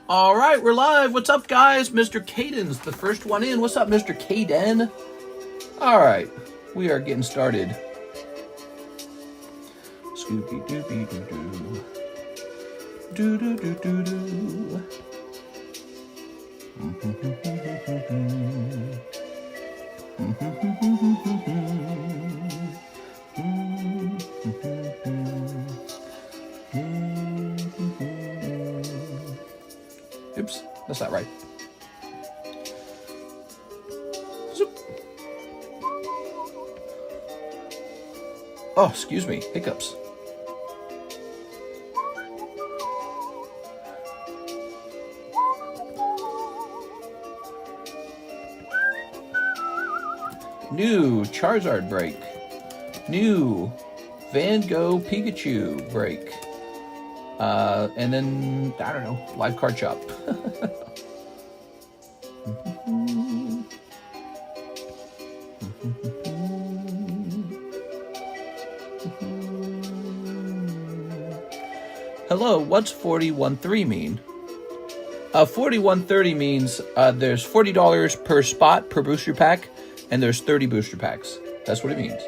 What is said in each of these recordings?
All right, we're live. What's up, guys? Mr. Caden's the first one in. What's up, Mr. Caden? All right, we are getting started. Scooby dooby doo doo. Doo doo doo doo doo. Oops, that's not right. Zoop. Oh, excuse me, hiccups. New Charizard break. New Van Gogh Pikachu break. And then, I don't know, live card shop. Hello, what's 41.3 mean? 41.30 means there's $40 per spot per booster pack, and there's 30 booster packs. That's what it means.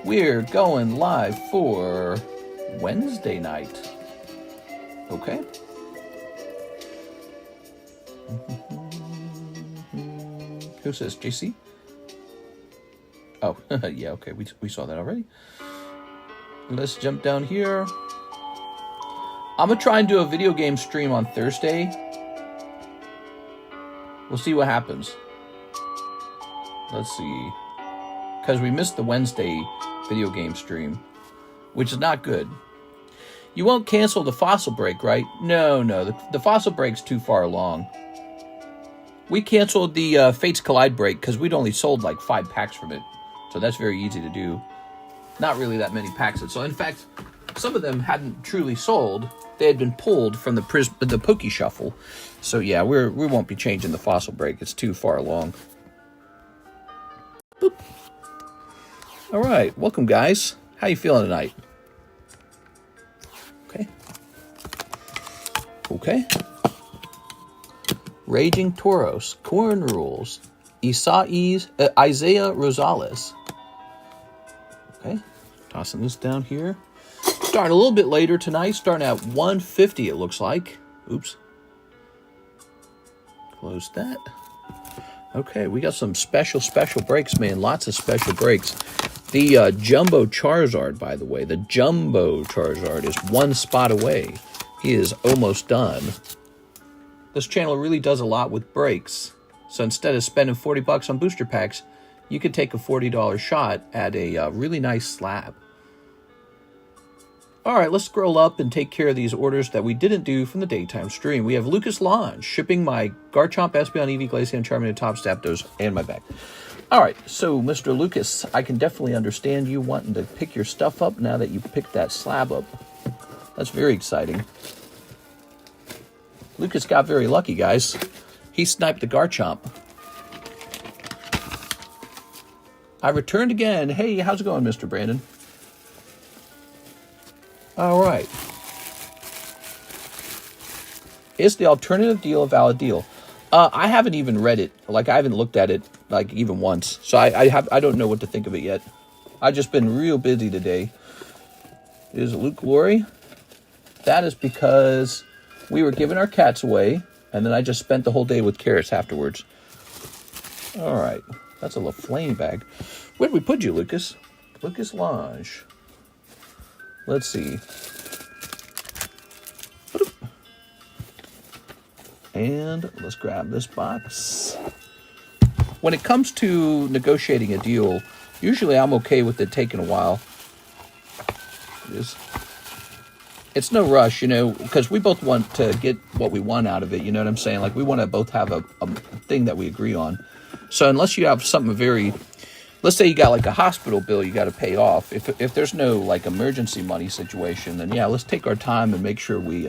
We're going live for Wednesday night. Okay. Who says JC? Oh, yeah, okay, we saw that already. Let's jump down here. I'm gonna try and do a video game stream on Thursday. We'll see what happens. Let's see. Because we missed the Wednesday video game stream, which is not good. You won't cancel the fossil break, right? No, the fossil break's too far along. We canceled the Fates Collide break because we'd only sold like 5 packs from it. So that's very easy to do. Not really that many packs. So in fact, some of them hadn't truly sold. They had been pulled from the Poke Shuffle. So yeah, we won't be changing the fossil break. It's too far along. Boop. All right, welcome guys. How you feeling tonight? Okay. Raging Tauros, Corn Rules, Isaiah Rosales. Okay, tossing this down here. Starting a little bit later tonight, starting at 150 it looks like. Oops. Close that. Okay, we got some special breaks, man. Lots of special breaks. The Jumbo Charizard, by the way, the Jumbo Charizard is 1 spot away. He is almost done. This channel really does a lot with breaks. So instead of spending 40 bucks on booster packs, you could take a $40 shot at a really nice slab. All right, let's scroll up and take care of these orders that we didn't do from the daytime stream. We have Lucas Lange shipping my Garchomp, Espeon, Eevee, Glaceon, Charmander, Top Zapdos, and my bag. All right, so Mr. Lucas, I can definitely understand you wanting to pick your stuff up now that you picked that slab up. That's very exciting. Lucas got very lucky, guys. He sniped the Garchomp. I returned again. Hey, how's it going, Mr. Brandon? All right. Is the alternative deal a valid deal? I haven't even read it. Like, I haven't looked at it, like, even once. So I don't know what to think of it yet. I've just been real busy today. Is Luke Glory? That is because we were giving our cats away, and then I just spent the whole day with carrots afterwards. All right. That's a little flame bag. Where did we put you, Lucas? Lucas Lange. Let's see. And let's grab this box. When it comes to negotiating a deal, usually I'm okay with it taking a while. It's no rush, you know, because we both want to get what we want out of it, you know what I'm saying? Like, we want to both have a thing that we agree on. So unless you have something very... Let's say you got like a hospital bill you got to pay off. If there's no like emergency money situation, then yeah, let's take our time and make sure we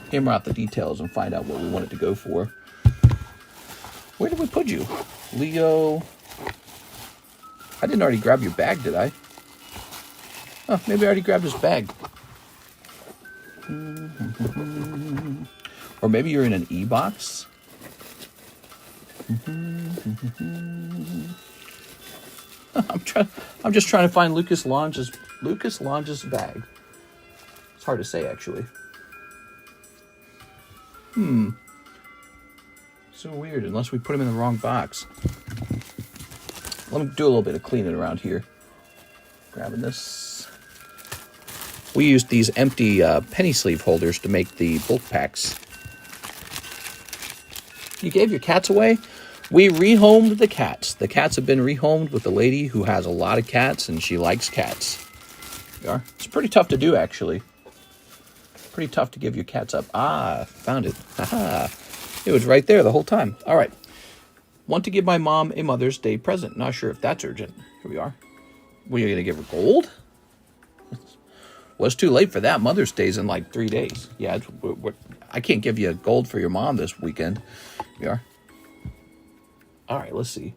hammer out the details and find out what we want it to go for. Where did we put you? Leo. I didn't already grab your bag, did I? Oh, maybe I already grabbed his bag. Or maybe you're in an E-box. I'm just trying to find Lucas Lange's bag. It's hard to say, actually. So weird, unless we put him in the wrong box. Let me do a little bit of cleaning around here. Grabbing this. We used these empty penny sleeve holders to make the bulk packs. You gave your cats away? We rehomed the cats. The cats have been rehomed with a lady who has a lot of cats, and she likes cats. Yeah. It's pretty tough to do, actually. Pretty tough to give your cats up. Ah, found it. Haha. It was right there the whole time. All right. Want to give my mom a Mother's Day present. Not sure if that's urgent. Here we are. What, are you going to give her gold? Well, it's too late for that. Mother's Day's in like 3 days. Yeah, I can't give you gold for your mom this weekend. Here we are. All right, let's see.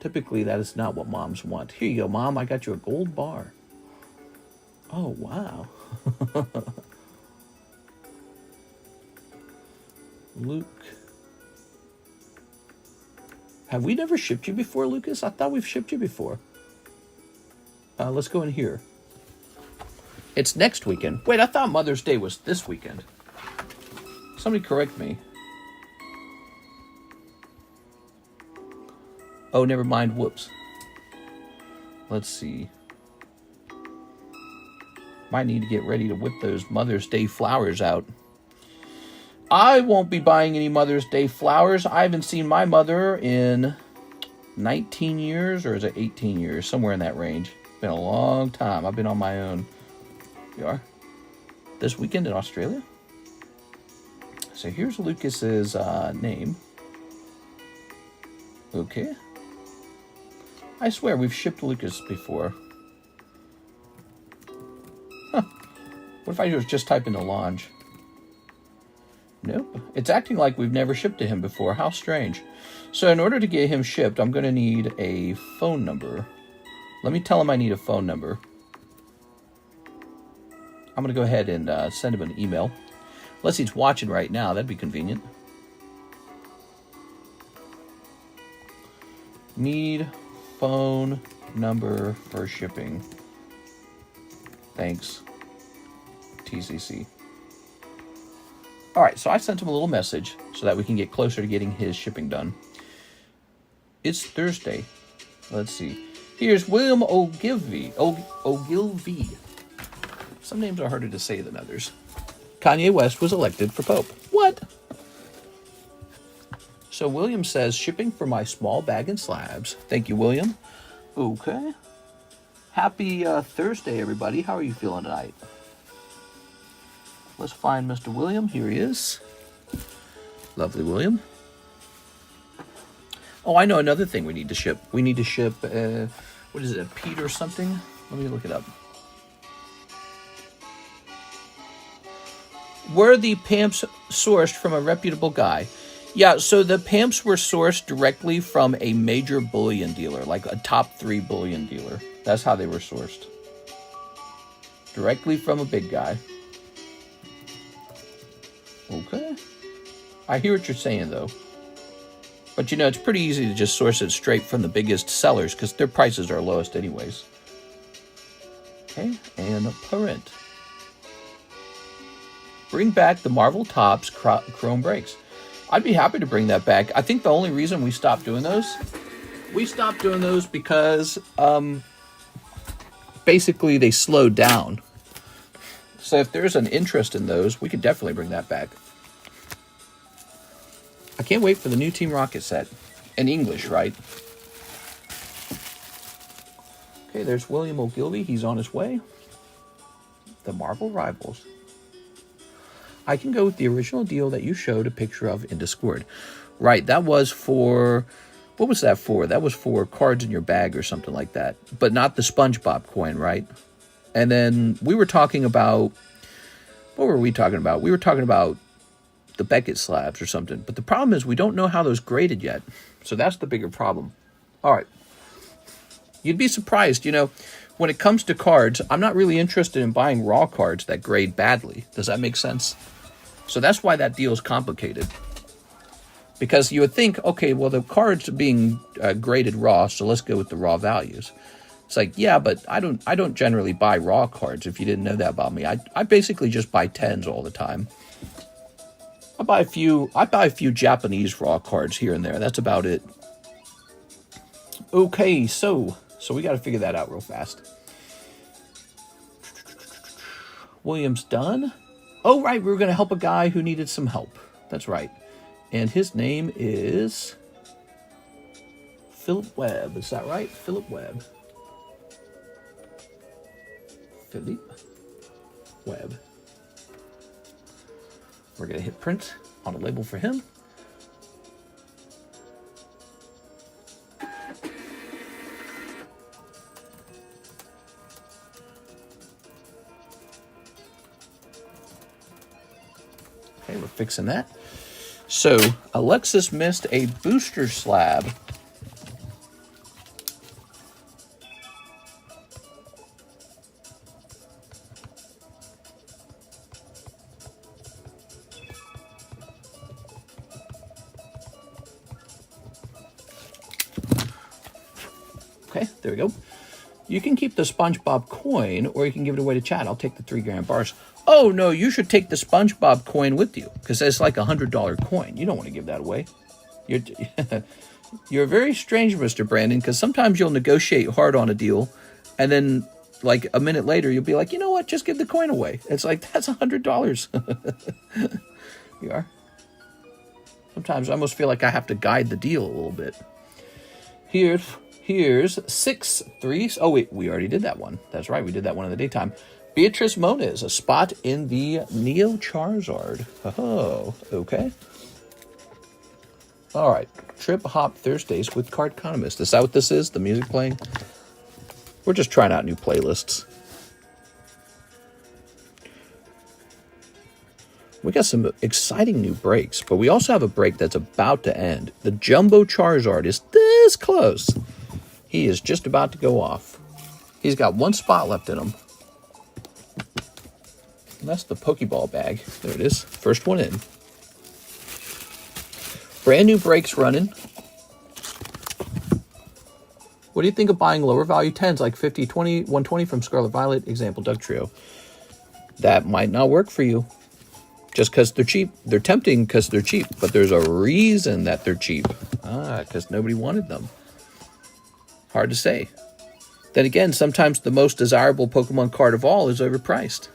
Typically, that is not what moms want. Here you go, Mom. I got you a gold bar. Oh, wow. Luke. Have we never shipped you before, Lucas? I thought we've shipped you before. Let's go in here. It's next weekend. Wait, I thought Mother's Day was this weekend. Somebody correct me. Oh, never mind. Whoops. Let's see. Might need to get ready to whip those Mother's Day flowers out. I won't be buying any Mother's Day flowers. I haven't seen my mother in 19 years, or is it 18 years? Somewhere in that range. Been a long time. I've been on my own. You are? This weekend in Australia? So here's Lucas's name. Okay. I swear we've shipped Lucas before. Huh. What if I just type into Lange? Nope. It's acting like we've never shipped to him before. How strange. So in order to get him shipped, I'm going to need a phone number. Let me tell him I need a phone number. I'm going to go ahead and send him an email. Unless he's watching right now. That'd be convenient. Need phone number for shipping. Thanks. TCC. All right, so I sent him a little message so that we can get closer to getting his shipping done. It's Thursday. Let's see. Here's William Ogilvie. Ogilvie. Some names are harder to say than others. Kanye West was elected for Pope. What? So William says, shipping for my small bag and slabs. Thank you, William. Okay. Happy Thursday, everybody. How are you feeling tonight? Let's find Mr. William. Here he is. Lovely William. Oh, I know another thing we need to ship. We need to ship, what is it, a Pete or something? Let me look it up. Were the pamps sourced from a reputable guy? Yeah, so the pamps were sourced directly from a major bullion dealer, like a top 3 bullion dealer. That's how they were sourced. Directly from a big guy. Okay. I hear what you're saying, though. But, you know, it's pretty easy to just source it straight from the biggest sellers because their prices are lowest anyways. Okay, and parent. Bring back the Marvel Topps Chrome Breaks. I'd be happy to bring that back. I think the only reason we stopped doing those, because basically they slowed down. So if there's an interest in those, we could definitely bring that back. I can't wait for the new Team Rocket set. In English, right? Okay, there's William Ogilvie. He's on his way. The Marvel Rivals. I can go with the original deal that you showed a picture of in Discord. Right, that was for... What was that for? That was for cards in your bag or something like that. But not the SpongeBob coin, right? And then we were talking about... What were we talking about? We were talking about the Beckett slabs or something. But the problem is we don't know how those graded yet. So that's the bigger problem. All right. You'd be surprised, you know. when it comes to cards, I'm not really interested in buying raw cards that grade badly. Does that make sense? So that's why that deal is complicated. Because you would think, okay, well, the cards are being graded raw, so let's go with the raw values. It's like, yeah, but I don't generally buy raw cards, if you didn't know that about me. I basically just buy 10s all the time. I buy a few Japanese raw cards here and there. That's about it. Okay, so we got to figure that out real fast. William's done. Oh, right, we were going to help a guy who needed some help. That's right. And his name is Philip Webb. Is that right? Philip Webb. Philip Webb. We're going to hit print on a label for him. Okay, we're fixing that. So, Alexis missed a booster slab. Okay, there we go. You can keep the SpongeBob coin, or you can give it away to Chad. I'll take the 3 grand bars. Oh, no, you should take the SpongeBob coin with you, because it's like a $100 coin. You don't want to give that away. You're very strange, Mr. Brandon, because sometimes you'll negotiate hard on a deal, and then, like, a minute later, you'll be like, you know what, just give the coin away. It's like, that's $100. You are. Sometimes I almost feel like I have to guide the deal a little bit. Here's 6 3s. Oh, wait, we already did that one. That's right, we did that one in the daytime. Beatrice Moniz, a spot in the Neo Charizard. Oh, okay. All right, Trip Hop Thursdays with Cardconomist. Is that what this is, the music playing? We're just trying out new playlists. We got some exciting new breaks, but we also have a break that's about to end. The Jumbo Charizard is this close. He is just about to go off. He's got 1 spot left in him. And that's the Pokeball bag. There it is. First one in. Brand new breaks running. What do you think of buying lower value 10s like 50, 20, 120 from Scarlet Violet? Example, Doug Trio. That might not work for you. Just because they're cheap. They're tempting because they're cheap. But there's a reason that they're cheap. Because nobody wanted them. Hard to say. Then again, sometimes the most desirable Pokemon card of all is overpriced.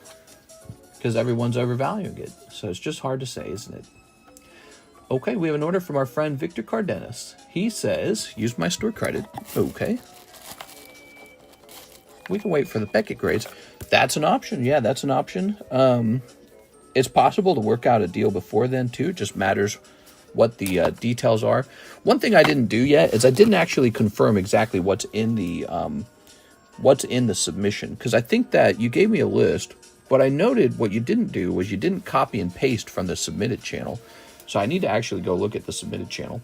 Because everyone's overvaluing it. So it's just hard to say, isn't it? Okay, we have an order from our friend Victor Cardenas. He says, use my store credit. Okay. We can wait for the Beckett grades. That's an option. Yeah, that's an option. It's possible to work out a deal before then, too. It just matters what the details are. One thing I didn't do yet is I didn't actually confirm exactly what's in the submission. Because I think that you gave me a list. But I noted what you didn't do was you didn't copy and paste from the submitted channel. So I need to actually go look at the submitted channel.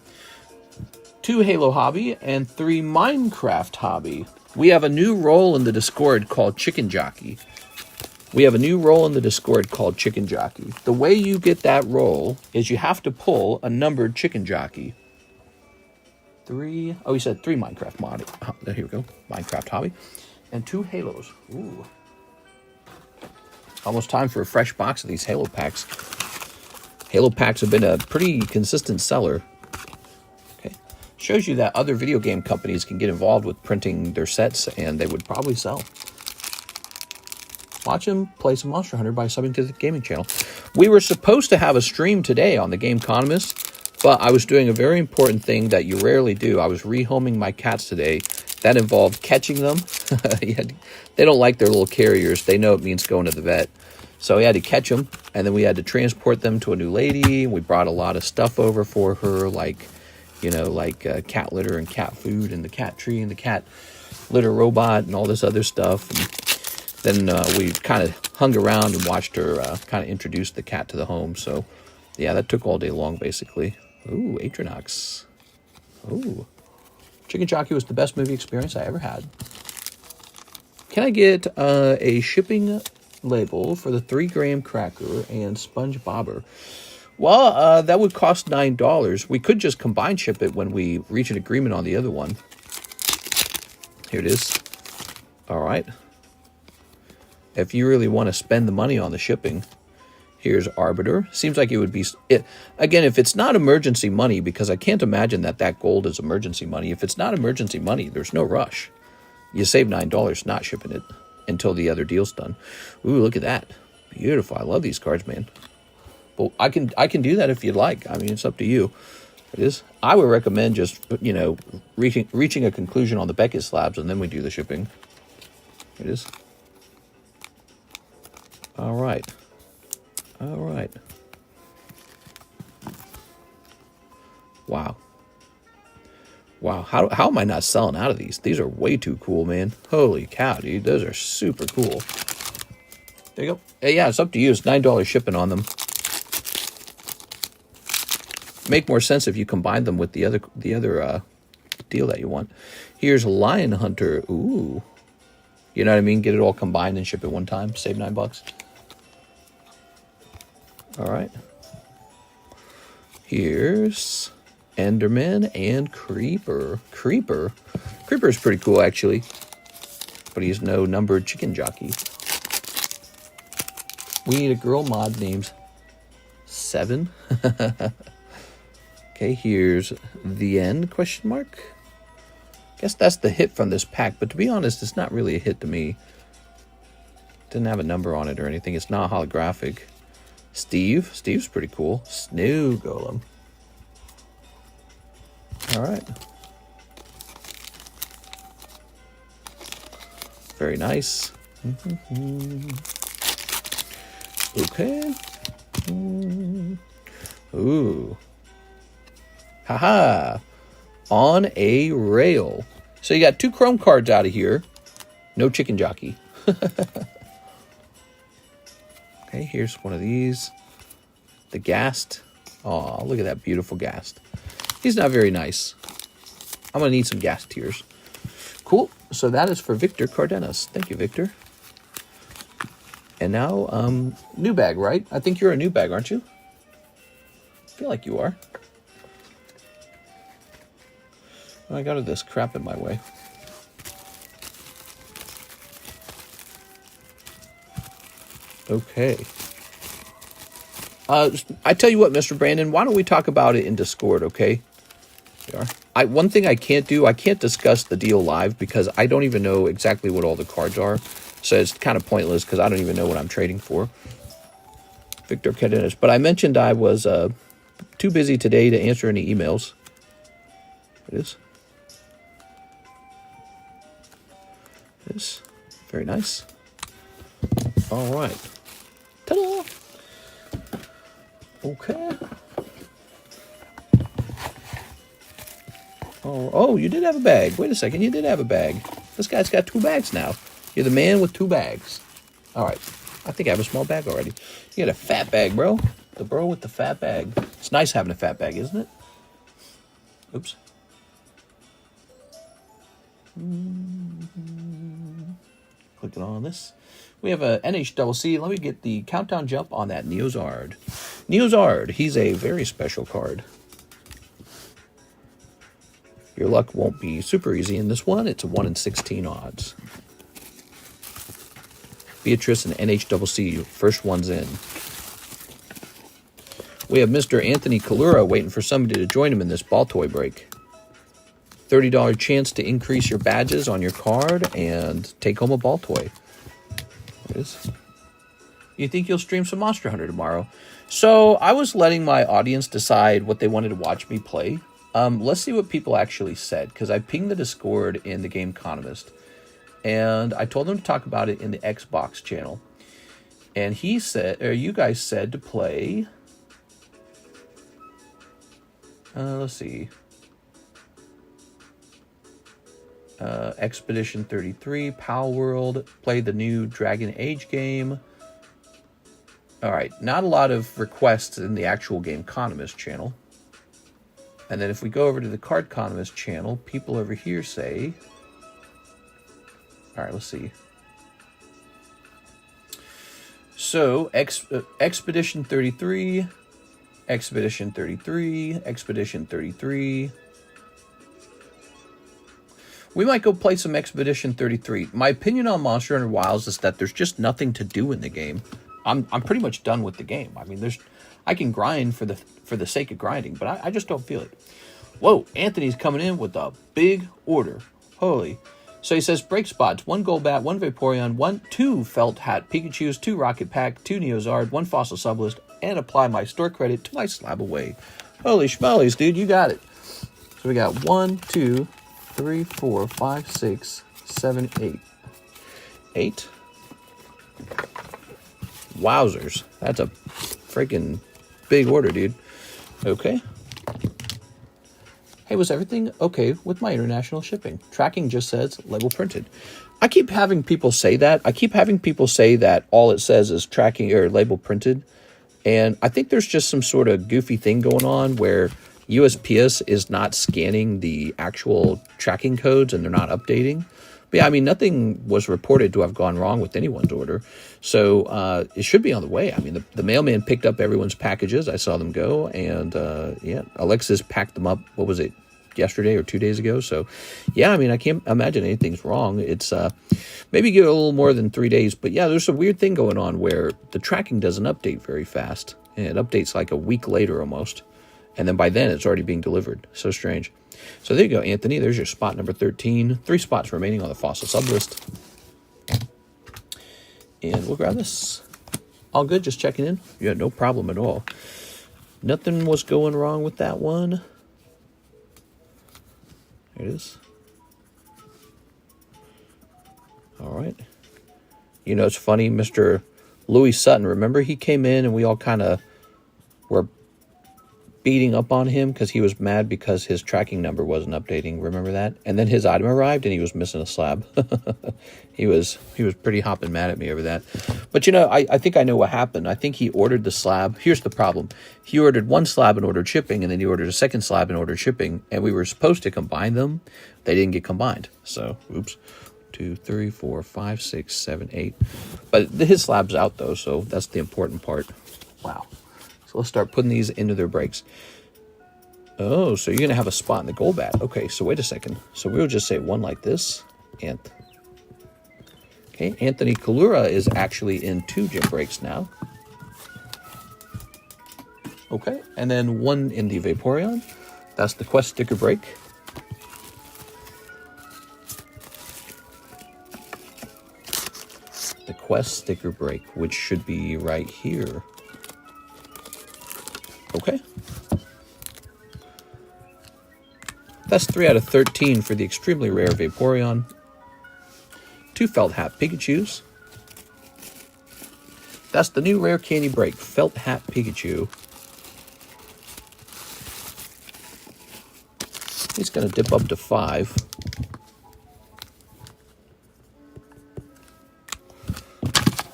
2 Halo Hobby and 3 Minecraft Hobby. We have a new role in the Discord called Chicken Jockey. The way you get that role is you have to pull a numbered Chicken Jockey. 3. Oh, he said 3 Minecraft mod. Here we go. Minecraft Hobby. And 2 Halos. Ooh. Almost time for a fresh box of these Halo packs. Halo packs have been a pretty consistent seller. Okay. Shows you that other video game companies can get involved with printing their sets, and they would probably sell. Watch him play some Monster Hunter by subbing to the gaming channel. We were supposed to have a stream today on the TheCardconomist, but I was doing a very important thing that you rarely do. I was rehoming my cats today. That involved catching them. They don't like their little carriers. They know it means going to the vet. So we had to catch them, and then we had to transport them to a new lady. We brought a lot of stuff over for her, like cat litter and cat food and the cat tree and the cat litter robot and all this other stuff. And then we kind of hung around and watched her kind of introduce the cat to the home. So, yeah, that took all day long, basically. Ooh, Atronox. Ooh. Chicken Jockey was the best movie experience I ever had. Can I get a shipping label for the 3-gram cracker and sponge bobber? Well, that would cost $9. We could just combine ship it when we reach an agreement on the other one. Here it is. All right. If you really want to spend the money on the shipping, here's Arbiter. Seems like it would be... Again, if it's not emergency money, because I can't imagine that gold is emergency money. If it's not emergency money, there's no rush. You save $9 not shipping it until the other deal's done. Ooh, look at that. Beautiful. I love these cards, man. Well, I can do that if you'd like. I mean, it's up to you. It is. I would recommend just, you know, reaching a conclusion on the Beckett slabs, and then we do the shipping. It is. All right. All right. Wow. Wow. How am I not selling out of these? These are way too cool, man. Holy cow, dude. Those are super cool. There you go. Hey, yeah, it's up to you. It's $9 shipping on them. Make more sense if you combine them with the other deal that you want. Here's Lion Hunter. Ooh. You know what I mean? Get it all combined and ship it one time. Save $9. All right. Here's Enderman and Creeper. Creeper's pretty cool, actually. But he's no numbered chicken jockey. We need a girl mod named 7. Okay, here's The End, question mark. Guess that's the hit from this pack, but to be honest, it's not really a hit to me. Didn't have a number on it or anything. It's not holographic. Steve's pretty cool. Snow Golem. All right. Very nice. Okay. Ooh. Haha. On a rail. So you got 2 chrome cards out of here. No chicken jockey. Okay, here's one of these. The Ghast. Oh, look at that beautiful Ghast. He's not very nice. I'm going to need some Ghast tears. Cool. So that is for Victor Cardenas. Thank you, Victor. And now, new bag, right? I think you're a new bag, aren't you? I feel like you are. I got this crap in my way. Okay. I tell you what, Mr. Brandon, why don't we talk about it in Discord, okay? One thing I can't do, I can't discuss the deal live because I don't even know exactly what all the cards are. So it's kind of pointless because I don't even know what I'm trading for. Victor Cardenas. But I mentioned I was too busy today to answer any emails. It is. It is. Very nice. All right. Ta-da! Okay. Oh, you did have a bag. Wait a second, you did have a bag. This guy's got 2 bags now. You're the man with 2 bags. All right. I think I have a small bag already. You got a fat bag, bro. The bro with the fat bag. It's nice having a fat bag, isn't it? Oops. Clicking on this. We have a NHCC. Let me get the countdown jump on that Neozard. Neozard, he's a very special card. Your luck won't be super easy in this one. It's a 1 in 16 odds. Beatrice and NHCC, first one's in. We have Mr. Anthony Kalura waiting for somebody to join him in this ball toy break. $30 chance to increase your badges on your card and take home a ball toy. There it is. You think you'll stream some Monster Hunter tomorrow? So I was letting my audience decide what they wanted to watch me play. Let's see what people actually said, because I pinged the Discord in the TheCardconomist, and I told them to talk about it in the Xbox channel. And he said, or you guys said to play. Let's see. Expedition 33, Pal World, play the new Dragon Age game. All right, not a lot of requests in the actual TheCardconomist channel. And then if we go over to the TheCardconomist channel, people over here say... All right, let's see. So, Expedition 33, Expedition 33, Expedition 33. We might go play some Expedition 33. My opinion on Monster Hunter Wilds is that there's just nothing to do in the game. I'm pretty much done with the game. I mean, I can grind for the sake of grinding, but I just don't feel it. Whoa, Anthony's coming in with a big order. Holy. So he says, break spots, 1 Golbat, 1 Vaporeon, 2 Felt Hat Pikachus, 2 Rocket Pack, 2 Neozard, 1 Fossil Sublist, and apply my store credit to my slab away. Holy schmollies, dude, you got it. So we got 1, 2, 3, 4, 5, 6, 7, 8. 8? Wowzers. That's a freaking big order, dude. Okay. Hey, was everything okay with my international shipping? Tracking just says label printed. I keep having people say that. I keep having people say that all it says is tracking or label printed. And I think there's just some sort of goofy thing going on where USPS is not scanning the actual tracking codes and they're not updating. But yeah, I mean, nothing was reported to have gone wrong with anyone's order. So it should be on the way. I mean, the mailman picked up everyone's packages. I saw them go. And yeah, Alexis packed them up. What was it? Yesterday or 2 days ago. So yeah, I mean, I can't imagine anything's wrong. It's maybe give it a little more than 3 days, but yeah, there's a weird thing going on where the tracking doesn't update very fast, and it updates like a week later almost, and then by then it's already being delivered. So strange. So there you go, Anthony. There's your spot number 13. 3 spots remaining on the Fossil Sublist, and we'll grab this. All good, just checking in. Yeah, no problem at all. Nothing was going wrong with that one. There it is. All right. You know, it's funny, Mr. Louis Sutton, remember he came in and we all kind of were beating up on him because he was mad because his tracking number wasn't updating. Remember that? And then his item arrived and he was missing a slab. he was pretty hopping mad at me over that. But you know, I think I know what happened. I think he ordered the slab. Here's the problem. He ordered 1 slab and ordered shipping, and then he ordered a 2nd slab and ordered shipping, and we were supposed to combine them. They didn't get combined. So, oops. 2, 3, 4, 5, 6, 7, 8. But his slab's out though, so that's the important part. Wow. So let's start putting these into their breaks. Oh, so you're going to have a spot in the Golbat. Okay, so wait a second. So we'll just say 1 like this. And okay, Anthony Kalura is actually in 2 gym breaks now. Okay, and then 1 in the Vaporeon. That's the quest sticker break. The quest sticker break, which should be right here. Okay. That's 3 out of 13 for the extremely rare Vaporeon. 2 Felt Hat Pikachus. That's the new rare candy break, Felt Hat Pikachu. He's going to dip up to 5.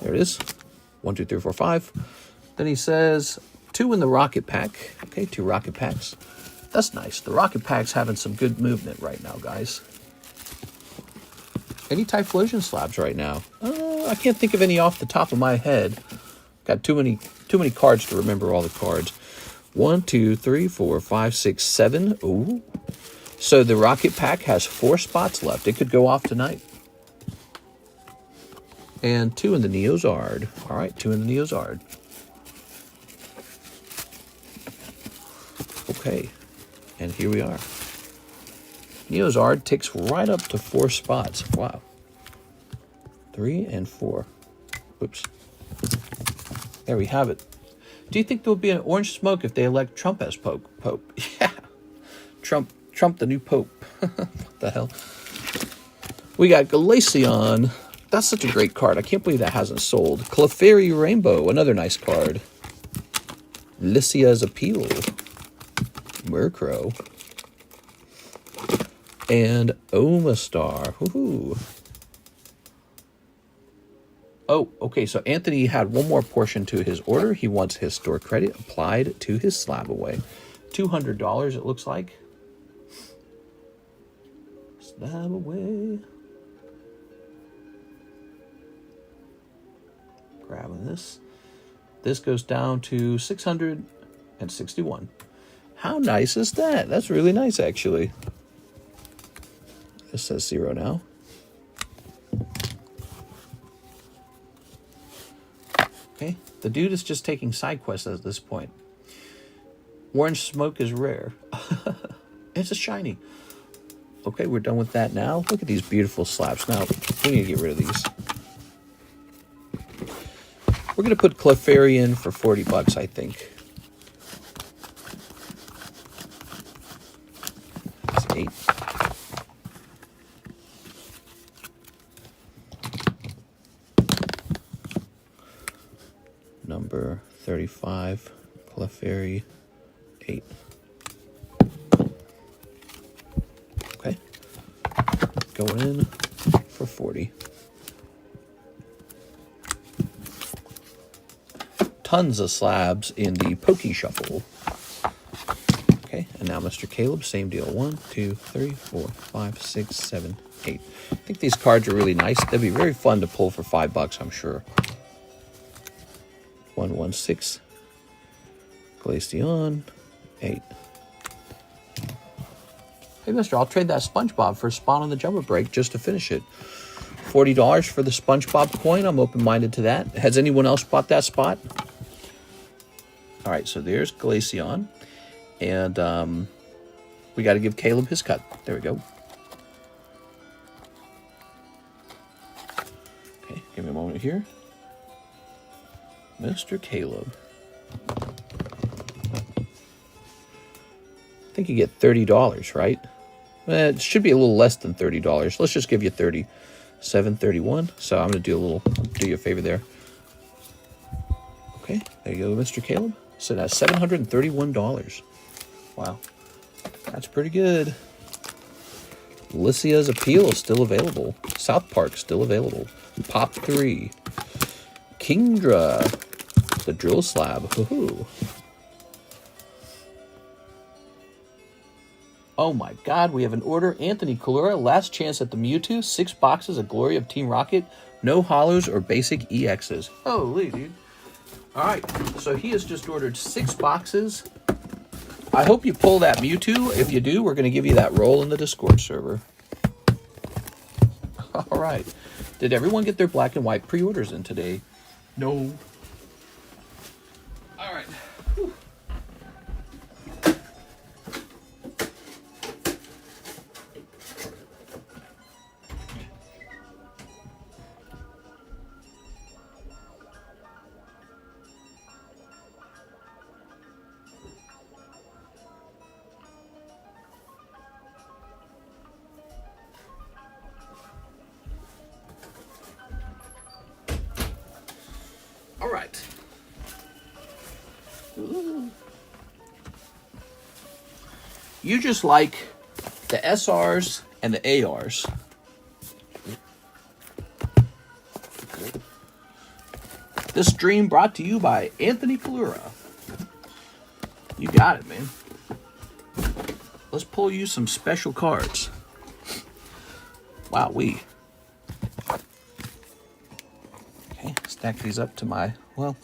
There it is. 1, 2, 3, 4, 5. Then he says 2 in the Rocket Pack. Okay, 2 Rocket Packs. That's nice. The Rocket Pack's having some good movement right now, guys. Any Typhlosion slabs right now? I can't think of any off the top of my head. Got too many cards to remember all the cards. 1, 2, 3, 4, 5, 6, 7. Ooh. So the Rocket Pack has 4 spots left. It could go off tonight. And 2 in the Neozard. All right, 2 in the Neozard. Okay, and here we are. Neozard ticks right up to 4 spots. Wow. 3 and 4. Oops. There we have it. Do you think there will be an orange smoke if they elect Trump as Pope? Yeah. Trump the new Pope. What the hell? We got Glaceon. That's such a great card. I can't believe that hasn't sold. Clefairy Rainbow, another nice card. Lycia's Appeal. Murkrow. And Omastar. Woohoo. Oh, okay, so Anthony had one more portion to his order. He wants his store credit applied to his slab away. $200, it looks like. Slab away. Grabbing this. This goes down to 661. How nice is that? That's really nice, actually. This says 0 now. Okay, the dude is just taking side quests at this point. Orange smoke is rare. It's a shiny. Okay, we're done with that now. Look at these beautiful slabs. Now, we need to get rid of these. We're going to put Clefairy in for 40 bucks, I think. That's 8. Number 35, Clefairy, 8. Okay. Going in for 40. Tons of slabs in the Pokey Shuffle. Okay, and now Mr. Caleb, same deal. 1, 2, 3, 4, 5, 6, 7, 8. I think these cards are really nice. They'd be very fun to pull for 5 bucks, I'm sure. 116, Glaceon, 8. Hey, mister, I'll trade that SpongeBob for a spot on the Jumbo Break just to finish it. $40 for the SpongeBob coin. I'm open-minded to that. Has anyone else bought that spot? All right, so there's Glaceon. And we got to give Caleb his cut. There we go. Okay, give me a moment here. Mr. Caleb. I think you get $30, right? It should be a little less than $30. Let's just give you 30. 731. So I'm going to do you a favor there. Okay, there you go, Mr. Caleb. So that's $731. Wow, that's pretty good. Lycia's Appeal is still available. South Park still available. Pop 3. Kingdra, the Drill Slab. Woohoo. Oh my God, we have an order. Anthony Kalura, last chance at the Mewtwo. 6 boxes of Glory of Team Rocket. No holos or basic EXs. Holy, dude. All right, so he has just ordered 6 boxes. I hope you pull that Mewtwo. If you do, we're going to give you that roll in the Discord server. All right. Did everyone get their black and white pre-orders in today? No. All right. Whew. All right. Ooh. You just like the SRs and the ARs. This stream brought to you by Anthony Kalura. You got it, man. Let's pull you some special cards. Wow-wee. Okay, stack these up to my, well,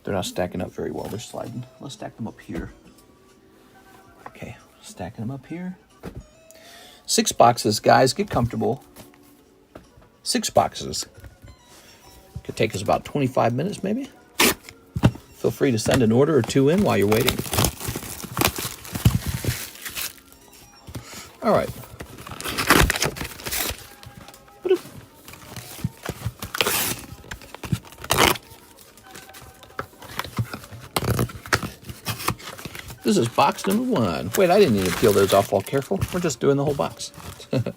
they're not stacking up very well. They're sliding. Let's stack them up here. Okay, stacking them up here. 6 boxes, guys. Get comfortable. 6 boxes. Could take us about 25 minutes, maybe. Feel free to send an order or 2 in while you're waiting. All right. This is box number 1. Wait, I didn't need to peel those off all careful. We're just doing the whole box. I'm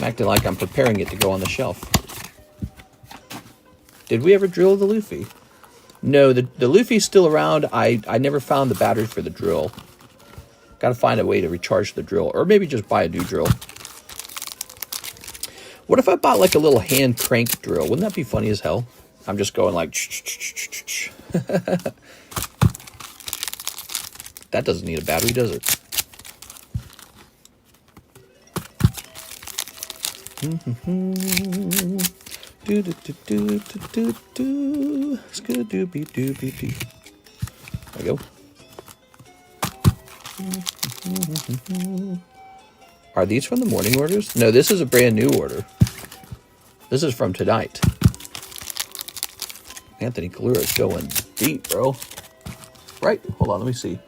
acting like I'm preparing it to go on the shelf. Did we ever drill the Luffy? No, the Luffy's still around. I never found the battery for the drill. Got to find a way to recharge the drill. Or maybe just buy a new drill. What if I bought like a little hand crank drill? Wouldn't that be funny as hell? I'm just going like... That doesn't need a battery, does it? Do do do do do do do. Skadooby dooby doo. There we go. Are these from the morning orders? No, this is a brand new order. This is from tonight. Anthony Kalura is going deep, bro. Right? Hold on, let me see.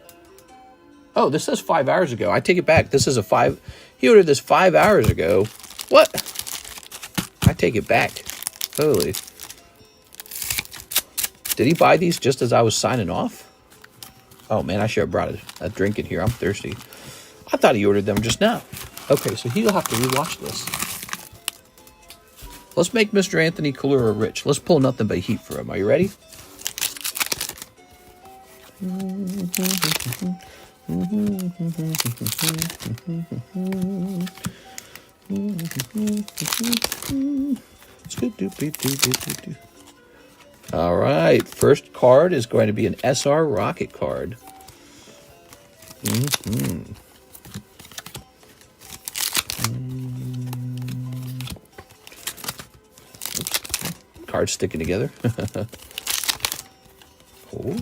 Oh, this says 5 hours ago. I take it back. This is a 5. He ordered this 5 hours ago. What? I take it back. Holy. Did he buy these just as I was signing off? Oh, man, I should have brought a drink in here. I'm thirsty. I thought he ordered them just now. Okay, so he'll have to rewatch this. Let's make Mr. Anthony Kalura rich. Let's pull nothing but heat for him. Are you ready? All right, first card is going to be an SR Rocket card. Cards sticking together. Cool.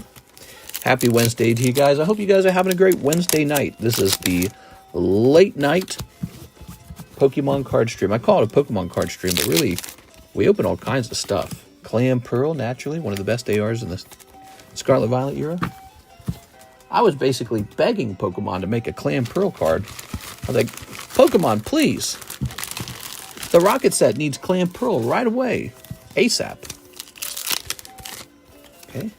Happy Wednesday to you guys. I hope you guys are having a great Wednesday night. This is the late night Pokemon card stream. I call it a Pokemon card stream, but really, we open all kinds of stuff. Clam Pearl, naturally, one of the best ARs in the Scarlet Violet era. I was basically begging Pokemon to make a Clam Pearl card. I was like, Pokemon, please. The Rocket set needs Clam Pearl right away. ASAP. Okay.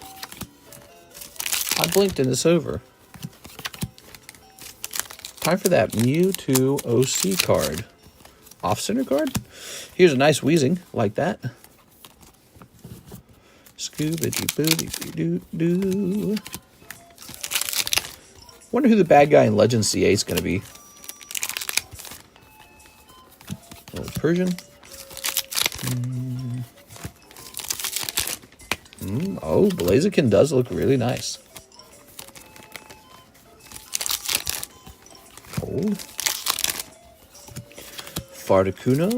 I blinked and it's over. Time for that Mewtwo OC card. Off-center card? Here's a nice Weezing, like that. Scooby-doo-boo-doo-doo. Wonder who the bad guy in Legends CA is going to be. Little Persian. Oh, Blaziken does look really nice. Old. Fardakuno.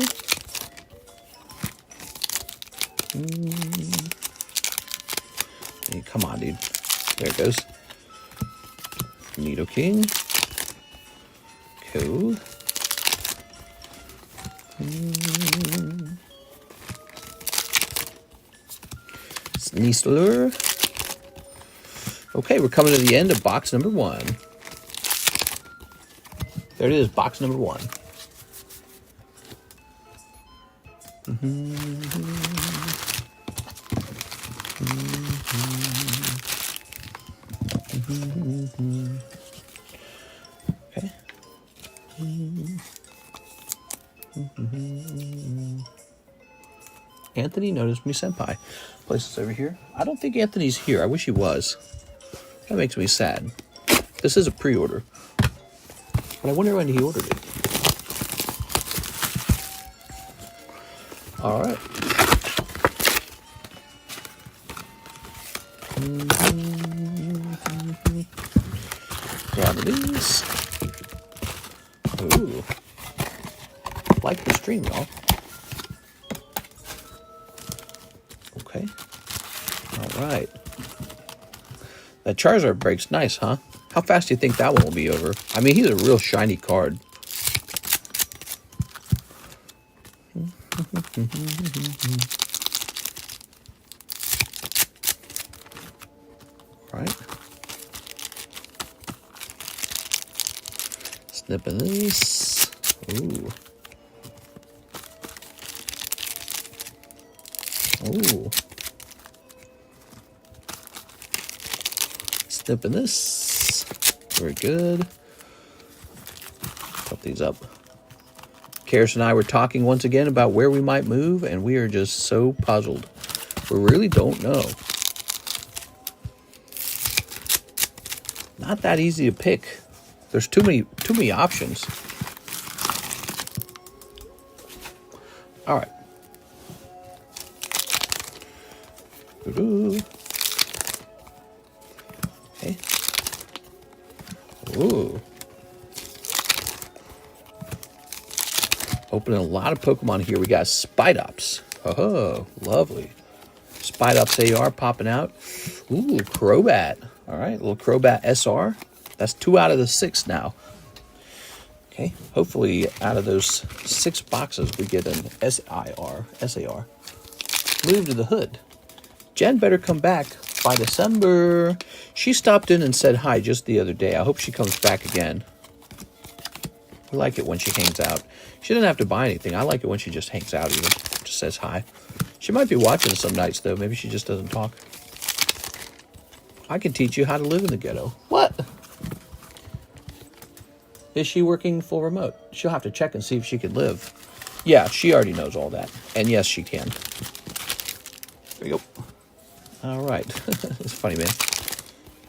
Hey, come on, dude. There it goes. Nidoking. Cool. Sneasler. Okay, we're coming to the end of box number 1. There it is, box number 1. Okay. Anthony noticed me, senpai. Place this over here. I don't think Anthony's here. I wish he was. That makes me sad. This is a pre-order. But I wonder when he ordered it. All right. Grab these. Ooh. Like the stream, y'all. Okay. All right. That Charizard break's nice, huh? How fast do you think that one will be over? I mean, he's a real shiny card. All right. Snipping these. Ooh. Ooh. Snipping this. Very good. Put these up. Karis and I were talking once again about where we might move, and we are just so puzzled. We really don't know. Not that easy to pick. There's too many options. All right. Okay. Ooh. Opening a lot of Pokemon here. We got Spidops. Oh, lovely. Spidops AR popping out. Ooh, Crobat. All right, little Crobat SR. That's 2 out of the 6 now. Okay, hopefully out of those 6 boxes we get an SAR. Move to the hood. Jen better come back by December. She stopped in and said hi just the other day. I hope she comes back again. I like it when she hangs out. She doesn't have to buy anything. I like it when she just hangs out even. Just says hi. She might be watching some nights, though. Maybe she just doesn't talk. I can teach you how to live in the ghetto. What? Is she working full remote? She'll have to check and see if she can live. Yeah, she already knows all that. And yes, she can. There you go. All right. It's funny, man.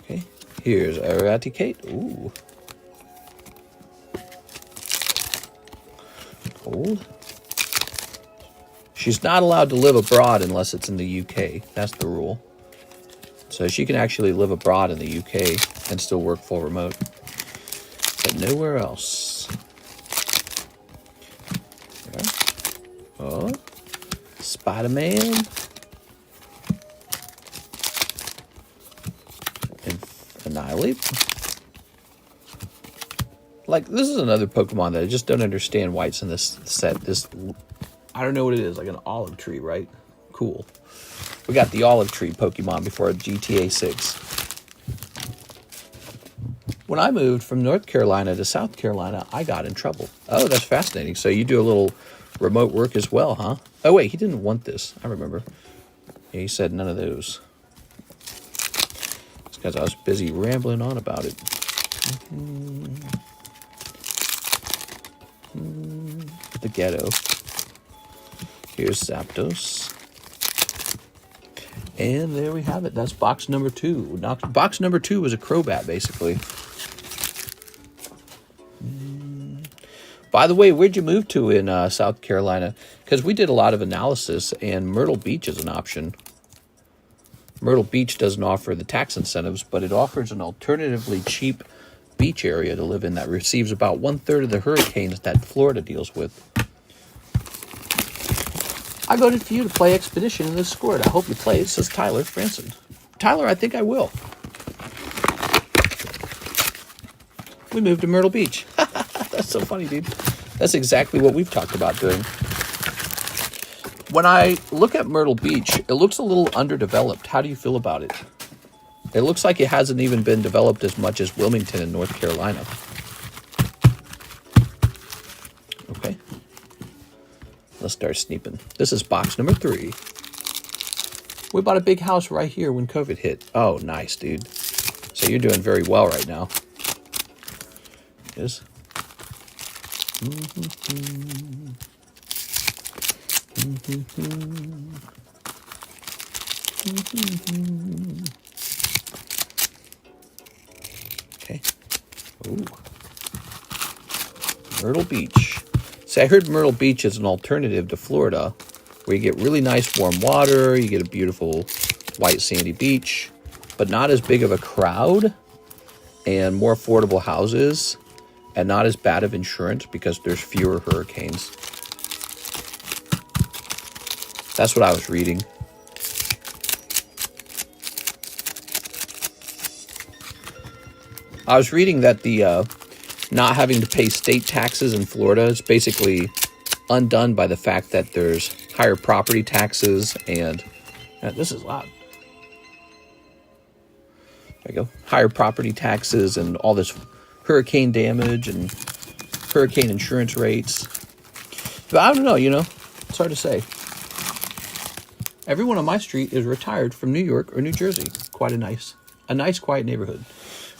Okay. Here's Eradicate. Ooh. Cold. She's not allowed to live abroad unless it's in the UK. That's the rule. So she can actually live abroad in the UK and still work full remote. But nowhere else. Okay. Oh. Spider-Man. And Annihilate. Like, this is another Pokemon that I just don't understand why it's in this set. This, I don't know what it is, like an olive tree, right? Cool. We got the olive tree Pokemon before GTA 6. When I moved from North Carolina to South Carolina, I got in trouble. Oh, that's fascinating. So you do a little remote work as well, huh? Oh, wait, he didn't want this. I remember. Yeah, he said none of those. It's because I was busy rambling on about it. The ghetto. Here's Zapdos. And there we have it. That's box number 2. Box number 2 was a Crobat, basically. By the way, where'd you move to in South Carolina? Because we did a lot of analysis, and Myrtle Beach is an option. Myrtle Beach doesn't offer the tax incentives, but it offers an alternatively cheap beach area to live in that receives about 1/3 of the hurricanes that Florida deals with. I voted for you to play Expedition in this squad. I hope you play it, says Tyler Franson. Tyler, I think I will. We moved to Myrtle Beach. That's so funny, dude. That's exactly what we've talked about doing. When I look at Myrtle Beach, it looks a little underdeveloped. How do you feel about it? It looks like it hasn't even been developed as much as Wilmington in North Carolina. Okay. Let's start sneaping. This is box number 3. We bought a big house right here when COVID hit. Oh, nice, dude. So you're doing very well right now. Yes. Okay. Ooh. Myrtle Beach. See, I heard Myrtle Beach is an alternative to Florida, where you get really nice warm water, you get a beautiful white sandy beach, but not as big of a crowd, and more affordable houses, and not as bad of insurance because there's fewer hurricanes. That's what I was reading. I was reading that the not having to pay state taxes in Florida is basically undone by the fact that there's higher property taxes and this is loud. There you go. Higher property taxes and all this hurricane damage and hurricane insurance rates. But I don't know, you know, it's hard to say. Everyone on my street is retired from New York or New Jersey. Quite a nice, quiet neighborhood.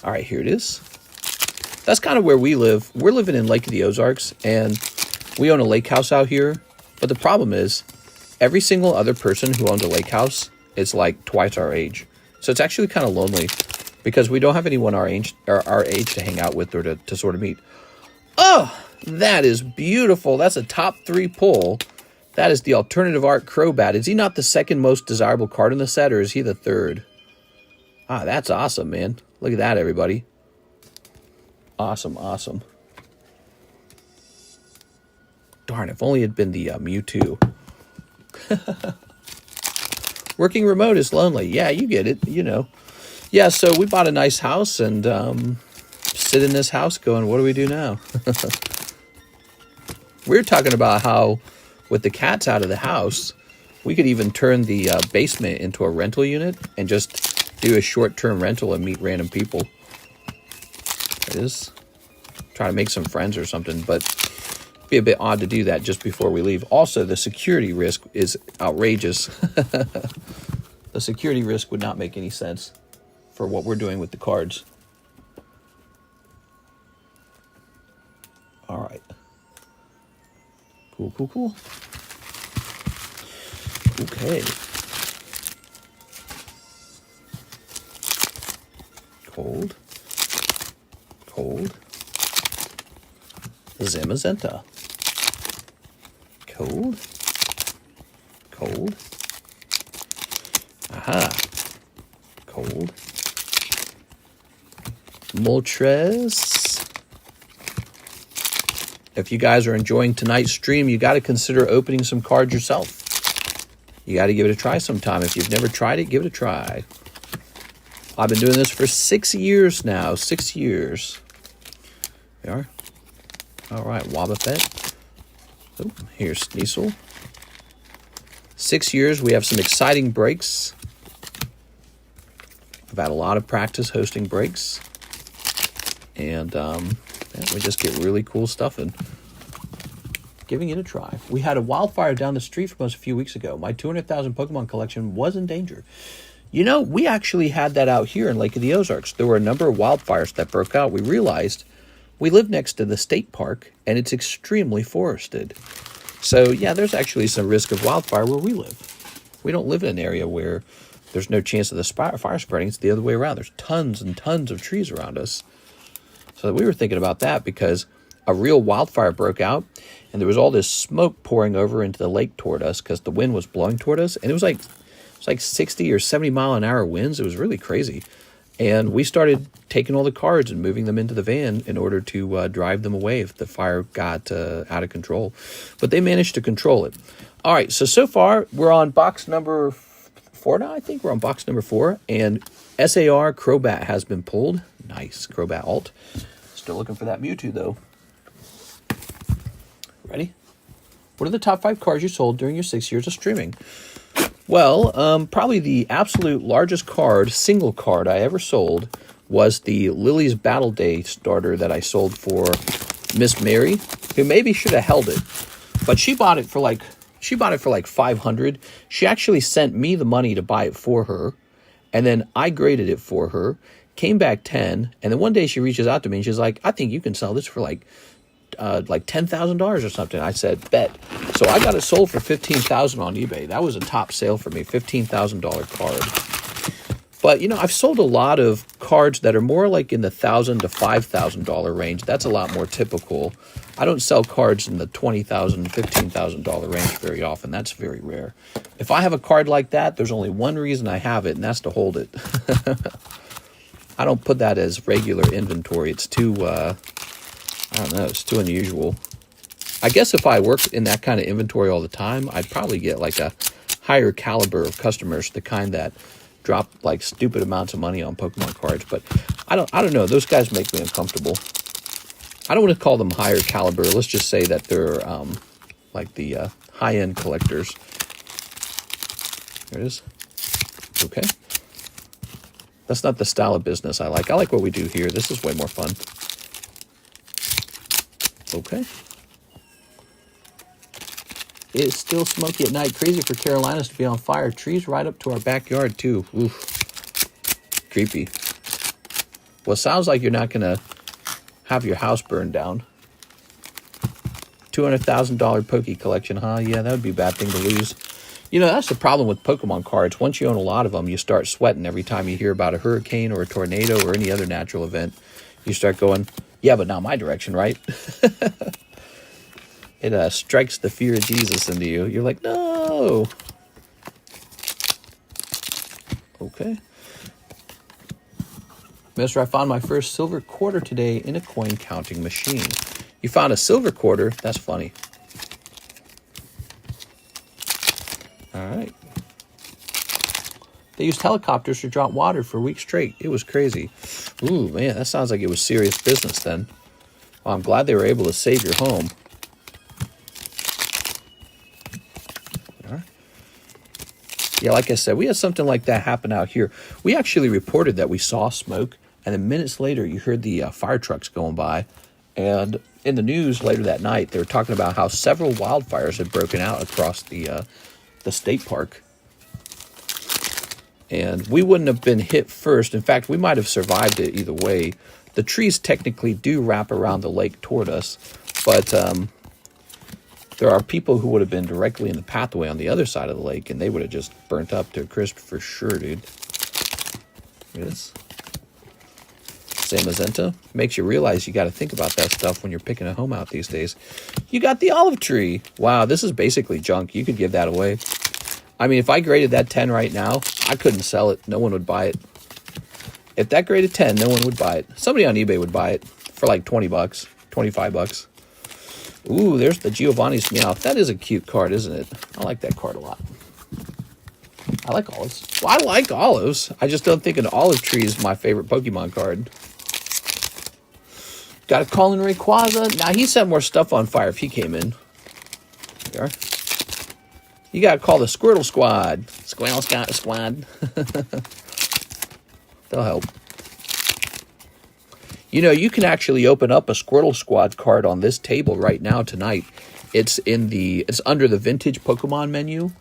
All right, here it is. That's kind of where we live. We're living in Lake of the Ozarks, and we own a lake house out here. But the problem is, every single other person who owns a lake house is like twice our age. So it's actually kind of lonely because we don't have anyone our age to hang out with or to sort of meet. Oh, that is beautiful. That's a top 3 pull. That is the alternative art Crobat. Is he not the second most desirable card in the set, or is he the 3rd? Ah, that's awesome, man. Look at that, everybody. Awesome, awesome. Darn, if only it had been the Mewtwo. Working remote is lonely. Yeah, you get it, you know. Yeah, so we bought a nice house and sit in this house going, what do we do now? We were talking about how with the cats out of the house, we could even turn the basement into a rental unit and just do a short-term rental and meet random people. It is. Try to make some friends or something, but it'd be a bit odd to do that just before we leave. Also, the security risk is outrageous. The security risk would not make any sense for what we're doing with the cards. All right. Cool, cool, cool. Okay. Cold. Cold. Zamazenta. Cold. Cold. Aha. Cold. Moltres. If you guys are enjoying tonight's stream, you got to consider opening some cards yourself. You got to give it a try sometime. If you've never tried it, give it a try. I've been doing this for 6 years now. 6 years. There we are. All right, Wobbuffet. Oh, here's Sneasel. 6 years. We have some exciting breaks. I've had a lot of practice hosting breaks. And we just get really cool stuff and giving it a try. We had a wildfire down the street from us a few weeks ago. My 200,000 Pokemon collection was in danger. You know, we actually had that out here in Lake of the Ozarks. There were a number of wildfires that broke out. We realized we live next to the state park, and it's extremely forested. So, yeah, there's actually some risk of wildfire where we live. We don't live in an area where there's no chance of the fire spreading. It's the other way around. There's tons and tons of trees around us. So we were thinking about that because a real wildfire broke out, and there was all this smoke pouring over into the lake toward us because the wind was blowing toward us, and it was like 60 or 70 mile an hour winds. It was really crazy. And we started taking all the cards and moving them into the van in order to drive them away if the fire got out of control. But they managed to control it. All right, so far we're on box number 4 now, I think. We're on box number 4, and SAR Crobat has been pulled. Nice, Crobat Alt. Still looking for that Mewtwo, though. Ready? What are the top 5 cards you sold during your 6 years of streaming? Well, probably the absolute largest card, single card I ever sold was the Lily's Battle Day starter that I sold for Miss Mary, who maybe should have held it, but she bought it for like $500. She actually sent me the money to buy it for her, and then I graded it for her. Came back 10, and then one day she reaches out to me and she's like, I think you can sell this for like $10,000 or something. I said, bet. So I got it sold for $15,000 on eBay. That was a top sale for me, $15,000 card. But, you know, I've sold a lot of cards that are more like in the $1,000 to $5,000 range. That's a lot more typical. I don't sell cards in the $20,000, $15,000 range very often. That's very rare. If I have a card like that, there's only one reason I have it, and that's to hold it. I don't put that as regular inventory. It's too, I don't know, it's too unusual. I guess if I worked in that kind of inventory all the time, I'd probably get like a higher caliber of customers, the kind that drop like stupid amounts of money on Pokemon cards. But I don't know. Those guys make me uncomfortable. I don't want to call them higher caliber. Let's just say that they're like the high-end collectors. There it is. Okay. That's not the style of business I like. I like what we do here. This is way more fun. Okay. It's still smoky at night. Crazy for Carolinas to be on fire. Trees right up to our backyard, too. Oof. Creepy. Well, it sounds like you're not going to have your house burned down. $200,000 Poke collection, huh? Yeah, that would be a bad thing to lose. You know, that's the problem with Pokemon cards. Once you own a lot of them, you start sweating every time you hear about a hurricane or a tornado or any other natural event. You start going, yeah, but not my direction, right? It strikes the fear of Jesus into you. You're like, no. Okay. Mister, I found my first silver quarter today in a coin counting machine. You found a silver quarter? That's funny. All right. They used helicopters to drop water for weeks straight. It was crazy. Ooh, man, that sounds like it was serious business then. Well, I'm glad they were able to save your home. All right. Yeah, like I said, we had something like that happen out here. We actually reported that we saw smoke, and then minutes later, you heard the fire trucks going by. And in the news later that night, they were talking about how several wildfires had broken out across the state park. And we wouldn't have been hit first. In fact, we might have survived it either way. The trees technically do wrap around the lake toward us, but there are people who would have been directly in the pathway on the other side of the lake, and they would have just burnt up to a crisp for sure, dude. Look at this. Same magenta. Makes you realize you got to think about that stuff when you're picking a home out these days. You got the olive tree. Wow, this is basically junk. You could give that away. I mean, if I graded that 10 right now, I couldn't sell it. No one would buy it. If that graded 10, no one would buy it. Somebody on eBay would buy it for like 20 bucks, 25 bucks. Ooh, there's the Giovanni's Meowth. That is a cute card, isn't it? I like that card a lot. I like olives. Well, I like olives. I just don't think an olive tree is my favorite Pokemon card. Got to call in Rayquaza. Now, he set more stuff on fire if he came in. There. You got to call the Squirtle Squad. Squirtle Squad. They'll help. You know, you can actually open up a Squirtle Squad card on this table right now tonight. It's under the vintage Pokemon menu,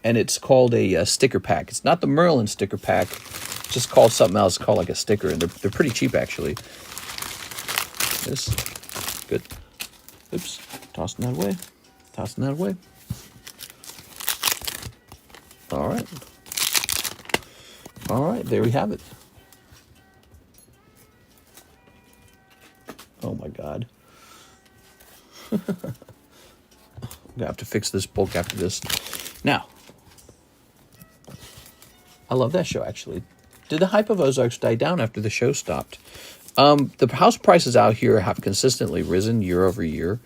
and it's called a sticker pack. It's not the Merlin sticker pack. It's just called something else, called like a sticker, and they're pretty cheap actually. This good. Oops, tossing that away. Tossing that away. All right. All right, there we have it. Oh my God. I'm gonna have to fix this bulk after this. Now, I love that show actually. Did the hype of Ozarks die down after the show stopped? The house prices out here have consistently risen year over year.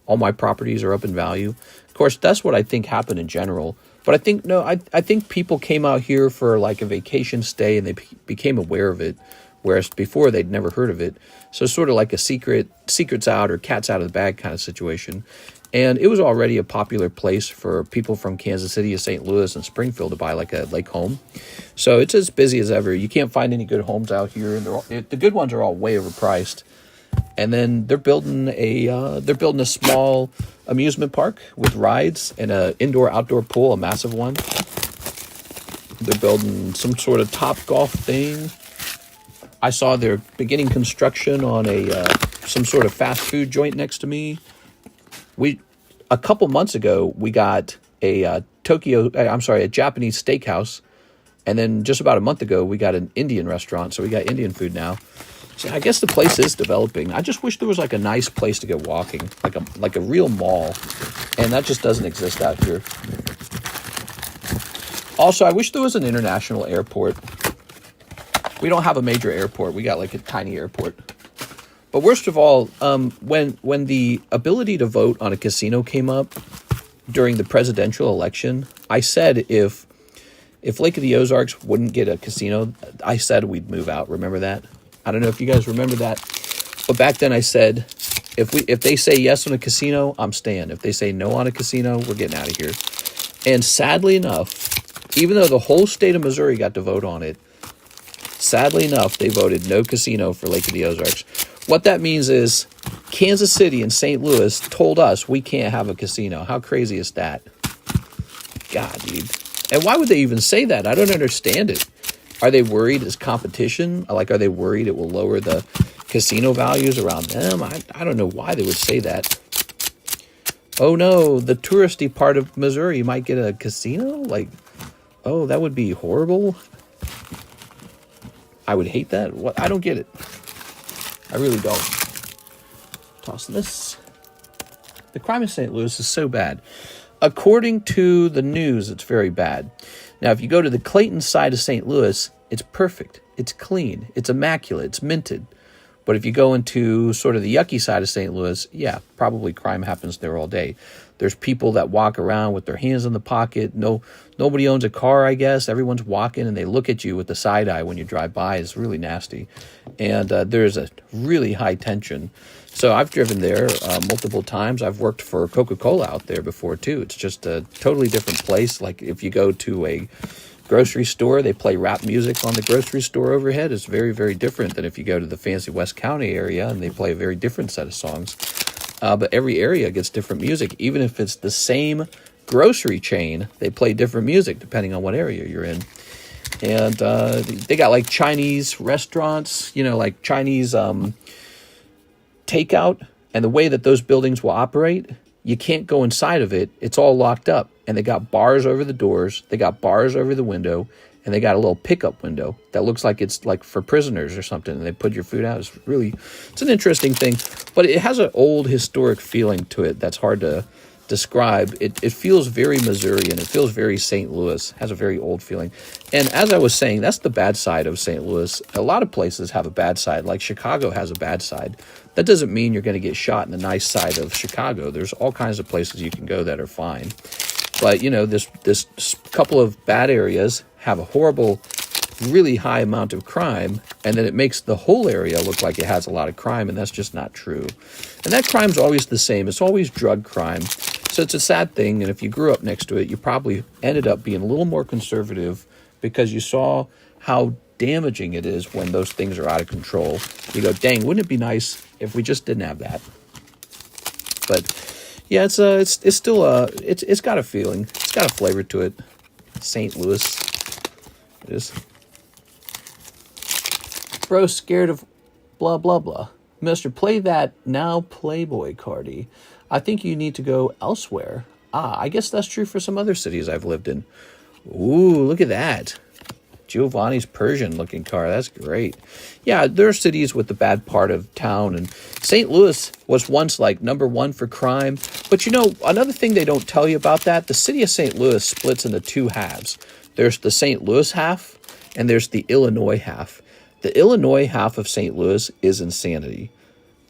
All my properties are up in value. Of course, that's what I think happened in general. But I think people came out here for like a vacation stay and they became aware of it, whereas before they'd never heard of it. So it's sort of like a secret's out or cat's out of the bag kind of situation. And it was already a popular place for people from Kansas City, St. Louis, and Springfield to buy like a lake home. So it's as busy as ever. You can't find any good homes out here. The good ones are all way overpriced. And then they're building a small amusement park with rides and an indoor-outdoor pool, a massive one. They're building some sort of Top Golf thing. I saw they're beginning construction on some sort of fast food joint next to me. A couple months ago, we got a Japanese steakhouse. And then just about a month ago, we got an Indian restaurant. So we got Indian food now. So I guess the place is developing. I just wish there was like a nice place to go walking, like a real mall. And that just doesn't exist out here. Also, I wish there was an international airport. We don't have a major airport. We got like a tiny airport. But worst of all, when the ability to vote on a casino came up during the presidential election, I said if Lake of the Ozarks wouldn't get a casino, I said we'd move out. Remember that? I don't know if you guys remember that, but back then I said, if they say yes on a casino, I'm staying. If they say no on a casino, we're getting out of here. And sadly enough, even though the whole state of Missouri got to vote on it, sadly enough, they voted no casino for Lake of the Ozarks. What that means is Kansas City and St. Louis told us we can't have a casino. How crazy is that? God, dude. And why would they even say that? I don't understand it. Are they worried it's competition? Like, are they worried it will lower the casino values around them? I don't know why they would say that. Oh, no, the touristy part of Missouri might get a casino? Like, oh, that would be horrible. I would hate that. What? I don't get it. I really don't. Tossing this. The crime in St. Louis is so bad. According to the news, it's very bad. Now, if you go to the Clayton side of St. Louis, it's perfect. It's clean. It's immaculate. It's minted. But if you go into sort of the yucky side of St. Louis, yeah, probably crime happens there all day. There's people that walk around with their hands in the pocket. Nobody owns a car, I guess. Everyone's walking, and they look at you with the side eye when you drive by. It's really nasty. And there's a really high tension. So I've driven there multiple times. I've worked for Coca-Cola out there before, too. It's just a totally different place. Like if you go to a grocery store, they play rap music on the grocery store overhead. It's very, very different than if you go to the fancy West County area and they play a very different set of songs. But every area gets different music. Even if it's the same grocery chain, they play different music depending on what area you're in. And they got like Chinese restaurants, you know, like Chinese takeout. And the way that those buildings will operate, you can't go inside of it. It's all locked up. And they got bars over the doors. They got bars over the window. And they got a little pickup window that looks like it's like for prisoners or something. And they put your food out. It's an interesting thing. But it has an old historic feeling to it that's hard to describe. It feels very Missourian. It feels very St. Louis. It has a very old feeling. And as I was saying, that's the bad side of St. Louis. A lot of places have a bad side. Like Chicago has a bad side. That doesn't mean you're going to get shot in the nice side of Chicago. There's all kinds of places you can go that are fine. But, you know, this couple of bad areas have a horrible, really high amount of crime, and then it makes the whole area look like it has a lot of crime, and that's just not true. And that crime's always the same. It's always drug crime. So it's a sad thing, and if you grew up next to it, you probably ended up being a little more conservative because you saw how damaging it is when those things are out of control. You go, dang, wouldn't it be nice if we just didn't have that? But yeah, it's still it's got a feeling. It's got a flavor to it. St. Louis. It is. Bro, scared of blah, blah, blah. Mister, play that now Playboy Cardi. I think you need to go elsewhere. I guess that's true for some other cities I've lived in. Ooh, look at that. Giovanni's Persian-looking car. That's great. Yeah, there are cities with the bad part of town, and St. Louis was once like #1 for crime. But you know, another thing they don't tell you about that, the city of St. Louis splits into two halves. There's the St. Louis half, and there's the Illinois half. The Illinois half of St. Louis is insanity.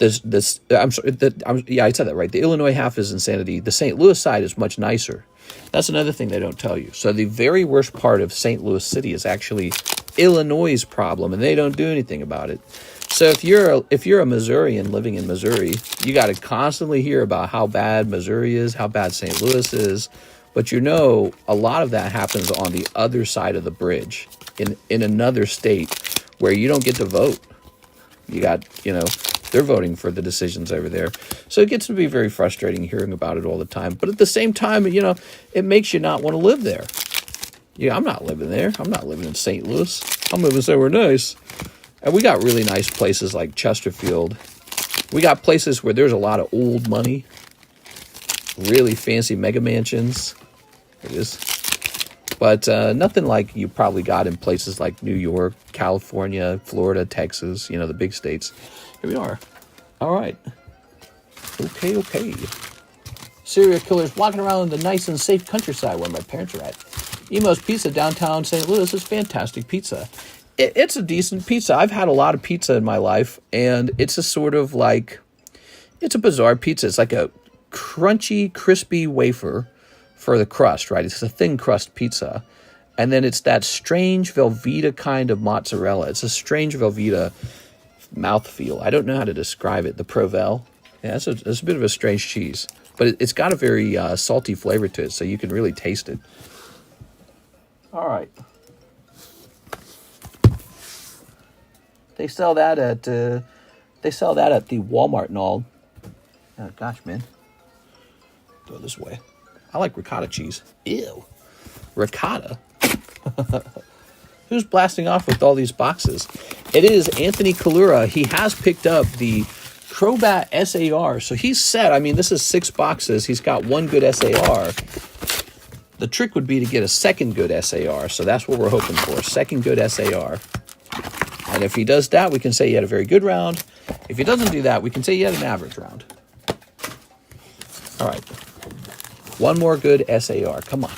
I said that right. The Illinois half is insanity. The St. Louis side is much nicer. That's another thing they don't tell you. So the very worst part of St. Louis City is actually Illinois' problem, and they don't do anything about it. So if you're a Missourian living in Missouri, you got to constantly hear about how bad Missouri is, how bad St. Louis is. But you know, a lot of that happens on the other side of the bridge in another state where you don't get to vote. You got, you know, they're voting for the decisions over there. So it gets to be very frustrating hearing about it all the time. But at the same time, you know, it makes you not want to live there. Yeah, I'm not living there. I'm not living in St. Louis. I'm living somewhere nice. And we got really nice places like Chesterfield. We got places where there's a lot of old money. Really fancy mega mansions. It is. But nothing like you probably got in places like New York, California, Florida, Texas, you know, the big states. Here we are. All right. Okay. Serial killers walking around in the nice and safe countryside where my parents are at. Emo's Pizza, downtown St. Louis, is fantastic pizza. It's a decent pizza. I've had a lot of pizza in my life, and it's a sort of like, it's a bizarre pizza. It's like a crunchy, crispy wafer for the crust, right? It's a thin crust pizza. And then it's that strange Velveeta kind of mozzarella. It's a strange Velveeta mouthfeel. I don't know how to describe it. The Provel. Yeah, it's a bit of a strange cheese. But it's got a very salty flavor to it, so you can really taste it. All right. They sell that at the Walmart and all. Oh, gosh, man. Go this way. I like ricotta cheese. Ew. Ricotta? Who's blasting off with all these boxes? It is Anthony Kalura. He has picked up the Crobat SAR. So he's set. I mean, this is 6 boxes. He's got 1 good SAR. The trick would be to get a second good SAR. So that's what we're hoping for. Second good SAR. And if he does that, we can say he had a very good round. If he doesn't do that, we can say he had an average round. All right. 1 more good SAR. Come on.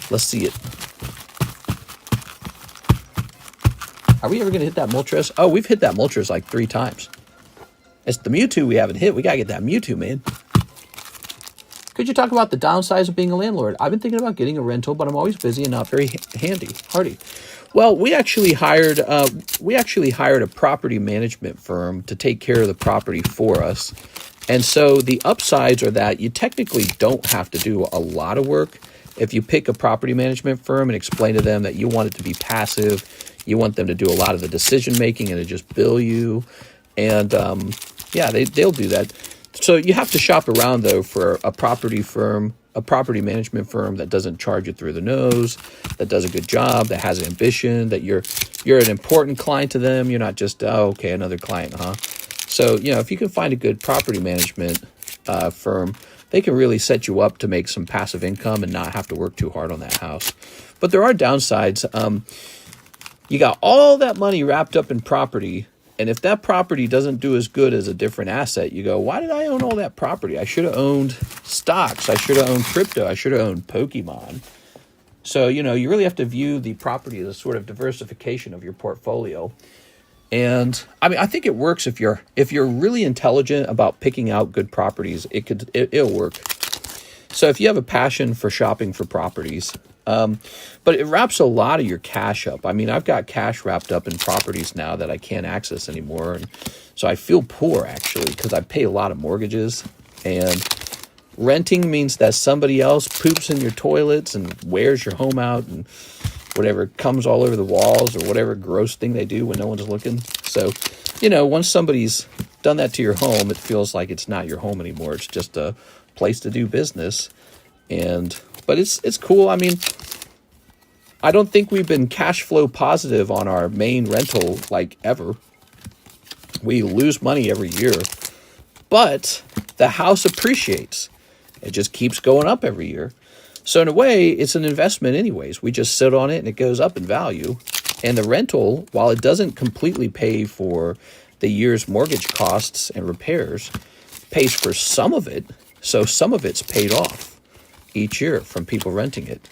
Let's see it. Are we ever going to hit that Moltres? Oh, we've hit that Moltres like 3 times. It's the Mewtwo we haven't hit. We got to get that Mewtwo, man. Could you talk talk about the downsides of being a landlord. I've been thinking about getting a rental, but I'm always busy and not very hardy. Well, we actually hired a property management firm to take care of the property for us. And so the upsides are that you technically don't have to do a lot of work. If you pick a property management firm and explain to them that you want it to be passive, you want them to do a lot of the decision making and to just bill you, and yeah, they'll do that. So you have to shop around though for a property management firm that doesn't charge you through the nose, that does a good job, that has ambition, that you're an important client to them. You're not just, oh, okay, another client, huh? So, you know, if you can find a good property management firm, they can really set you up to make some passive income and not have to work too hard on that house. But there are downsides. You got all that money wrapped up in property, and if that property doesn't do as good as a different asset, you go, why did I own all that property? I should have owned stocks. I should have owned crypto. I should have owned Pokemon. So, you know, you really have to view the property as a sort of diversification of your portfolio. And I mean, I think it works if you're really intelligent about picking out good properties. It'll work. So if you have a passion for shopping for properties, but it wraps a lot of your cash up. I mean, I've got cash wrapped up in properties now that I can't access anymore, and so I feel poor actually because I pay a lot of mortgages. And renting means that somebody else poops in your toilets and wears your home out and whatever comes all over the walls or whatever gross thing they do when no one's looking. So, you know, once somebody's done that to your home, it feels like it's not your home anymore. It's just a place to do business. But it's cool. I mean, I don't think we've been cash flow positive on our main rental like ever. We lose money every year, but the house appreciates. It just keeps going up every year. So in a way, it's an investment anyways. We just sit on it and it goes up in value. And the rental, while it doesn't completely pay for the year's mortgage costs and repairs, pays for some of it. So some of it's paid off each year from people renting it.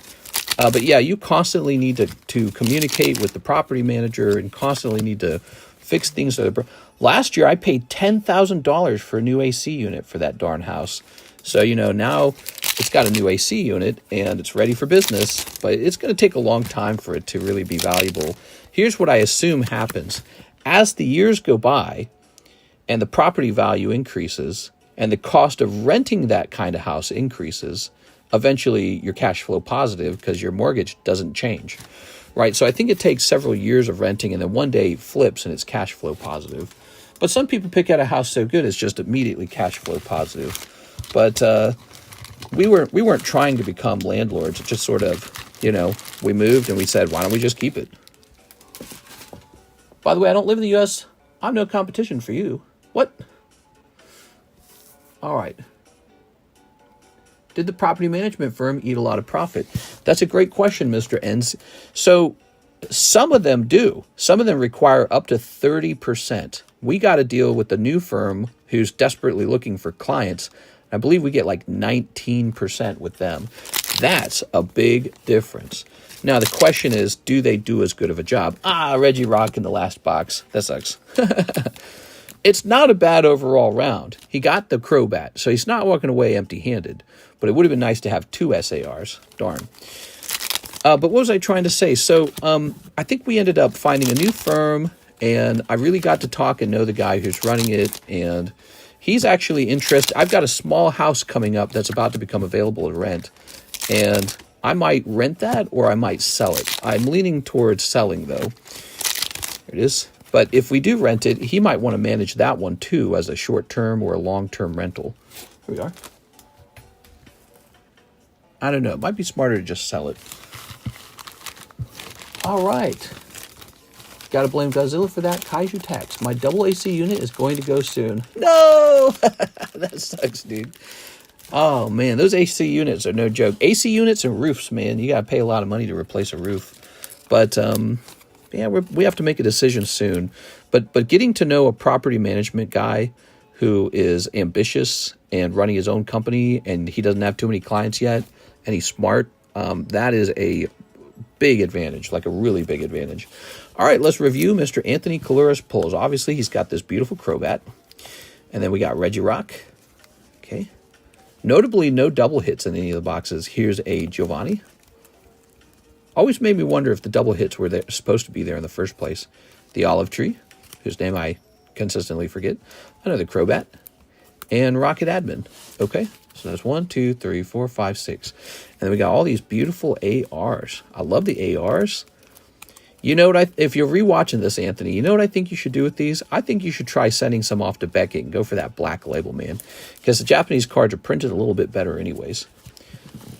But yeah, you constantly need to communicate with the property manager and constantly need to fix things. Last year, I paid $10,000 for a new AC unit for that darn house. So, you know, now it's got a new AC unit and it's ready for business, but it's going to take a long time for it to really be valuable. Here's what I assume happens. As the years go by and the property value increases and the cost of renting that kind of house increases, eventually you're cash flow positive because your mortgage doesn't change, right? So I think it takes several years of renting and then one day it flips and it's cash flow positive. But some people pick out a house so good it's just immediately cash flow positive. But we weren't trying to become landlords. It just sort of, you know, we moved and we said, why don't we just keep it? By the way, I don't live in the U.S. I'm no competition for you. What? All right. Did the property management firm eat a lot of profit? That's a great question, Mr. Enns. So some of them do. Some of them require up to 30%. We got a deal with the new firm who's desperately looking for clients. I believe we get like 19% with them. That's a big difference. Now, the question is, do they do as good of a job? Reggie Rock in the last box. That sucks. It's not a bad overall round. He got the Crobat, so he's not walking away empty-handed. But it would have been nice to have 2 SARs. Darn. But what was I trying to say? So I think we ended up finding a new firm, and I really got to talk and know the guy who's running it, and he's actually interested. I've got a small house coming up that's about to become available to rent, and I might rent that or I might sell it. I'm leaning towards selling, though. There it is. But if we do rent it, he might want to manage that one, too, as a short-term or a long-term rental. Here we are. I don't know. It might be smarter to just sell it. All right. Got to blame Godzilla for that. Kaiju text. My double AC unit is going to go soon. No! That sucks, dude. Oh, man. Those AC units are no joke. AC units and roofs, man. You got to pay a lot of money to replace a roof. But, yeah, we have to make a decision soon. But getting to know a property management guy who is ambitious and running his own company and he doesn't have too many clients yet and he's smart, that is a big advantage, like a really big advantage. All right, let's review Mr. Anthony Kalura's pulls. Obviously, he's got this beautiful Crobat. And then we got Reggie Rock. Okay. Notably, no double hits in any of the boxes. Here's a Giovanni. Always made me wonder if the double hits were there, supposed to be there in the first place. The Olive Tree, whose name I consistently forget. Another Crobat. And Rocket Admin. Okay, so that's 1, 2, 3, 4, 5, 6. And then we got all these beautiful ARs. I love the ARs. You know what, if you're rewatching this, Anthony, you know what I think you should do with these? I think you should try sending some off to Beckett and go for that black label, man. Because the Japanese cards are printed a little bit better anyways.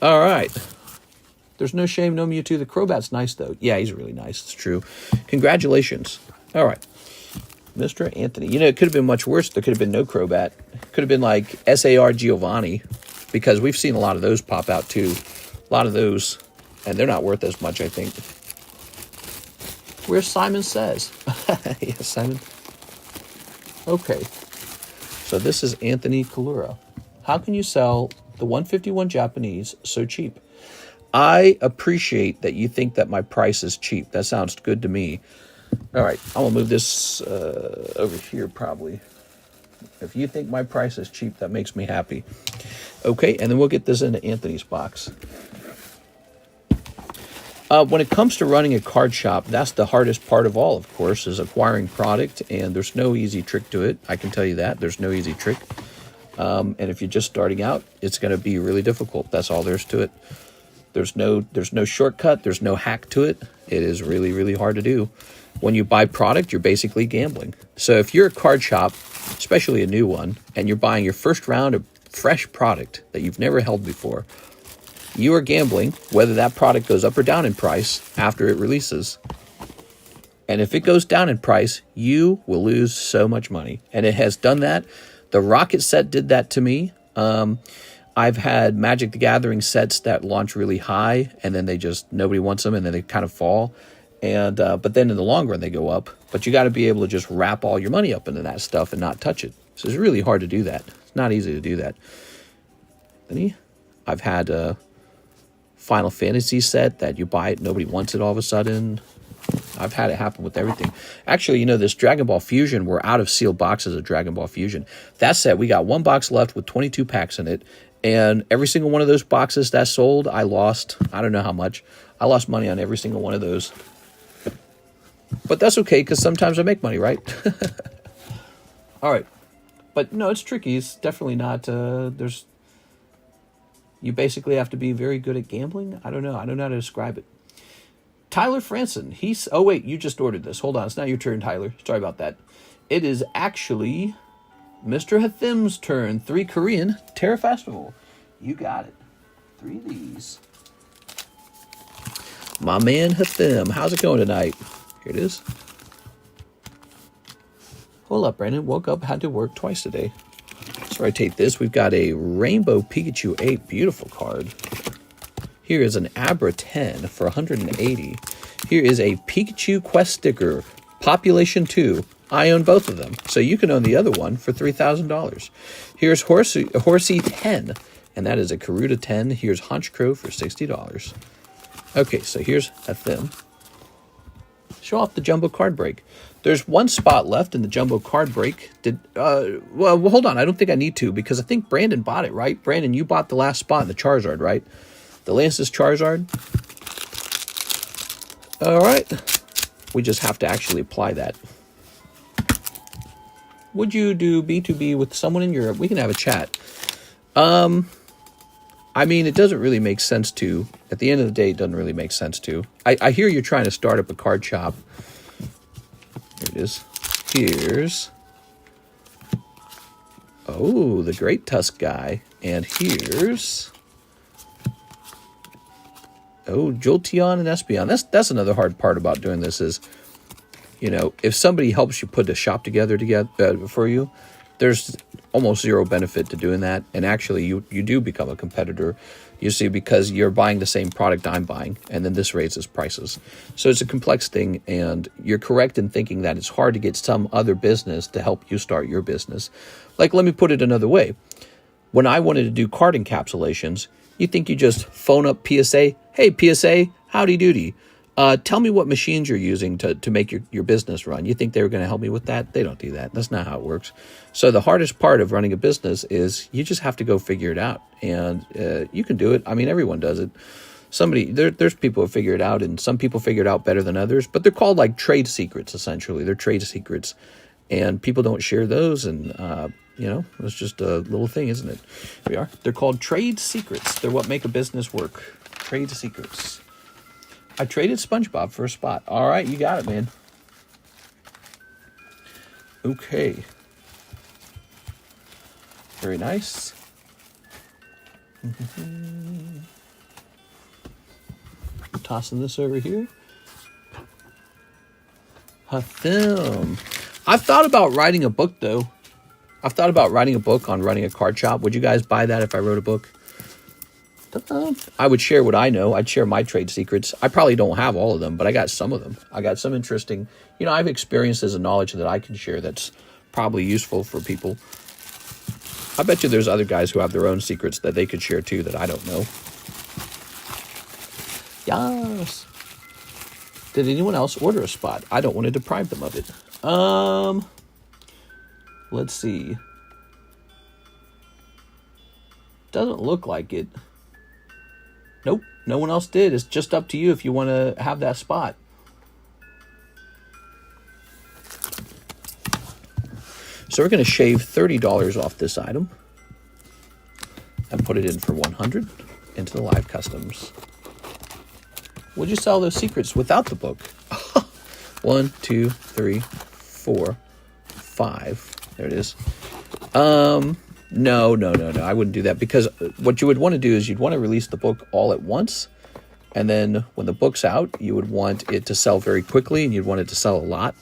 All right. There's no shame, no Mewtwo. The Crobat's nice, though. Yeah, he's really nice. It's true. Congratulations. All right. Mr. Anthony. You know, it could have been much worse. There could have been no Crobat. Could have been like SAR Giovanni, because we've seen a lot of those pop out, too. A lot of those, and they're not worth as much, I think. Where's Simon Says? Yes, Simon. Okay. So this is Anthony Kalura. How can you sell the 151 Japanese so cheap? I appreciate that you think that my price is cheap. That sounds good to me. All right, I'm going to move this over here probably. If you think my price is cheap, that makes me happy. Okay, and then we'll get this into Anthony's box. When it comes to running a card shop, that's the hardest part of all, of course, is acquiring product, and there's no easy trick to it. I can tell you that. There's no easy trick. And if you're just starting out, it's going to be really difficult. That's all there's to it. There's no shortcut. There's no hack to it. It is really, really hard to do. When you buy product, you're basically gambling. So if you're a card shop, especially a new one, and you're buying your first round of fresh product that you've never held before, you are gambling whether that product goes up or down in price after it releases. And if it goes down in price, you will lose so much money. And it has done that. The Rocket set did that to me. I've had Magic the Gathering sets that launch really high, and then nobody wants them, and then they kind of fall. And but then in the long run, they go up. But you got to be able to just wrap all your money up into that stuff and not touch it. So it's really hard to do that. It's not easy to do that. I've had a Final Fantasy set that you buy it, nobody wants it all of a sudden. I've had it happen with everything. Actually, you know, this Dragon Ball Fusion, we're out of sealed boxes of Dragon Ball Fusion. That set, we got one box left with 22 packs in it. And every single one of those boxes that sold, I lost, I don't know how much. I lost money on every single one of those. But that's okay, because sometimes I make money, right? All right. But no, it's tricky. It's definitely not, you basically have to be very good at gambling. I don't know how to describe it. Tyler Franson, oh wait, you just ordered this. Hold on, it's not your turn, Tyler. Sorry about that. It is actually Mr. Hathim's turn. 3 Korean Terra Festival. You got it. 3 of these. My man Hathim, how's it going tonight? Here it is. Hold up, Brandon. Woke up, had to work twice today. So I take this. We've got a Rainbow Pikachu 8. Beautiful card. Here is an Abra 10 for 180. Here is a Pikachu Quest sticker, Population 2. I own both of them, so you can own the other one for $3,000. Here's Horsey 10, and that is a Karuta 10. Here's Honchkrow for $60. Okay, so here's Hathim. Show off the jumbo card break. There's one spot left in the jumbo card break. Well, hold on. I don't think I need to, because I think Brandon bought it, right? Brandon, you bought the last spot in the Charizard, right? The Lance's Charizard. All right. We just have to actually apply that. Would you do B2B with someone in Europe? We can have a chat. I mean, it doesn't really make sense to. At the end of the day, it doesn't really make sense to. I hear you're trying to start up a card shop. Here it is. Here's... Oh, the Great Tusk guy. And here's... Oh, Jolteon and Espeon. That's another hard part about doing this is, you know, if somebody helps you put a shop together for you, there's almost zero benefit to doing that. And actually, you do become a competitor, you see, because you're buying the same product I'm buying, and then this raises prices. So it's a complex thing, and you're correct in thinking that it's hard to get some other business to help you start your business. Like, let me put it another way. When I wanted to do card encapsulations, you think you just phone up PSA, hey, PSA, howdy doody. Tell me what machines you're using to make your business run. You think they were going to help me with that? They don't do that. That's not how it works. So the hardest part of running a business is you just have to go figure it out. And you can do it. I mean, everyone does it. There's people who figure it out, and some people figure it out better than others. But they're called like trade secrets, essentially. They're trade secrets. And people don't share those. And, it's just a little thing, isn't it? We are. They're called trade secrets. They're what make a business work. Trade secrets. I traded SpongeBob for a spot. All right, you got it, man. Okay. Very nice. Tossing this over here. Film. I've thought about writing a book, though. I've thought about writing a book on running a card shop. Would you guys buy that if I wrote a book? I would share what I know. I'd share my trade secrets. I probably don't have all of them, but I got some of them. I got some interesting, I have experiences and knowledge that I can share that's probably useful for people. I bet you there's other guys who have their own secrets that they could share too that I don't know. Yes. Did anyone else order a spot? I don't want to deprive them of it. Let's see. Doesn't look like it. Nope, no one else did. It's just up to you if you want to have that spot. So we're going to shave $30 off this item and put it in for $100 into the live customs. Would you sell those secrets without the book? 1, 2, 3, 4, 5. There it is. No. I wouldn't do that, because what you would want to do is you'd want to release the book all at once. And then when the book's out, you would want it to sell very quickly, and you'd want it to sell a lot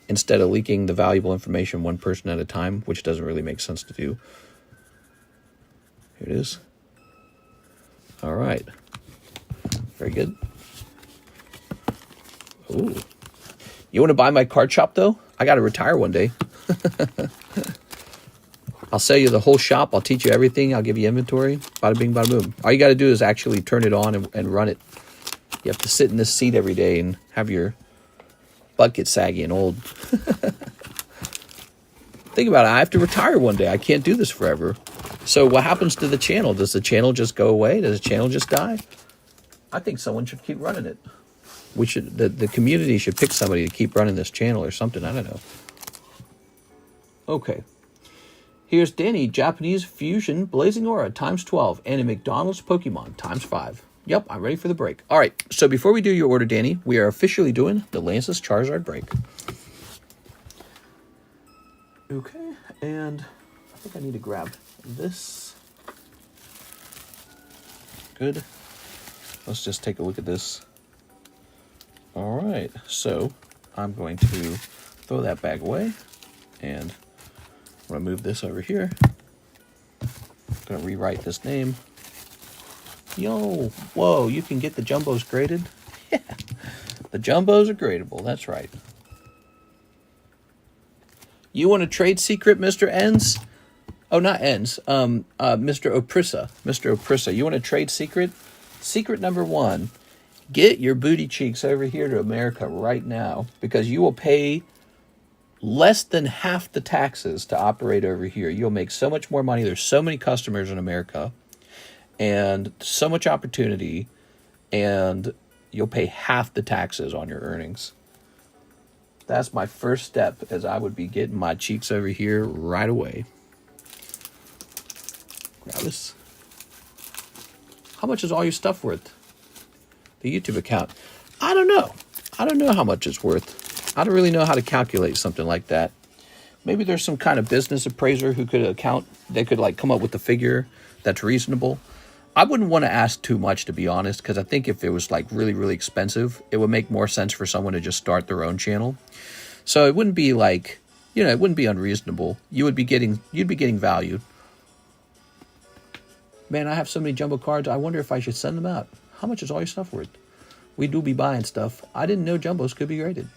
instead of leaking the valuable information one person at a time, which doesn't really make sense to do. Here it is. All right. Very good. Ooh. You want to buy my card shop, though? I got to retire one day. I'll sell you the whole shop. I'll teach you everything. I'll give you inventory. Bada bing, bada boom. All you got to do is actually turn it on and run it. You have to sit in this seat every day and have your butt get saggy and old. Think about it. I have to retire one day. I can't do this forever. So what happens to the channel? Does the channel just go away? Does the channel just die? I think someone should keep running it. The community should pick somebody to keep running this channel or something. I don't know. Okay. Here's Danny, Japanese Fusion Blazing Aura times 12, and a McDonald's Pokemon times 5. Yep, I'm ready for the break. All right, so before we do your order, Danny, we are officially doing the Lance's Charizard break. Okay, and I think I need to grab this. Good. Let's just take a look at this. All right, so I'm going to throw that bag away, and I'm going to move this over here. I'm going to rewrite this name. Yo, whoa, you can get the jumbos graded? Yeah, the jumbos are gradable, that's right. You want a trade secret, Mr. Enns? Oh, not Enns. Mr. Oprissa. Mr. Oprissa, you want a trade secret? Secret number 1. Get your booty cheeks over here to America right now, because you will pay less than half the taxes to operate over here. You'll make so much more money. There's so many customers in America and so much opportunity, and you'll pay half the taxes on your earnings. That's my first step, as I would be getting my cheeks over here right away. Grab this. How much is all your stuff worth? The YouTube account. I don't know. I don't know how much it's worth. I don't really know how to calculate something like that. Maybe there's some kind of business appraiser who could they could like come up with a figure that's reasonable. I wouldn't want to ask too much, to be honest, because I think if it was like really, really expensive, it would make more sense for someone to just start their own channel. So it wouldn't be like, it wouldn't be unreasonable. You'd be getting value. Man, I have so many jumbo cards. I wonder if I should send them out. How much is all your stuff worth? We do be buying stuff. I didn't know jumbos could be graded.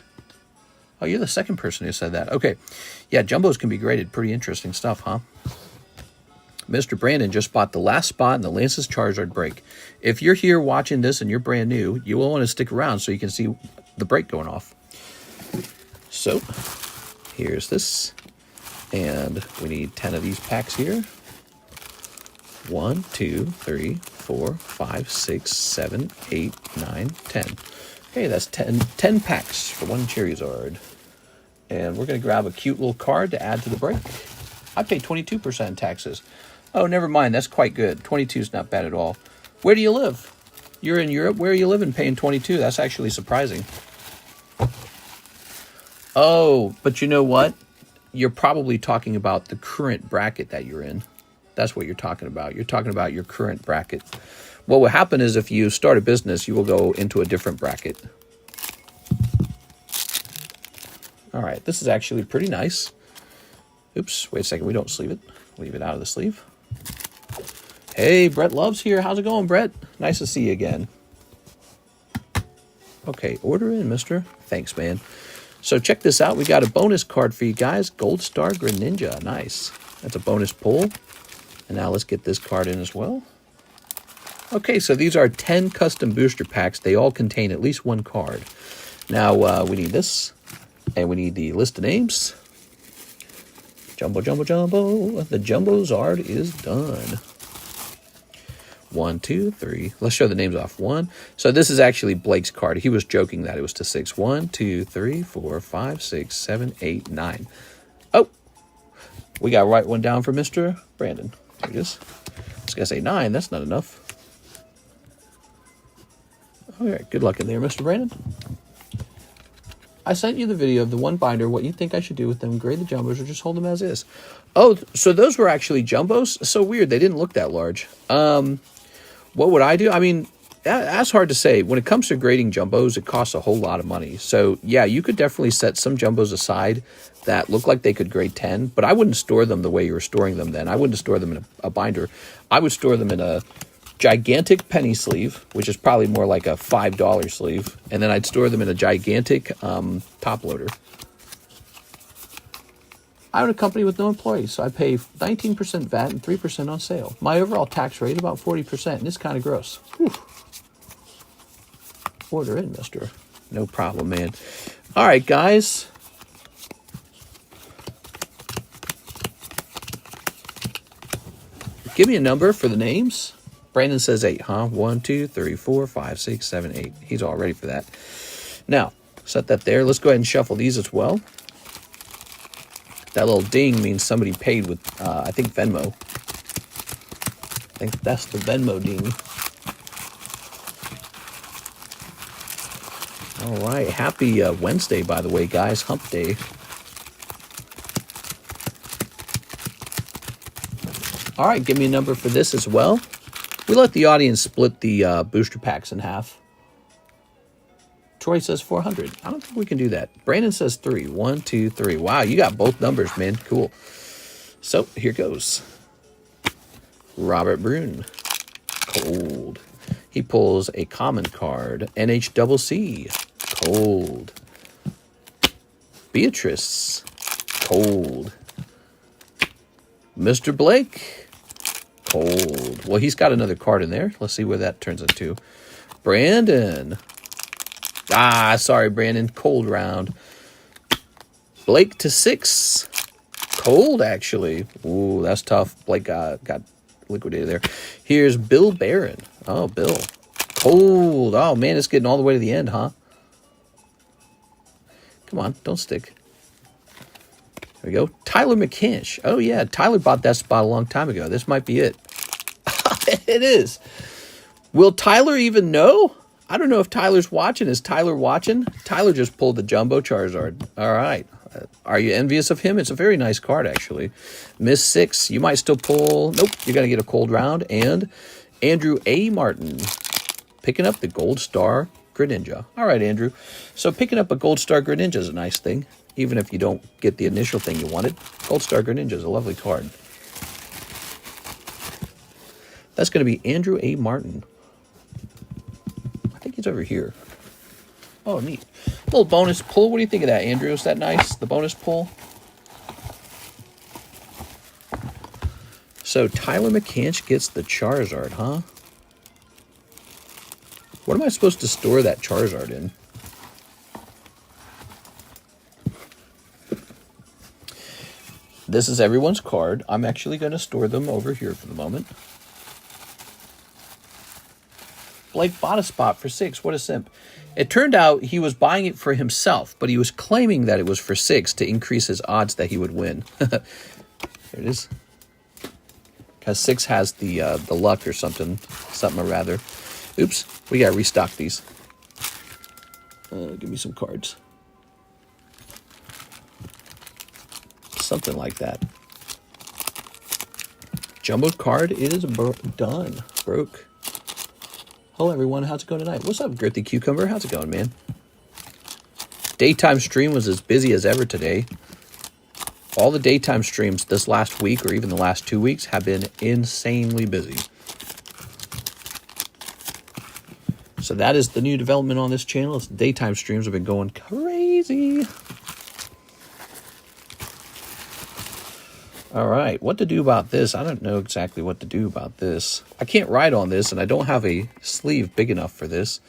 Oh, you're the second person who said that. Okay. Yeah, jumbos can be graded. Pretty interesting stuff, huh? Mr. Brandon just bought the last spot in the Lance's Charizard break. If you're here watching this and you're brand new, you will want to stick around so you can see the break going off. So, here's this. And we need 10 of these packs here. 1, 2, 3, 4, 5, 6, 7, 8, 9, 10. Okay, that's 10 packs for one Charizard. And we're going to grab a cute little card to add to the break. I pay 22% in taxes. Oh, never mind. That's quite good. 22 is not bad at all. Where do you live? You're in Europe. Where are you living paying 22? That's actually surprising. Oh, but you know what? You're probably talking about the current bracket that you're in. That's what you're talking about. You're talking about your current bracket. What will happen is if you start a business, you will go into a different bracket. All right, this is actually pretty nice. Oops, wait a second. We don't sleeve it. Leave it out of the sleeve. Hey, Brett Love's here. How's it going, Brett? Nice to see you again. Okay, order in, mister. Thanks, man. So check this out. We got a bonus card for you guys. Gold Star Greninja. Nice. That's a bonus pull. And now let's get this card in as well. Okay, so these are 10 custom booster packs. They all contain at least one card. Now, we need this. And we need the list of names. Jumbo, jumbo, jumbo. The Jumbo Zard is done. 1, 2, 3. Let's show the names off. 1. So this is actually Blake's card. He was joking that it was to 6. 1, 2, 3, 4, 5, 6, 7, 8, 9. Oh, we got to write one down for Mr. Brandon. There it is. I was going to say 9. That's not enough. All right. Good luck in there, Mr. Brandon. I sent you the video of the one binder, what you think I should do with them, grade the jumbos, or just hold them as is. Oh, so those were actually jumbos? So weird. They didn't look that large. What would I do? I mean, that's hard to say. When it comes to grading jumbos, it costs a whole lot of money. So, yeah, you could definitely set some jumbos aside that look like they could grade 10, but I wouldn't store them the way you were storing them then. I wouldn't store them in a binder. I would store them in a gigantic penny sleeve, which is probably more like a $5 sleeve, and then I'd store them in a gigantic top loader. I own a company with no employees, so I pay 19% VAT and 3% on sale. My overall tax rate is about 40%, and it's kind of gross. Whew. Order in, mister. No problem, man. All right, guys. Give me a number for the names. Brandon says 8, huh? 1, 2, 3, 4, 5, 6, 7, 8. He's all ready for that. Now, set that there. Let's go ahead and shuffle these as well. That little ding means somebody paid with, I think, Venmo. I think that's the Venmo ding. All right. Happy Wednesday, by the way, guys. Hump day. All right. Give me a number for this as well. We let the audience split the booster packs in half. Troy says 400. I don't think we can do that. Brandon says 3. 1, 2, 3. Wow, you got both numbers, man. Cool. So, here goes. Robert Brune. Cold. He pulls a common card. NHCC. Cold. Beatrice. Cold. Mr. Blake. Cold. Well, he's got another card in there. Let's see where that turns into. Brandon. Ah, sorry, Brandon. Cold round. Blake to 6. Cold, actually. Ooh, that's tough. Blake got liquidated there. Here's Bill Barron. Oh, Bill. Cold. Oh, man, it's getting all the way to the end, huh? Come on, don't stick. There we go. Tyler McKinch. Oh, yeah, Tyler bought that spot a long time ago. This might be it. It is. Will Tyler even know? I don't know if Tyler's watching. Is Tyler watching? Tyler just pulled the Jumbo Charizard. All right. Are you envious of him? It's a very nice card, actually. Miss 6. You might still pull. Nope. You're going to get a cold round. And Andrew A. Martin picking up the Gold Star Greninja. All right, Andrew. So picking up a Gold Star Greninja is a nice thing, even if you don't get the initial thing you wanted. Gold Star Greninja is a lovely card. That's going to be Andrew A. Martin. I think he's over here. Oh, neat. Little bonus pull. What do you think of that, Andrew? Is that nice? The bonus pull? So Tyler McCanch gets the Charizard, huh? What am I supposed to store that Charizard in? This is everyone's card. I'm actually going to store them over here for the moment. Blake bought a spot for 6. What a simp. It turned out he was buying it for himself, but he was claiming that it was for 6 to increase his odds that he would win. There it is. Because 6 has the luck or something or rather. Oops, we got to restock these. Give me some cards. Something like that. Jumbo card is done. Broke. Hello everyone, how's it going tonight? What's up, Girthy Cucumber? How's it going, man? Daytime stream was as busy as ever today. All the daytime streams this last week or even the last 2 weeks have been insanely busy. So that is the new development on this channel. It's daytime streams have been going crazy. All right, what to do about this? I don't know exactly what to do about this. I can't write on this, and I don't have a sleeve big enough for this.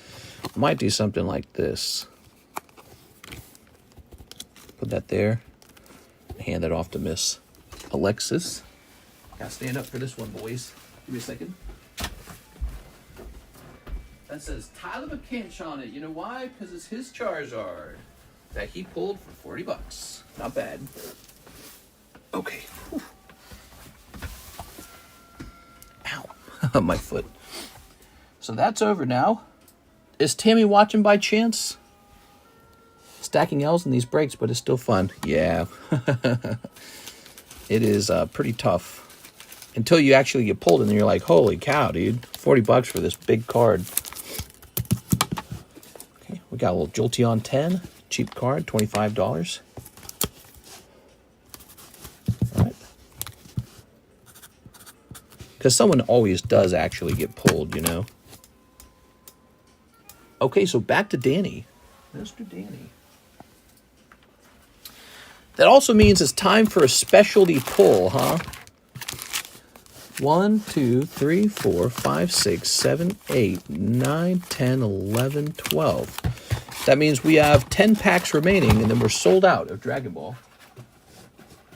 I might do something like this. Put that there. Hand it off to Miss Alexis. Gotta stand up for this one, boys. Give me a second. That says Tyler McCanch on it. You know why? Because it's his Charizard that he pulled for 40 bucks. Not bad. Okay. Whew. Ow. My foot. So that's over now. Is Tammy watching by chance? Stacking L's in these breaks, but it's still fun. Yeah. It is pretty tough. Until you actually get pulled and you're like, holy cow, dude. 40 bucks for this big card. Okay, we got a little Jolteon 10. Cheap card, $25. Because someone always does actually get pulled, you know. Okay, so back to Danny. Mr. Danny. That also means it's time for a specialty pull, huh? 1, 2, 3, 4, 5, 6, 7, 8, 9, 10, 11, 12. That means we have 10 packs remaining, and then we're sold out of Dragon Ball.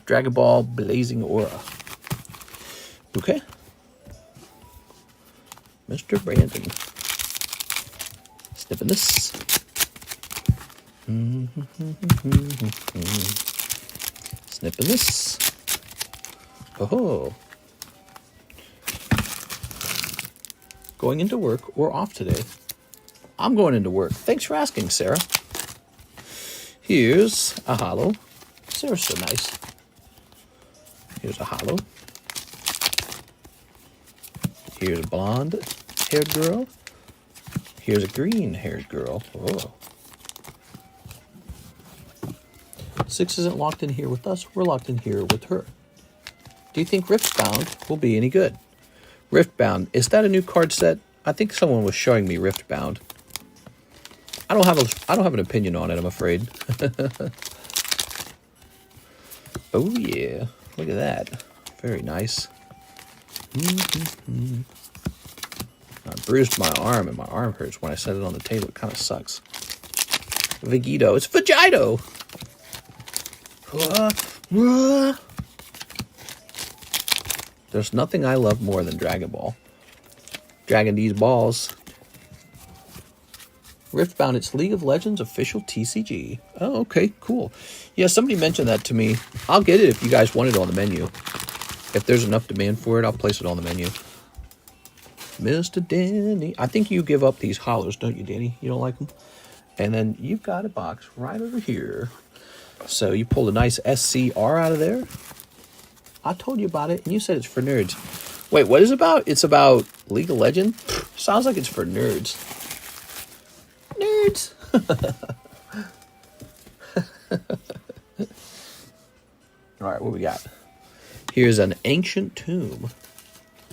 Dragon Ball Blazing Aura. Okay. Mr. Brandon. Snipping this. Snipping this. Oh. Going into work or off today? I'm going into work. Thanks for asking, Sarah. Here's a holo. Sarah's so nice. Here's a holo. Here's a blonde-haired girl. Here's a green-haired girl. Oh. 6 isn't locked in here with us. We're locked in here with her. Do you think Riftbound will be any good? Riftbound, is that a new card set? I think someone was showing me Riftbound. I don't have an opinion on it, I'm afraid. Oh yeah, look at that. Very nice. I bruised my arm, and my arm hurts when I set it on the table. It kind of sucks. Vegito. It's Vegito! There's nothing I love more than Dragon Ball. Dragging these balls. Riftbound, it's League of Legends official TCG. Oh, okay, cool. Yeah, somebody mentioned that to me. I'll get it if you guys want it on the menu. If there's enough demand for it, I'll place it on the menu. Mr. Danny. I think you give up these holos, don't you, Danny? You don't like them? And then you've got a box right over here. So you pulled a nice SCR out of there. I told you about it, and you said it's for nerds. Wait, what is it about? It's about League of Legends? Sounds like it's for nerds. Nerds! Alright, what we got? Here's an Ancient Tomb.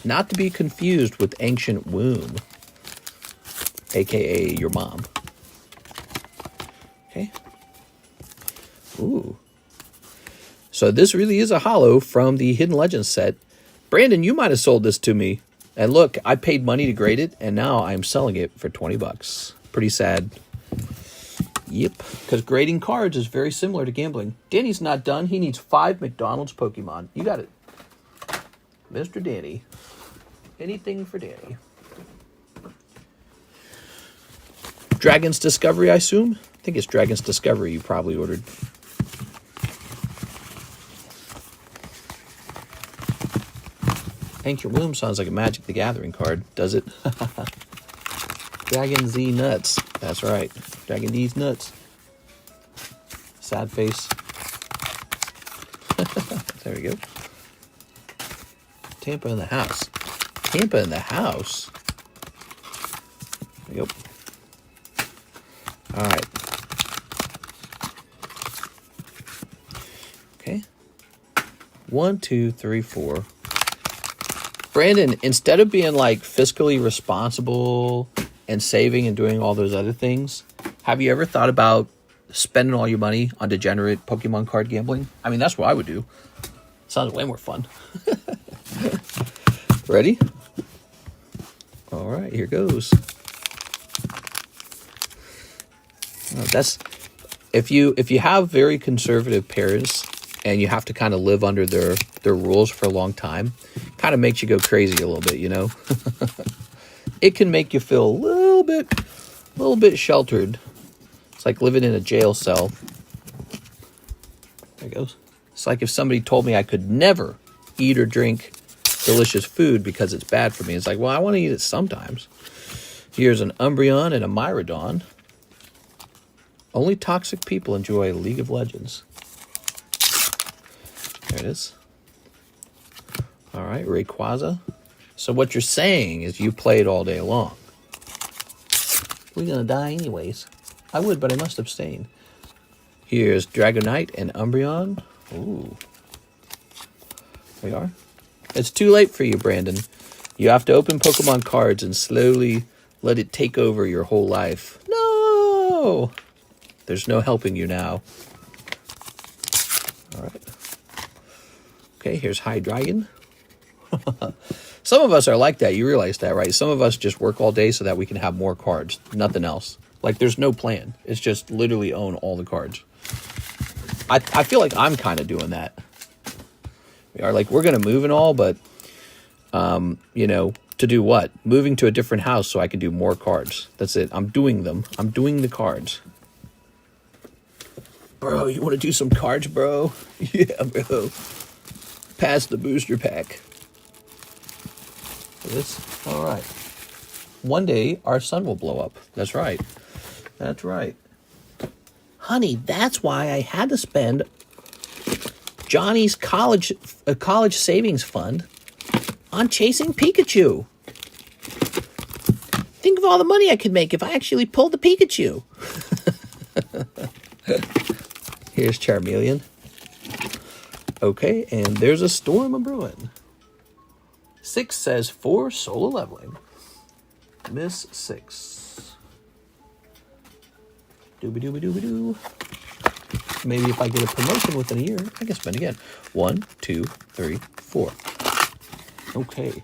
Not to be confused with Ancient Womb. A.K.A. your mom. Okay. Ooh. So this really is a holo from the Hidden Legends set. Brandon, you might have sold this to me. And look, I paid money to grade it, and now I'm selling it for 20 bucks. Pretty sad. Yep, because grading cards is very similar to gambling. Danny's not done. He needs 5 McDonald's Pokemon. You got it. Mr. Danny. Anything for Danny. Dragon's Discovery, I assume? I think it's Dragon's Discovery you probably ordered. Ancient Womb sounds like a Magic the Gathering card, does it? Dragon Z Nuts. That's right. Dragon D's nuts. Sad face. There we go. Tampa in the house. Tampa in the house. There we go. All right. Okay. 1, 2, 3, 4. Brandon, instead of being like fiscally responsible and saving and doing all those other things, have you ever thought about spending all your money on degenerate Pokemon card gambling? I mean, that's what I would do. Sounds way more fun. Ready? All right, here goes. That's if you have very conservative parents and you have to kind of live under their rules for a long time, kind of makes you go crazy a little bit, you know. It can make you feel a little bit sheltered. It's like living in a jail cell. There it goes. It's like if somebody told me I could never eat or drink delicious food because it's bad for me. It's like, well, I want to eat it sometimes. Here's an Umbreon and a Miraidon. Only toxic people enjoy League of Legends. There it is. All right, Rayquaza. So what you're saying is you played all day long. We're going to die anyways. I would, but I must abstain. Here's Dragonite and Umbreon. Ooh. There we are. It's too late for you, Brandon. You have to open Pokemon cards and slowly let it take over your whole life. No! There's no helping you now. All right. Okay, here's Hydreigon. Some of us are like that. You realize that, right? Some of us just work all day so that we can have more cards. Nothing else. Like, there's no plan. It's just literally own all the cards. I feel like I'm kind of doing that. We are like, we're going to move and all, but, you know, to do what? Moving to a different house so I can do more cards. That's it. I'm doing them. I'm doing the cards. Bro, you want to do some cards, bro? Yeah, bro. Pass the booster pack. This, all right. One day, our sun will blow up. That's right. That's right. Honey, that's why I had to spend Johnny's college savings fund on chasing Pikachu. Think of all the money I could make if I actually pulled the Pikachu. Here's Charmeleon. Okay, and there's a storm a-brewing. 6 says 4 solo leveling. Miss 6. Dooby-dooby-dooby-doo. Maybe if I get a promotion within a year, I can spend again. 1, 2, 3, 4. Okay.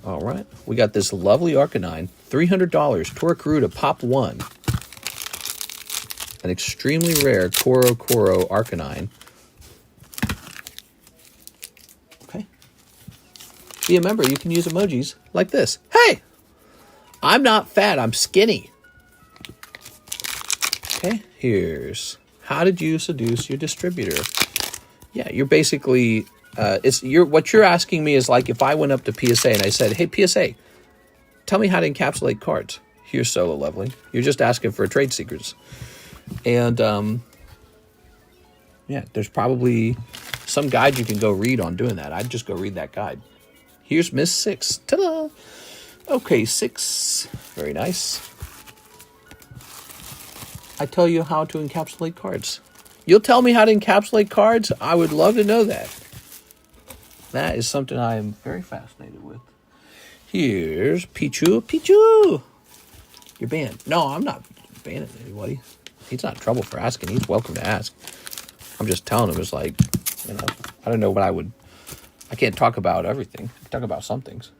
All right. We got this lovely Arcanine. $300. Torkoruta Pop 1. An extremely rare Koro Arcanine. Okay. Be a member. You can use emojis like this. Hey! I'm not fat. I'm skinny. Okay. Here's how did you seduce your distributor? Yeah, you're basically... what you're asking me is like if I went up to PSA and I said, hey, PSA, tell me how to encapsulate cards. Here's solo leveling. You're just asking for trade secrets. And, yeah, there's probably some guide you can go read on doing that. I'd just go read that guide. Here's Miss 6. Ta-da! Okay, 6. Very nice. I tell you how to encapsulate cards. You'll tell me how to encapsulate cards? I would love to know that. That is something I am very fascinated with. Here's Pichu. Pichu! You're banned. No, I'm not banning anybody. He's not in trouble for asking. He's welcome to ask. I'm just telling him, it's like, you know, I don't know what I would I can't talk about everything. I can talk about some things.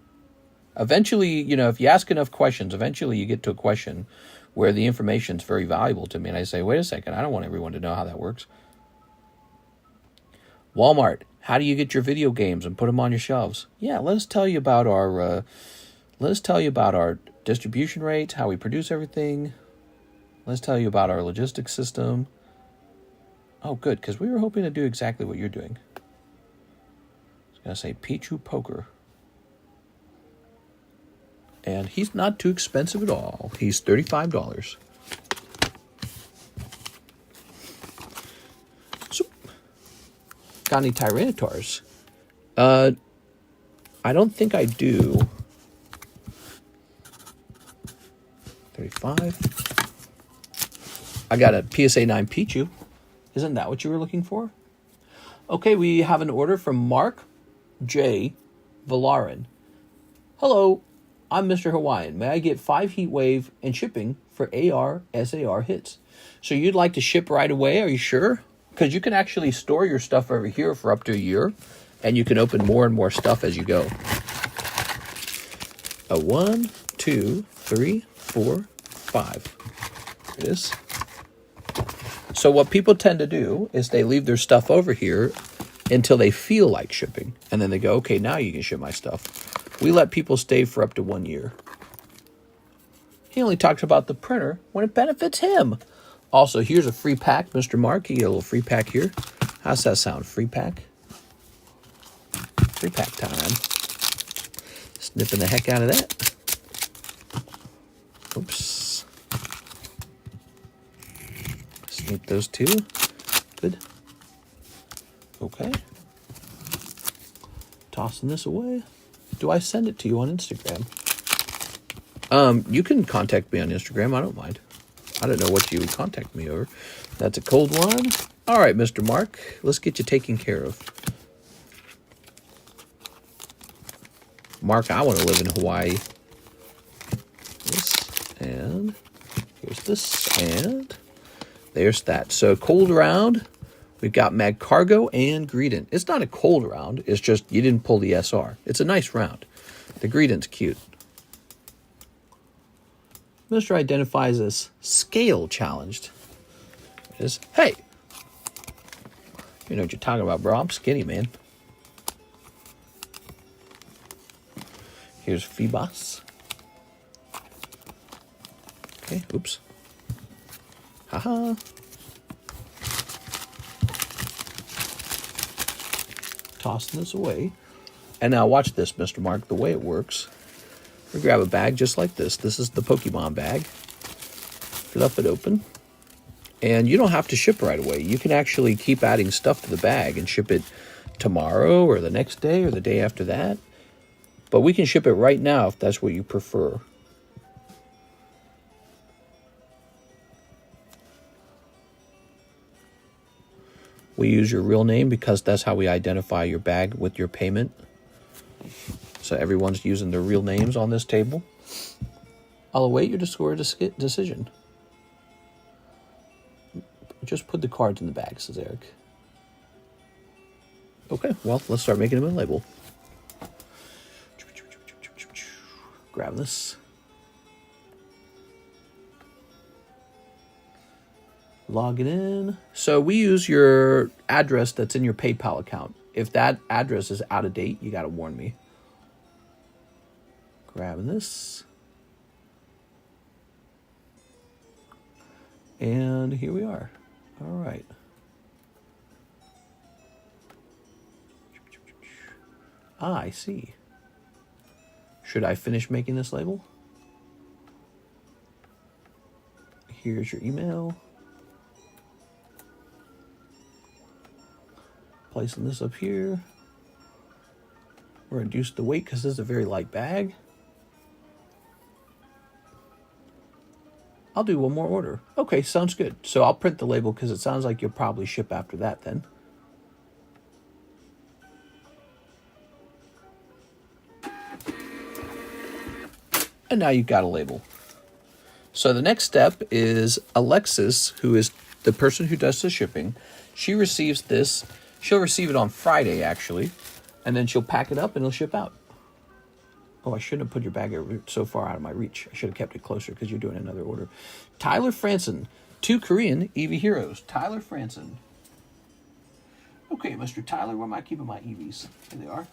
Eventually, you know, if you ask enough questions, eventually you get to a question where the information is very valuable to me. And I say, wait a second, I don't want everyone to know how that works. Walmart, how do you get your video games and put them on your shelves? Yeah, let us tell you about our distribution rates, how we produce everything. Let's tell you about our logistics system. Oh, good, because we were hoping to do exactly what you're doing. I was going to say Pichu Poker. And he's not too expensive at all. He's $35. So, got any Tyrannotars? I don't think I do. 35. I got a PSA 9 Pichu. Isn't that what you were looking for? Okay, we have an order from Mark J. Valarin. Hello, I'm Mr. Hawaiian. May I get 5 Heatwave and shipping for AR, SAR hits? So you'd like to ship right away, are you sure? Because you can actually store your stuff over here for up to a year, and you can open more and more stuff as you go. 1, 2, 3, 4, 5. There it is. So what people tend to do is they leave their stuff over here until they feel like shipping. And then they go, okay, now you can ship my stuff. We let people stay for up to 1 year. He only talks about the printer when it benefits him. Also, here's a free pack, Mr. Mark. You get a little free pack here. How's that sound? Free pack? Free pack time. Snipping the heck out of that. Oops. Snip those two. Good. Okay. Tossing this away. Do I send it to you on Instagram? You can contact me on Instagram. I don't mind. I don't know what you would contact me over. That's a cold one. All right, Mr. Mark. Let's get you taken care of. Mark, I want to live in Hawaii. This and here's this and there's that. So cold round. We've got Magcargo and Greedent. It's not a cold round. It's just you didn't pull the SR. It's a nice round. The Greedent's cute. Mr. identifies as scale challenged. It is, hey, you know what you're talking about, bro. I'm skinny, man. Here's Phoebus. Okay, oops. Haha. Tossing this away. And now watch this, Mr. Mark, the way it works. We grab a bag just like this. This is the Pokemon bag. Flip it open. And you don't have to ship right away. You can actually keep adding stuff to the bag and ship it tomorrow or the next day or the day after that. But we can ship it right now if that's what you prefer. We use your real name because that's how we identify your bag with your payment. So everyone's using their real names on this table. I'll await your decision. Just put the cards in the bag, says Eric. Okay, well, let's start making them a label. Grab this. Log it in. So we use your address that's in your PayPal account. If that address is out of date, you got to warn me. Grabbing this. And here we are. All right. Ah, I see. Should I finish making this label? Here's your email. Placing this up here. We're reduce the weight because this is a very light bag. I'll do one more order. Okay, sounds good. So I'll print the label because it sounds like you'll probably ship after that then. And now you've got a label. So the next step is Alexis, who is the person who does the shipping. She receives this. She'll receive it on Friday, actually. And then she'll pack it up and it'll ship out. Oh, I shouldn't have put your bag so far out of my reach. I should have kept it closer because you're doing another order. Tyler Franson. 2 Korean Eevee heroes. Tyler Franson. Okay, Mr. Tyler, where am I keeping my Eevees? Here they are.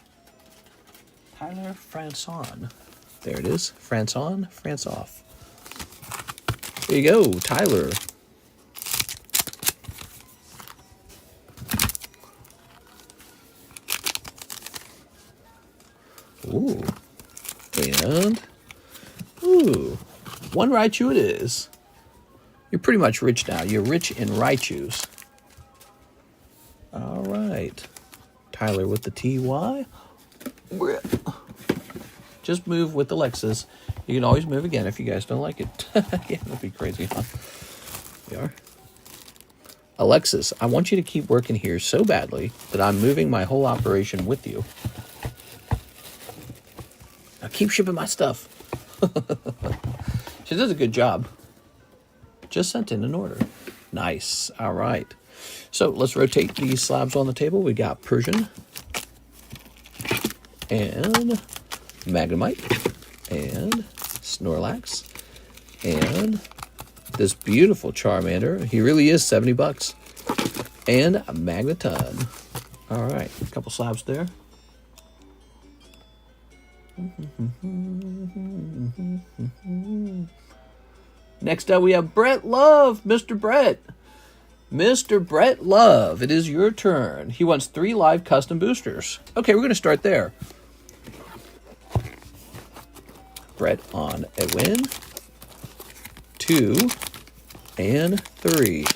Tyler Franson. There it is. Franson, France off. There you go, Tyler. Ooh. And, ooh, 1 Raichu it is. You're pretty much rich now. You're rich in Raichus. All right. Tyler with the TY. Just move with Alexis. You can always move again if you guys don't like it. Yeah, that'd be crazy, huh? We are. Alexis, I want you to keep working here so badly that I'm moving my whole operation with you. Now keep shipping my stuff. She does a good job. Just sent in an order. Nice. All right. So let's rotate these slabs on the table. We got Persian and Magnemite and Snorlax and this beautiful Charmander. He really is $70. And a Magneton. All right. A couple slabs there. Next up, we have Brett Love. Mr. Brett. Mr. Brett Love, it is your turn. He wants 3 live custom boosters. Okay, we're going to start there. Brett on a win. 2 and 3.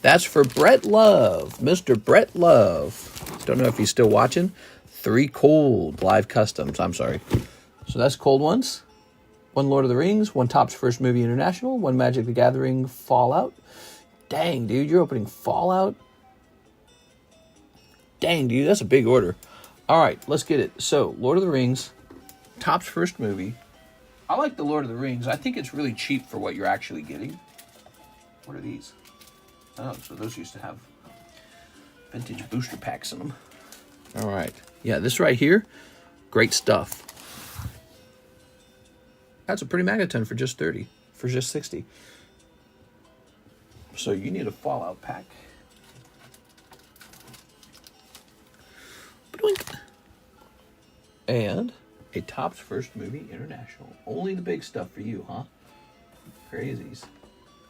That's for Brett Love. Mr. Brett Love. Don't know if he's still watching. 3 cold live customs. I'm sorry. So that's cold ones. 1 Lord of the Rings, 1 Topps First Movie International, 1 Magic the Gathering Fallout. Dang, dude, you're opening Fallout? Dang, dude, that's a big order. All right, let's get it. So, Lord of the Rings, Topps First Movie. I like the Lord of the Rings. I think it's really cheap for what you're actually getting. What are these? Oh, so those used to have vintage booster packs in them. All right. Yeah, this right here, great stuff. That's a pretty Magneton for just 30, for just 60. So you need a Fallout pack. And a Topps First Movie International. Only the big stuff for you, huh? Crazies.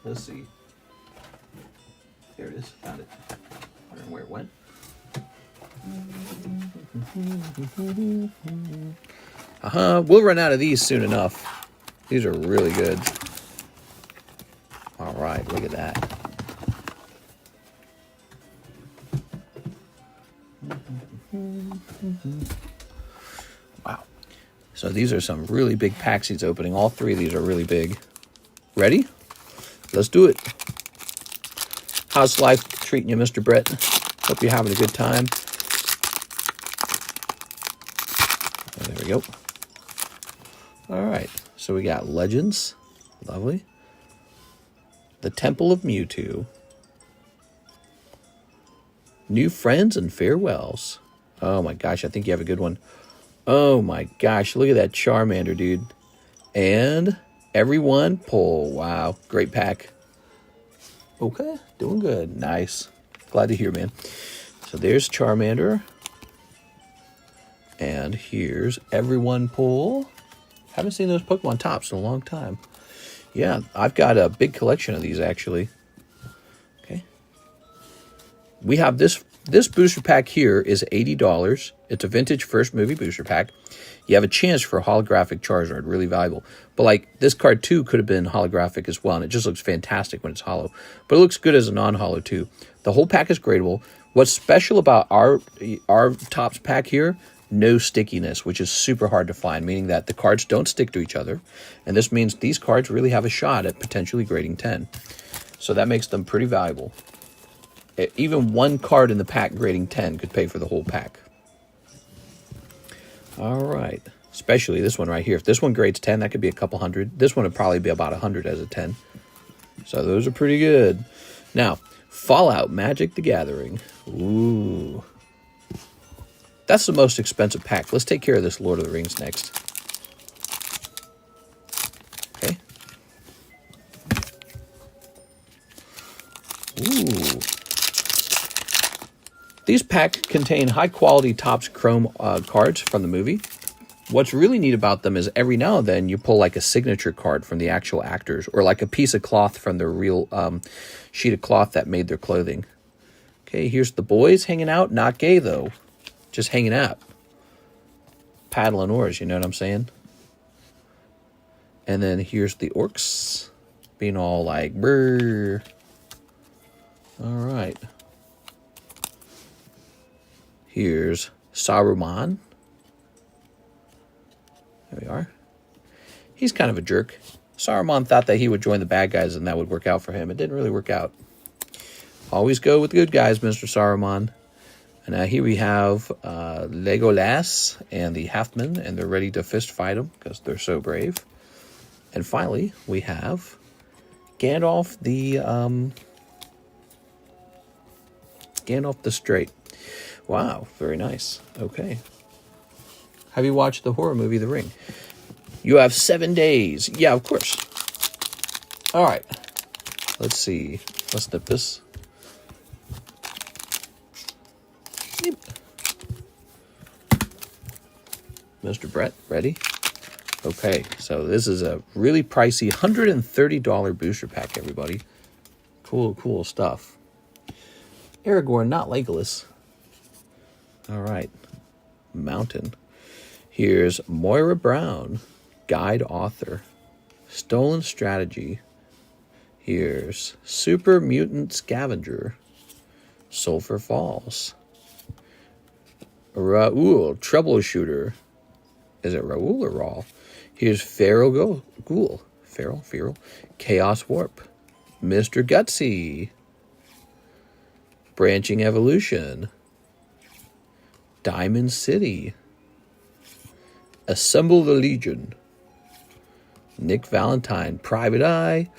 Let's see. There it is. Found it. Wondering where it went. We'll run out of these soon enough. These are really good. All right, look at that. Wow. So these are some really big packs he's opening. All 3 of these are really big. Ready? Let's do it. How's life treating you, Mr. Brett? Hope you're having a good time. There we go. All right. So we got Legends. Lovely. The Temple of Mewtwo. New Friends and Farewells. Oh my gosh, I think you have a good one. Oh my gosh, look at that Charmander, dude. And Everyone Pull. Wow, great pack. Okay, doing good. Nice. Glad to hear, man. So there's Charmander. And here's Everyone Pull. Haven't seen those Pokemon Tops in a long time. Yeah, I've got a big collection of these, actually. Okay. We have this booster pack here is $80. It's a vintage first movie booster pack. You have a chance for a holographic Charizard, really valuable. But like this card too could have been holographic as well, and it just looks fantastic when it's hollow. But it looks good as a non-hollow too. The whole pack is gradable. What's special about our Topps pack here? No stickiness, which is super hard to find, meaning that the cards don't stick to each other. And this means these cards really have a shot at potentially grading 10. So that makes them pretty valuable. Even one card in the pack grading 10 could pay for the whole pack. All right. Especially this one right here. If this one grades 10, that could be a couple hundred. This one would probably be about 100 as a 10. So those are pretty good. Now, Fallout Magic the Gathering. Ooh. That's the most expensive pack. Let's take care of this Lord of the Rings next. Okay. Ooh. These packs contain high-quality Topps Chrome cards from the movie. What's really neat about them is every now and then you pull like a signature card from the actual actors, or like a piece of cloth from the real sheet of cloth that made their clothing. Okay, here's the boys hanging out. Not gay, though. Just hanging out. Paddling oars, you know what I'm saying? And then here's the orcs being all like, brr. All right. Here's Saruman. There we are. He's kind of a jerk. Saruman thought that he would join the bad guys and that would work out for him. It didn't really work out. Always go with the good guys, Mr. Saruman. And now here we have Legolas and the Halfmen, and they're ready to fist fight him because they're so brave. And finally, we have Gandalf the Straight. Wow, very nice. Okay. Have you watched the horror movie The Ring? You have 7 days. Yeah, of course. All right. Let's see. Let's snip this. Yep. Mr. Brett, ready? Okay, so this is a really pricey $130 booster pack, everybody. Cool stuff. Aragorn, not Legolas. All right. Mountain. Here's Moira Brown, guide author. Stolen Strategy. Here's Super Mutant Scavenger. Sulphur Falls. Raoul, Troubleshooter. Is it Raoul or Rawl? Here's Feral Ghoul. Feral. Chaos Warp. Mr. Gutsy. Branching Evolution. Diamond City. Assemble the Legion. Nick Valentine, Private Eye.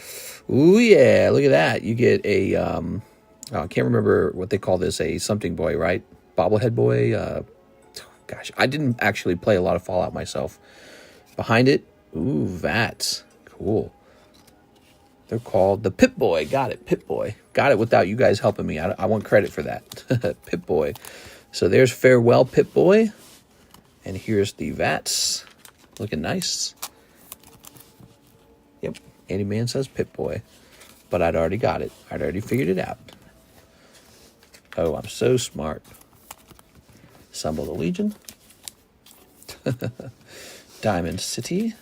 Ooh, yeah, look at that. You get a, I can't remember what they call this, a something boy, right? Bobblehead boy. Gosh, I didn't actually play a lot of Fallout myself. Behind it, ooh, VATS. Cool. They're called the Pip-Boy. Got it, Pip-Boy. Got it without you guys helping me. I want credit for that. Pip-Boy. So there's Farewell, Pip-Boy. And here's the VATS. Looking nice. Yep. Andy Man says Pip-Boy. But I'd already got it. I'd already figured it out. Oh, I'm so smart. Assemble the Legion. Diamond City.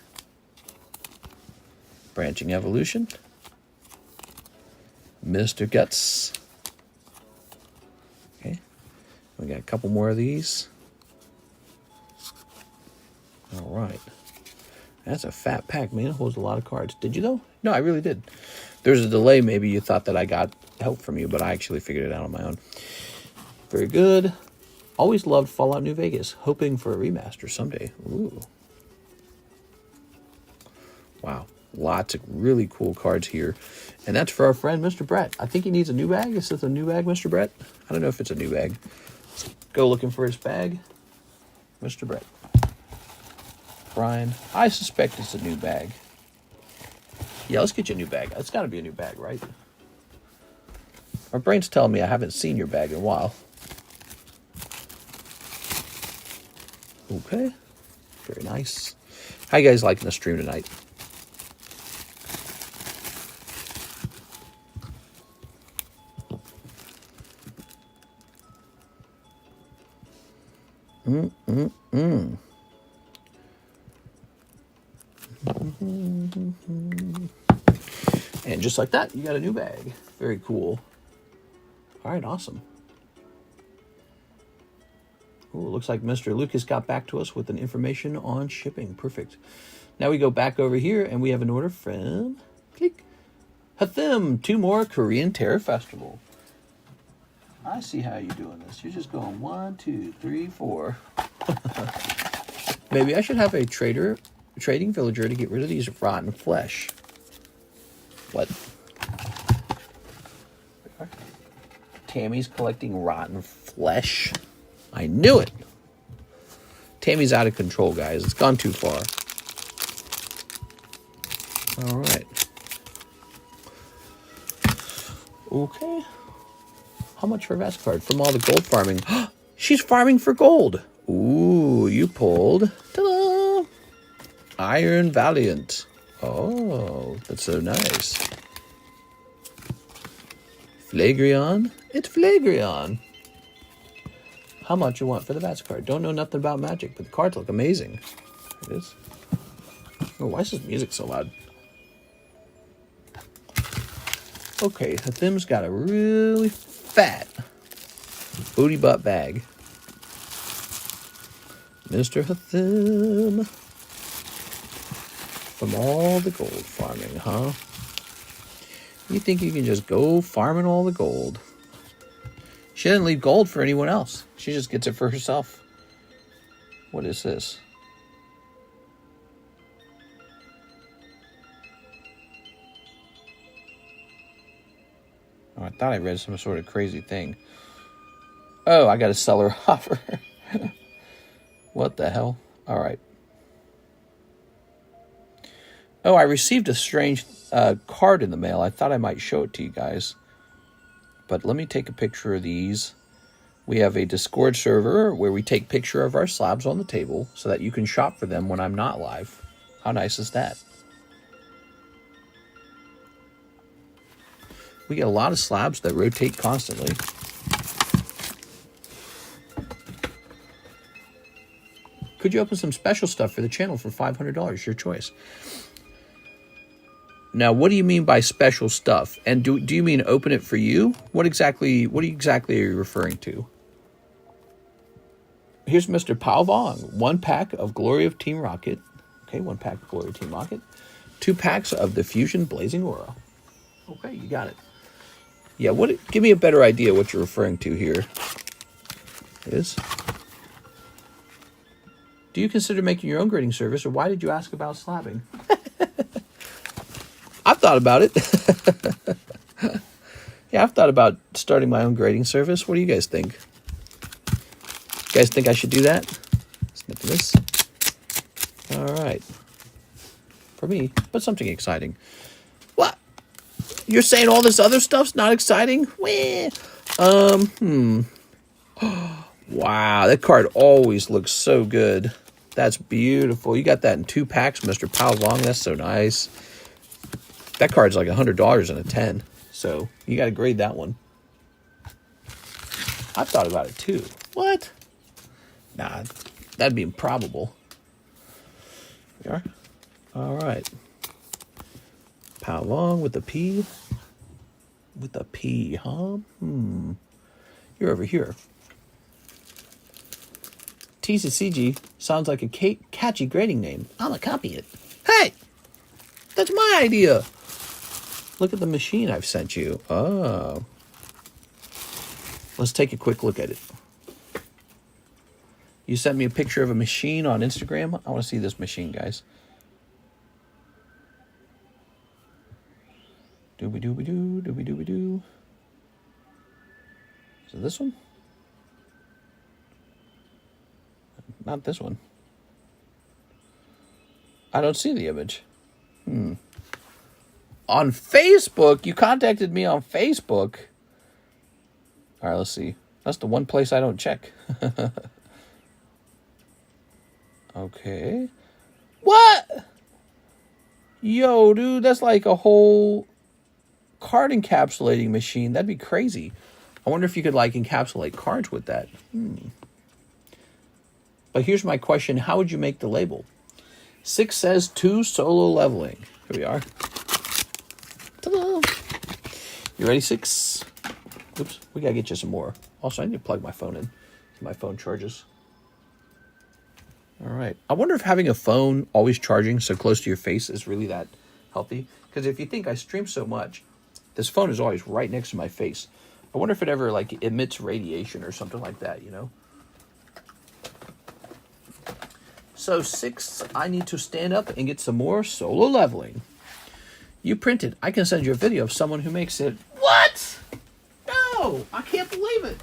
Branching Evolution. Mr. Guts. Okay. We got a couple more of these. All right. That's a fat pack, man. It holds a lot of cards. Did you, though? No, I really did. There's a delay. Maybe you thought that I got help from you, but I actually figured it out on my own. Very good. Always loved Fallout New Vegas. Hoping for a remaster someday. Ooh. Wow. Lots of really cool cards here. And that's for our friend, Mr. Brett. I think he needs a new bag. Is this a new bag, Mr. Brett? I don't know if it's a new bag. Let's go looking for his bag. Mr. Brett. Brian. I suspect it's a new bag. Yeah, let's get you a new bag. It's got to be a new bag, right? My brain's telling me I haven't seen your bag in a while. Okay. Very nice. How you guys liking the stream tonight? And just like that, you got a new bag. Very cool. All right, awesome. Ooh, looks like Mr. Lucas got back to us with an information on shipping. Perfect. Now we go back over here, and we have an order from click Hathim. 2 more Korean Terror Festival. I see how you're doing this. You're just going 1, 2, 3, 4. Maybe I should have a trading villager to get rid of these rotten flesh. What? Tammy's collecting rotten flesh. I knew it. Tammy's out of control, guys. It's gone too far. All right. Okay. How much for a VES card? From all the gold farming. She's farming for gold. Ooh, you pulled. Ta-da! Iron Valiant. Oh, that's so nice. Flareon. It's Flareon. How much you want for the VES card? Don't know nothing about Magic, but the cards look amazing. It is. Oh, why is this music so loud? Okay, Hathim's got a really fat booty butt bag. Mr. Hathim. From all the gold farming, huh? You think you can just go farming all the gold? She didn't leave gold for anyone else. She just gets it for herself. What is this? Oh, I thought I read some sort of crazy thing. Oh, I got a seller offer. What the hell? All right. Oh, I received a strange card in the mail. I thought I might show it to you guys. But let me take a picture of these. We have a Discord server where we take picture of our slabs on the table so that you can shop for them when I'm not live. How nice is that? We get a lot of slabs that rotate constantly. Could you open some special stuff for the channel for $500? Your choice. Now, what do you mean by special stuff? And do you mean open it for you? What exactly are you referring to? Here's Mr. Palvong. 1 pack of Glory of Team Rocket. Okay, 1 pack of Glory of Team Rocket. 2 packs of the Fusion Blazing Aura. Okay, you got it. Yeah, give me a better idea what you're referring to here. Is? Do you consider making your own grading service, or why did you ask about slabbing? I've thought about it. Yeah, I've thought about starting my own grading service. What do you guys think? You guys think I should do that? Snip this. All right. For me, but something exciting. What? You're saying all this other stuff's not exciting? Wah. Wow, that card always looks so good. That's beautiful. You got that in 2 packs, Mr. Palvong. That's so nice. That card's like $100 in a 10. So you got to grade that one. I've thought about it too. What? Nah, that'd be improbable. We are. All right. Palvong with the P. With the P, huh? You're over here. TCCG sounds like a catchy grading name. I'm gonna copy it. Hey! That's my idea! Look at the machine I've sent you. Oh. Let's take a quick look at it. You sent me a picture of a machine on Instagram. I want to see this machine, guys. Dooby-dooby-doo, dooby-dooby-doo. Is it this one? Not this one. I don't see the image. On Facebook? You contacted me on Facebook. All right, let's see. That's the one place I don't check. Okay. What? Yo, dude, that's like a whole card encapsulating machine. That'd be crazy. I wonder if you could like encapsulate cards with that. But here's my question. How would you make the label? 6 says 2 solo leveling. Here we are. Ta-da! You ready, 6? Oops, we gotta get you some more. Also, I need to plug my phone in. My phone charges. All right. I wonder if having a phone always charging so close to your face is really that healthy. Because if you think I stream so much, this phone is always right next to my face. I wonder if it ever like emits radiation or something like that, you know? So 6, I need to stand up and get some more solo leveling. You printed. I can send you a video of someone who makes it. What? No, I can't believe it.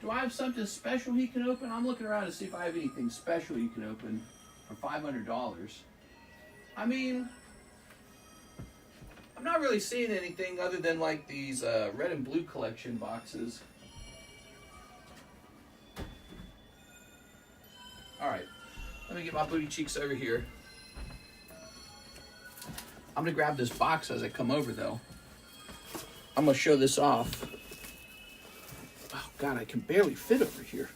Do I have something special he can open? I'm looking around to see if I have anything special you can open for $500. I mean, I'm not really seeing anything other than like these red and blue collection boxes. All right, let me get my booty cheeks over here. I'm gonna grab this box as I come over though. I'm gonna show this off. Oh God, I can barely fit over here.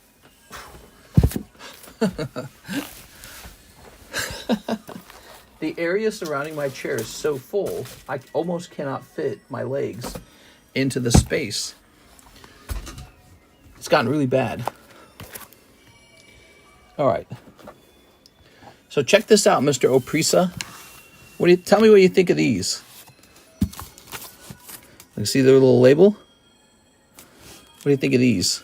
The area surrounding my chair is so full, I almost cannot fit my legs into the space. It's gotten really bad. All right. So check this out, Mr. Oprisa. Tell me what you think of these. You see their little label? What do you think of these?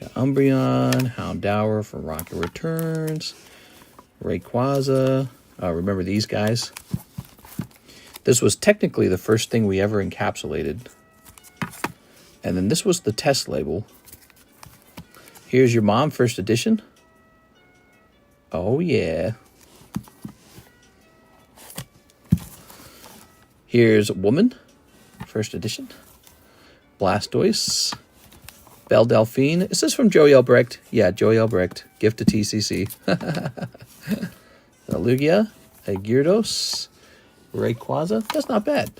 Got Umbreon, Houndour from Rocket Returns, Rayquaza. Remember these guys? This was technically the first thing we ever encapsulated. And then this was the test label. Here's your mom, first edition. Oh, yeah. Here's Woman, first edition. Blastoise. Belle Delphine. Is this from Joey Albrecht? Yeah, Joey Albrecht. Gift to TCC. Lugia. A Gyarados. Rayquaza. That's not bad.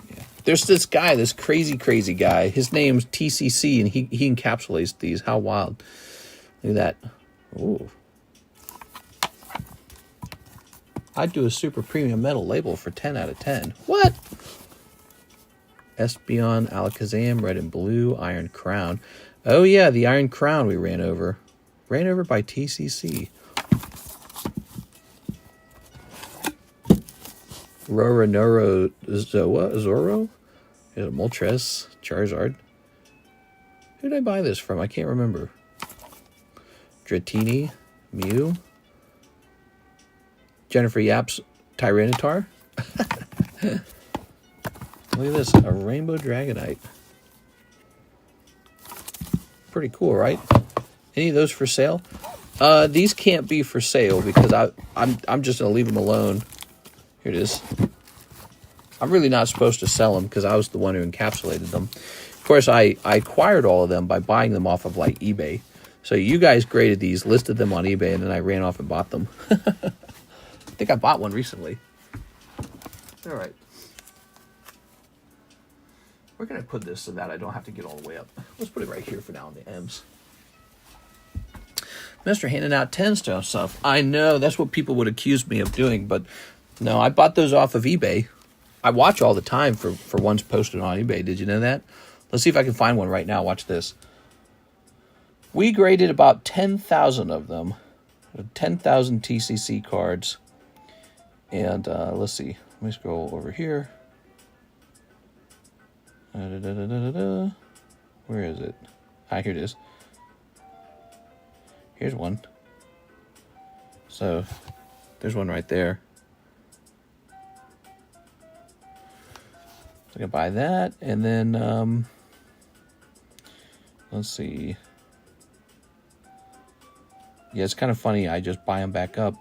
Yeah. There's this guy, this crazy guy. His name's TCC, and he encapsulates these. How wild. Look at that. Ooh. I'd do a super premium metal label for 10 out of 10. What? Espeon, Alakazam, Red and Blue, Iron Crown. Oh yeah, the Iron Crown we ran over. Ran over by TCC. Roronoa Zoro? There's a Moltres, Charizard. Who did I buy this from? I can't remember. Dratini, Mew. Jennifer Yap's Tyranitar. Look at this, a Rainbow Dragonite. Pretty cool, right? Any of those for sale? These can't be for sale because I'm just gonna leave them alone. Here it is. I'm really not supposed to sell them because I was the one who encapsulated them. Of course, I acquired all of them by buying them off of like eBay. So you guys graded these, listed them on eBay, and then I ran off and bought them. I think I bought one recently. All right. We're going to put this so that I don't have to get all the way up. Let's put it right here for now in the M's. Mr. handing out 10-stone stuff. I know, that's what people would accuse me of doing, but no, I bought those off of eBay. I watch all the time for ones posted on eBay. Did you know that? Let's see if I can find one right now. Watch this. We graded about 10,000 of them. 10,000 TCC cards. And let's see. Let me scroll over here. Where is it? Ah, here it is. Here's one. So, there's one right there. So I can buy that, and then let's see. Yeah, it's kind of funny. I just buy them back up.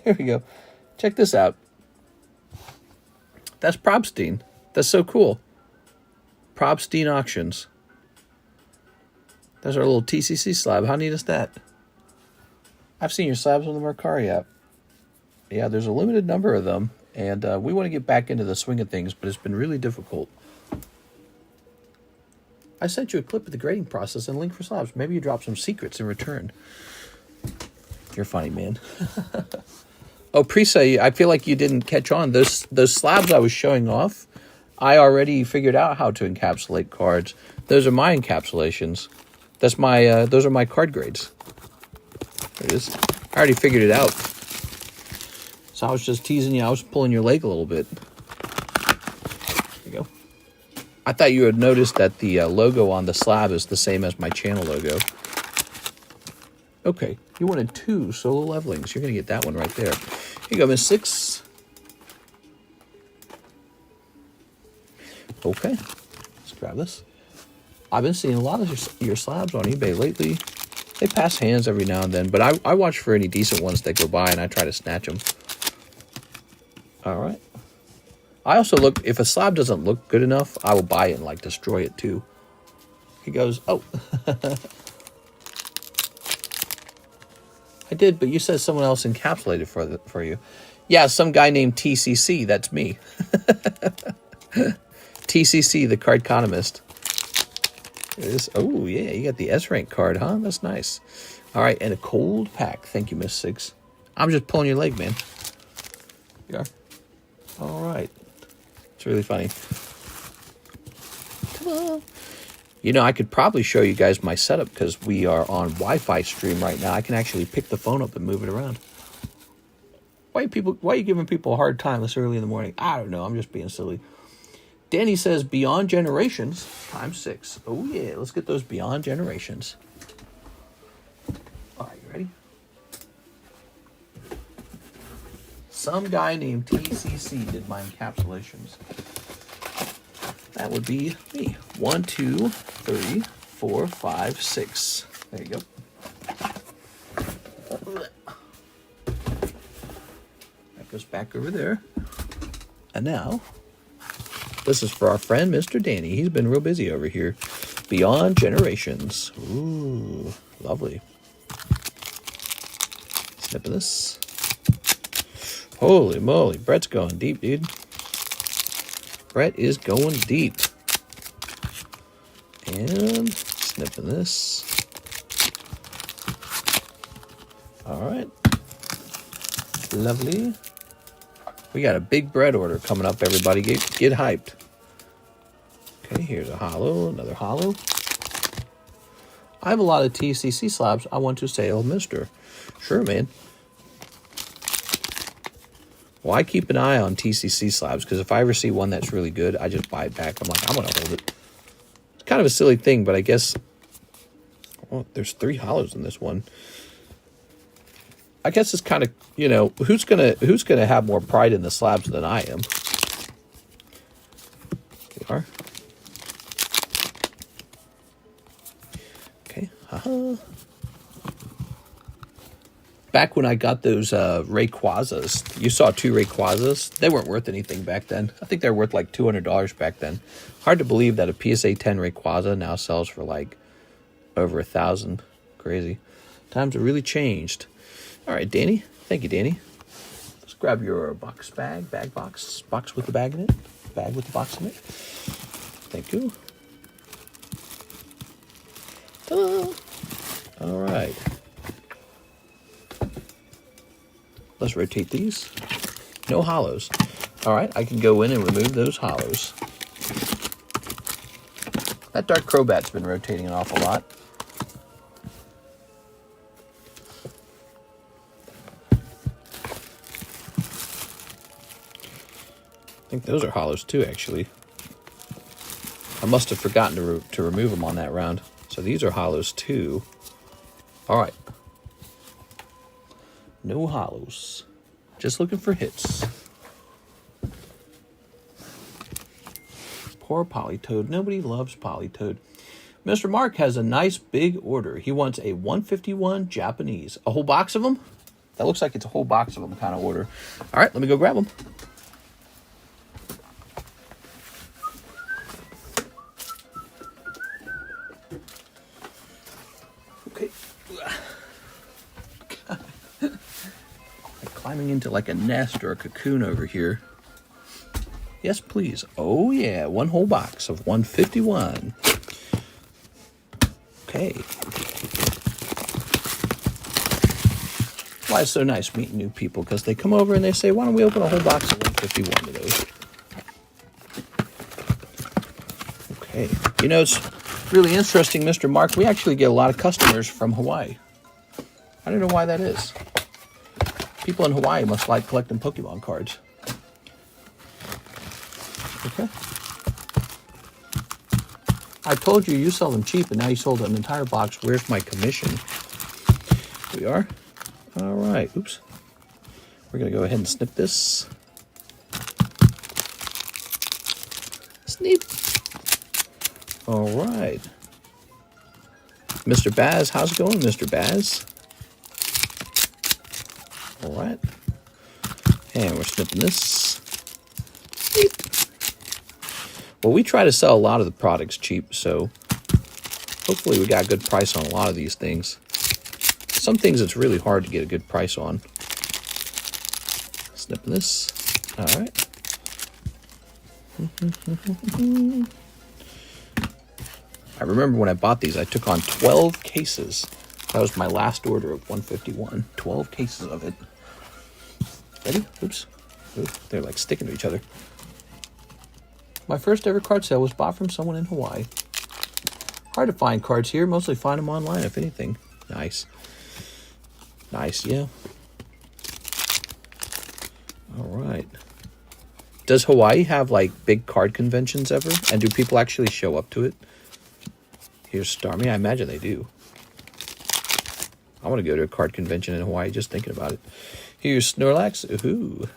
Here we go. Check this out. That's Probstein. That's so cool. Probstein Auctions. That's our little TCC slab. How neat is that? I've seen your slabs on the Mercari app. Yeah, there's a limited number of them, and we want to get back into the swing of things, but it's been really difficult. I sent you a clip of the grading process and a link for slabs. Maybe you dropped some secrets in return. You're funny, man. Oh, Prisa, I feel like you didn't catch on. Those slabs I was showing off, I already figured out how to encapsulate cards. Those are my encapsulations. That's my those are my card grades. There it is. I already figured it out. So I was just teasing you. I was pulling your leg a little bit. There you go. I thought you had noticed that the logo on the slab is the same as my channel logo. Okay, you wanted 2 solo levelings. You're going to get that one right there. Here you go, Miss 6. Okay, let's grab this. I've been seeing a lot of your slabs on eBay lately. They pass hands every now and then, but I watch for any decent ones that go by, and I try to snatch them. All right. I also look, if a slab doesn't look good enough, I will buy it and, like, destroy it, too. He goes, oh. I did, but you said someone else encapsulated for you. Yeah, some guy named TCC. That's me. TCC, the Cardconomist. Oh, yeah, you got the S-rank card, huh? That's nice. All right, and a cold pack. Thank you, Miss Six. I'm just pulling your leg, man. You are? All right. It's really funny. Come on. You know, I could probably show you guys my setup because we are on Wi-Fi stream right now. I can actually pick the phone up and move it around. Why are you giving people a hard time this early in the morning? I don't know. I'm just being silly. Danny says Beyond Generations times 6. Oh, yeah. Let's get those Beyond Generations. All right, you ready? Some guy named TCC did my encapsulations. That would be me. 1, 2, 3, 4, 5, 6. There you go. That goes back over there. And now, this is for our friend, Mr. Danny. He's been real busy over here. Beyond Generations. Ooh, lovely. Snipping this. Holy moly, Brett's going deep, dude. Brett is going deep. And snipping this. All right. Lovely. We got a big Brett order coming up, everybody. Get hyped. Okay, here's a holo, another holo. I have a lot of TCC slabs I want to sell, mister. Sure, man. Well, I keep an eye on TCC slabs because if I ever see one that's really good, I just buy it back. I'm like, I'm going to hold it. It's kind of a silly thing, but I guess... Well, there's 3 hollows in this one. I guess it's kind of, you know, who's gonna have more pride in the slabs than I am? They are. Okay. Back when I got those Rayquazas, you saw 2 Rayquazas. They weren't worth anything back then. I think they were worth like $200 back then. Hard to believe that a PSA 10 Rayquaza now sells for like over $1,000. Crazy. Times have really changed. All right, Danny. Thank you, Danny. Let's grab your bag box with the bag in it. Bag with the box in it. Thank you. Ta-da! All right. Let's rotate these. No hollows. All right, I can go in and remove those hollows. That Dark Crobat's been rotating an awful lot. I think those are hollows too, actually. I must have forgotten to remove them on that round. So these are hollows too. All right. No hollows. Just looking for hits. Poor Polytoad. Nobody loves Polytoad. Mr. Mark has a nice big order. He wants a 151 Japanese. A whole box of them? That looks like it's a whole box of them kind of order. All right, let me go grab them. Climbing into like a nest or a cocoon over here. Yes, please. Oh, yeah. 1 whole box of 151. Okay. Why it's so nice meeting new people, because they come over and they say, why don't we open a whole box of 151 of those? Okay. You know, it's really interesting, Mr. Mark. We actually get a lot of customers from Hawaii. I don't know why that is. People in Hawaii must like collecting Pokemon cards. Okay. I told you sell them cheap, and now you sold an entire box. Where's my commission? Here we are. All right. Oops. We're going to go ahead and snip this. Neat. All right. Mr. Baz, how's it going, Mr. Baz? All right. And we're snipping this. Neat. Well, we try to sell a lot of the products cheap, so hopefully we got a good price on a lot of these things. Some things it's really hard to get a good price on. Snipping this. All right. I remember when I bought these, I took on 12 cases. That was my last order of 151. 12 cases of it. Ready? Oops. Ooh, they're like sticking to each other. My first ever card sale was bought from someone in Hawaii. Hard to find cards here. Mostly find them online, if anything. Nice. Nice, yeah. All right. Does Hawaii have, like, big card conventions ever? And do people actually show up to it? Here's Starmie. I imagine they do. I want to go to a card convention in Hawaii just thinking about it. Here's Snorlax. Ooh.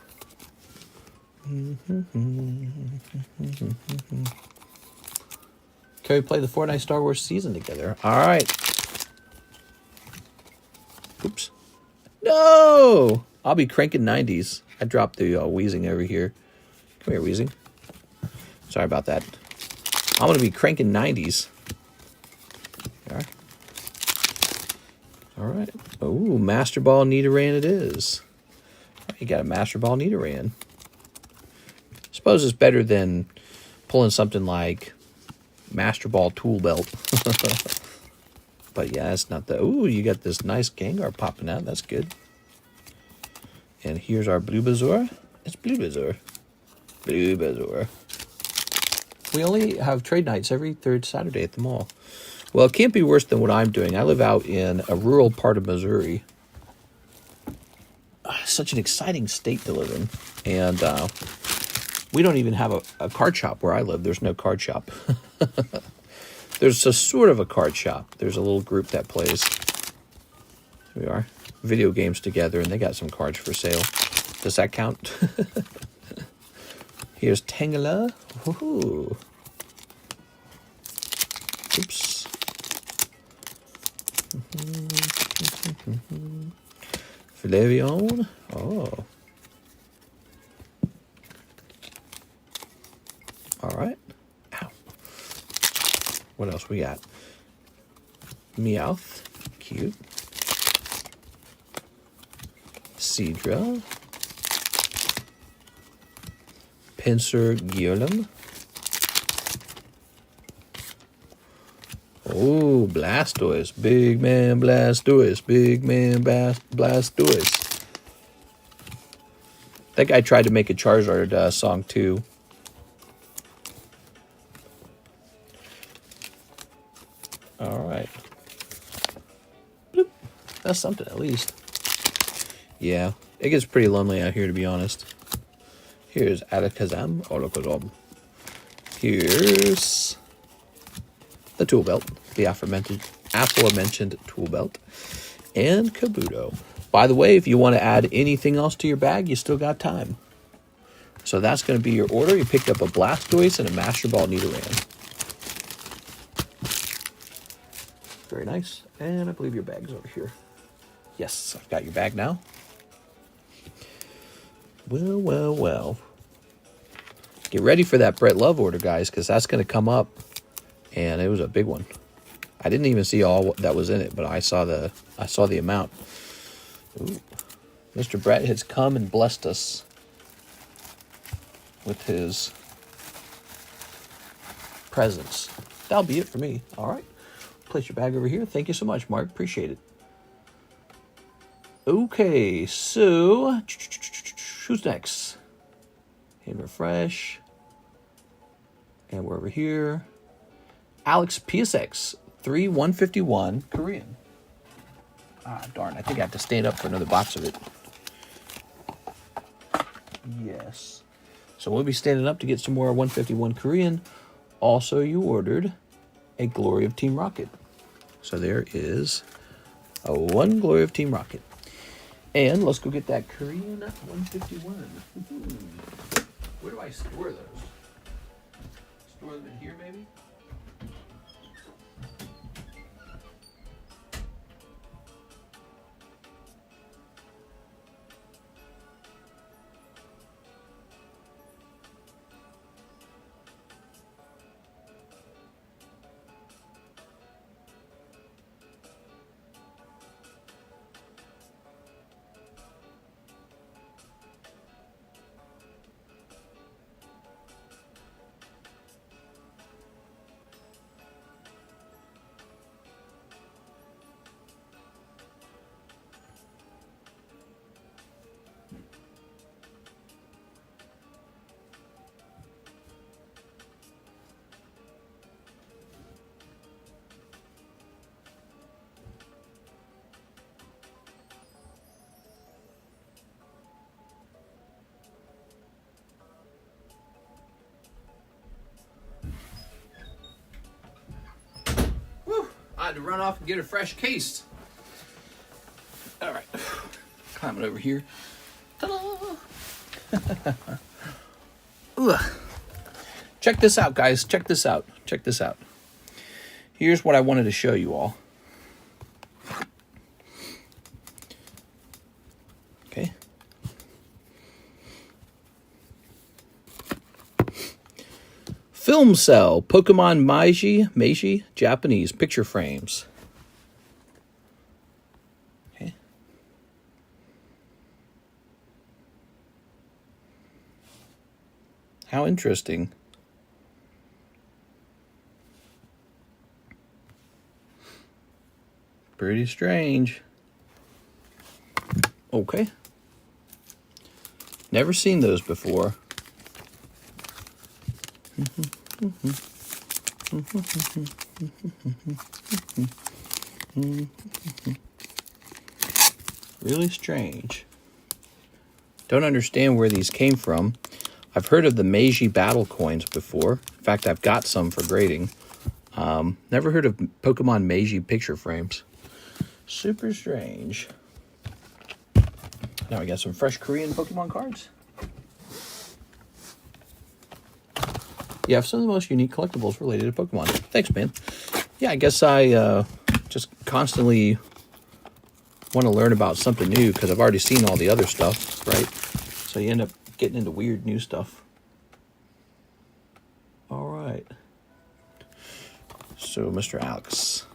Can we play the Fortnite Star Wars season together? All right. Oops. No! I'll be cranking 90s. I dropped the Wheezing over here. Come here, Wheezing. Sorry about that. I'm going to be cranking 90s. All right. All right. Oh, Master Ball Nidoran it is. You got a Master Ball Nidoran. Suppose it's better than pulling something like Master Ball Tool Belt. But yeah, it's not the... Ooh, you got this nice Gengar popping out. That's good. And here's our Bulbasaur. It's Bulbasaur. Bulbasaur. We only have trade nights every third Saturday at the mall. Well, it can't be worse than what I'm doing. I live out in a rural part of Missouri. Such an exciting state to live in. And we don't even have a card shop where I live. There's no card shop. There's a sort of a card shop. There's a little group that plays. Here we are. Video games together, and they got some cards for sale. Does that count? Here's Tangela. Ooh. Oops. Flavion. Oh. All right. Ow. What else we got? Meowth. Cute. Seadra. Pinsir Guillermo. Oh, Blastoise. Big man Blastoise. Big man Blastoise. That guy tried to make a Charizard song too. All right. Bloop. That's something at least. Yeah, it gets pretty lonely out here, to be honest. Here's Alakazam. Here's the Tool Belt, the aforementioned Tool Belt, and Kabuto. By the way, if you want to add anything else to your bag, you still got time. So that's going to be your order. You picked up a Blastoise and a Master Ball Nidoran. Very nice. And I believe your bag's over here. Yes, I've got your bag now. Well, well, well. Get ready for that Brett Love order, guys, because that's going to come up. And it was a big one. I didn't even see all that was in it, but I saw the amount. Ooh. Mr. Brett has come and blessed us with his presence. That'll be it for me. All right. Place your bag over here. Thank you so much, Mark. Appreciate it. Okay, so who's next? Hit refresh. And we're over here. Alex PSX 3151 Korean. Ah, darn. I think I have to stand up for another box of it. Yes. So we'll be standing up to get some more 151 Korean. Also, you ordered a Glory of Team Rocket. So there is a one Glory of Team Rocket. And let's go get that Korean 151. Where do I store those? of them in here, maybe? I had to run off and get a fresh case. All right, climbing over here. Ta-da! Check this out, guys. Check this out. Check this out. Here's what I wanted to show you all. Okay. Film Cell, Pokemon Meiji, Japanese picture frames. Okay. How interesting. Pretty strange. Okay. Never seen those before. Really strange. Don't understand where these came from. I've heard of the Meiji battle coins before. In fact, I've got some for grading. Never heard of Pokemon Meiji picture frames. Super strange. Now we got some fresh Korean Pokemon cards. You have some of the most unique collectibles related to Pokemon. Thanks, man. Yeah, I guess I just constantly want to learn about something new because I've already seen all the other stuff, right? So you end up getting into weird new stuff. All right. So, Mr. Alex.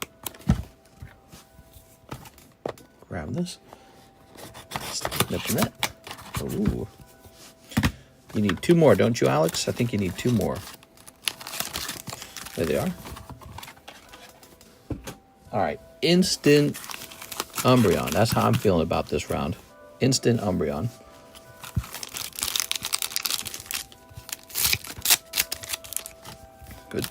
Grab this. Snip that. Ooh. You need two more, don't you, Alex? I think you need two more. There they are. All right. Instant Umbreon. That's how I'm feeling about this round. Instant Umbreon. Good.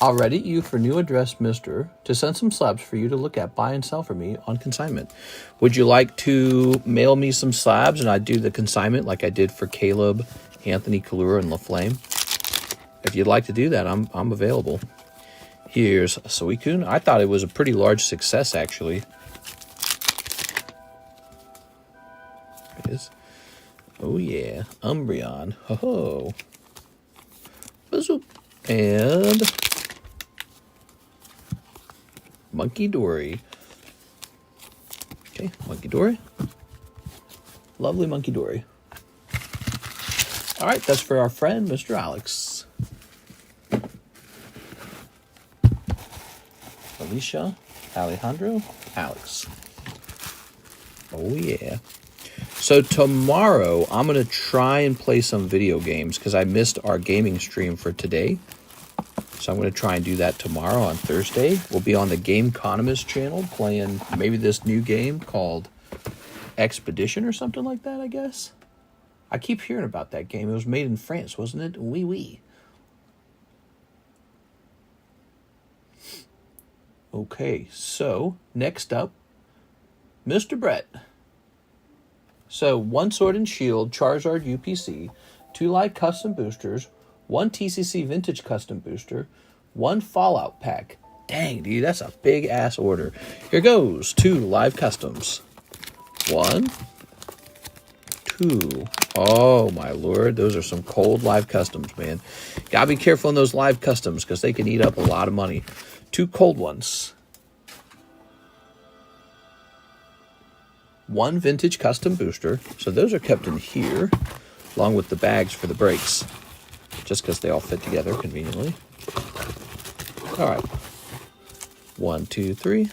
I'll Reddit you for new address, mister, to send some slabs for you to look at, buy, and sell for me on consignment. Would you like to mail me some slabs and I do the consignment like I did for Caleb, Anthony, Kalura, and LaFlame? If you'd like to do that, I'm available. Here's Suicune. I thought it was a pretty large success, actually. It is. Oh, yeah. Umbreon. Ho-ho. Bizzle. And Monkey Dory. Okay, Monkey Dory. Lovely Monkey Dory. All right, that's for our friend, Mr. Alex. Alicia, Alejandro, Alex. Oh, yeah. So tomorrow, I'm going to try and play some video games because I missed our gaming stream for today. So I'm going to try and do that tomorrow on Thursday. We'll be on the TheCardconomist channel playing maybe this new game called Expedition or something like that, I guess. I keep hearing about that game. It was made in France, wasn't it? Oui, oui. Okay, so next up, Mr. Brett. So 1 Sword and Shield, Charizard UPC, 2 live custom boosters, 1 TCC Vintage custom booster, 1 Fallout pack. Dang, dude, that's a big ass order. Here goes 2 live customs. 1, 2. Oh, my lord. Those are some cold live customs, man. Gotta be careful in those live customs because they can eat up a lot of money. 2 cold ones. 1 vintage custom booster. So those are kept in here, along with the bags for the breaks, just because they all fit together conveniently. All right. 1, 2, 3.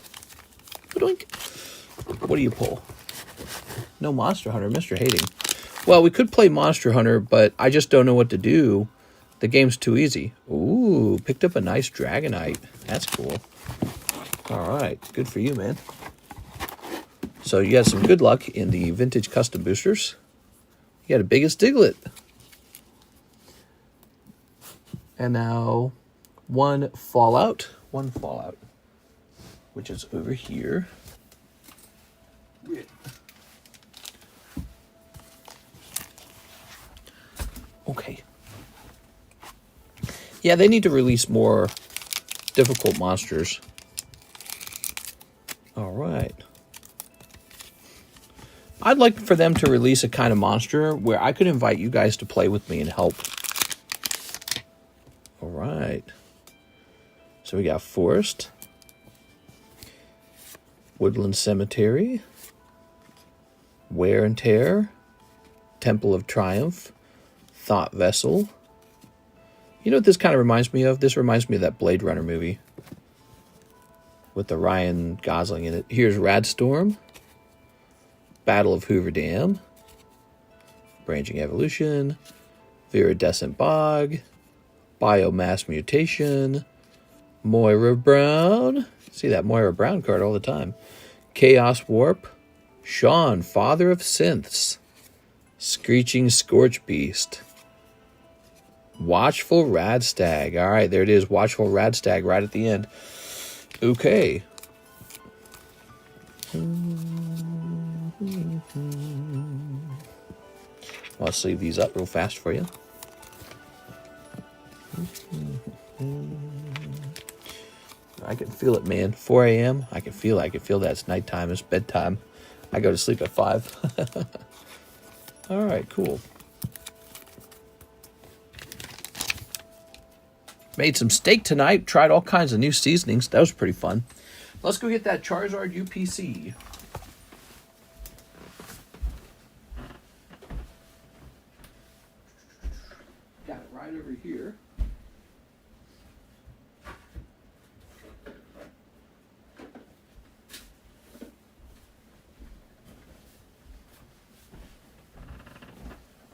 Ba-doink. What do you pull? No Monster Hunter, Mr. Hating. Well, we could play Monster Hunter, but I just don't know what to do. The game's too easy. Ooh, picked up a nice Dragonite. That's cool. All right, good for you, man. So you got some good luck in the vintage custom boosters. You got a biggest Diglett. And now 1 Fallout. 1 Fallout, which is over here. Okay. Yeah, they need to release more difficult monsters. All right. I'd like for them to release a kind of monster where I could invite you guys to play with me and help. All right. So we got Forest, Woodland Cemetery, Wear and Tear, Temple of Triumph, Thought Vessel. You know what this kind of reminds me of? This reminds me of that Blade Runner movie with the Ryan Gosling in it. Here's Radstorm, Battle of Hoover Dam, Branching Evolution, Viridescent Bog, Biomass Mutation, Moira Brown. See that Moira Brown card all the time. Chaos Warp, Sean, Father of Synths, Screeching Scorch Beast, Watchful Radstag. All right, there it is. Watchful Radstag right at the end. Okay. I'll sleeve these up real fast for you. I can feel it, man. 4 a.m. I can feel it. I can feel that it's nighttime. It's bedtime. I go to sleep at 5. All right, cool. Made some steak tonight. Tried all kinds of new seasonings. That was pretty fun. Let's go get that Charizard UPC. Got it right over here.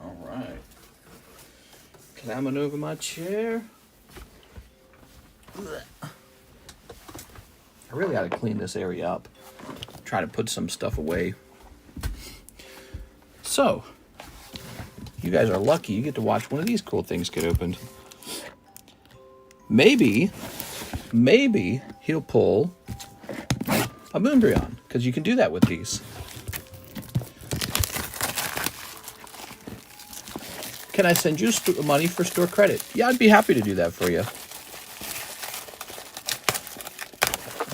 All right. Climbing over my chair. I really got to clean this area up. Try to put some stuff away. So, you guys are lucky. You get to watch one of these cool things get opened. Maybe he'll pull a Moonbryon, because you can do that with these. Can I send you money for store credit? Yeah, I'd be happy to do that for you.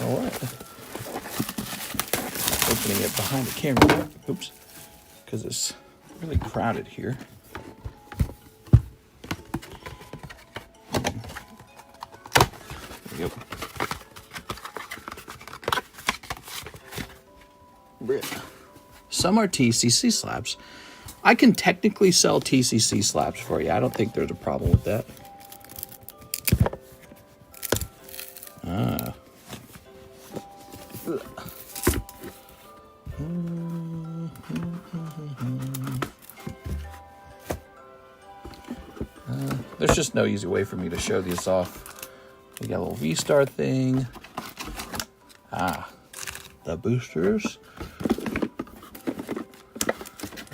All right. Opening it behind the camera. Oops. Because it's really crowded here. There we go. Some are TCC slabs. I can technically sell TCC slabs for you. I don't think there's a problem with that. There's just no easy way for me to show these off. We got a little V-Star thing. The boosters.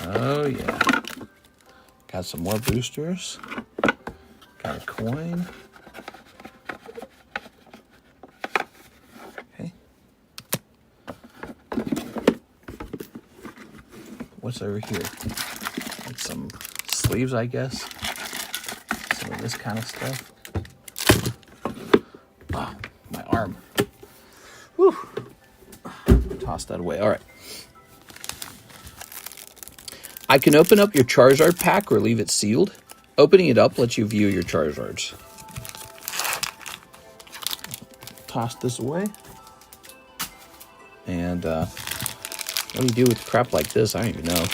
Oh yeah. Got some more boosters. Got a coin. Okay. What's over here? Like some sleeves, I guess. Some of this kind of stuff. Oh, my arm. Whew. Toss that away. All right. I can open up your Charizard pack or leave it sealed. Opening it up lets you view your Charizards. Toss this away. And what do you do with crap like this? I don't even know.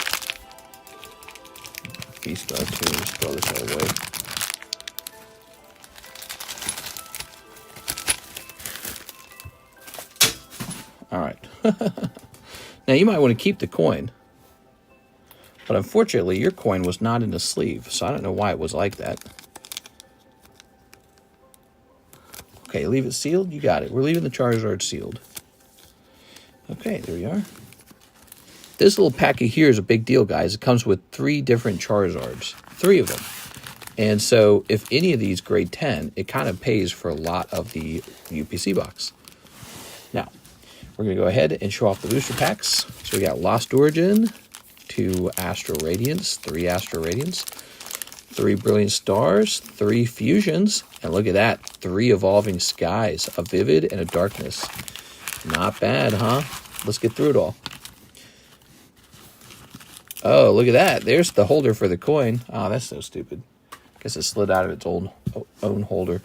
V-Star too. Just throw this all away. All right. Now you might want to keep the coin. But unfortunately, your coin was not in the sleeve, so I don't know why it was like that. Okay, leave it sealed. You got it. We're leaving the Charizard sealed. Okay, there we are. This little packet here is a big deal, guys. It comes with 3 different Charizards. 3 of them. And so if any of these grade 10, it kind of pays for a lot of the UPC box. Now, we're going to go ahead and show off the booster packs. So we got Lost Origin, 2 Astral Radiance, 3 Astral Radiance, 3 Brilliant Stars, 3 Fusions, and look at that, 3 Evolving Skies, a Vivid and a Darkness. Not bad, huh? Let's get through it all. Oh, look at that. There's the holder for the coin. Oh, that's so stupid. Guess it slid out of its own holder.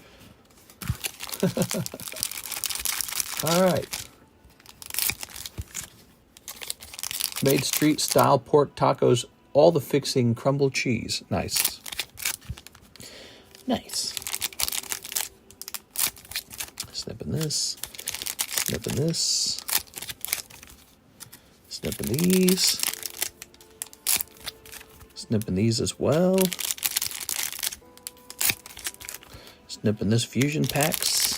All right. Made street style pork tacos, all the fixing crumbled cheese. Nice. Nice. Snipping this. Snipping this. Snipping these. Snipping these as well. Snipping this fusion packs.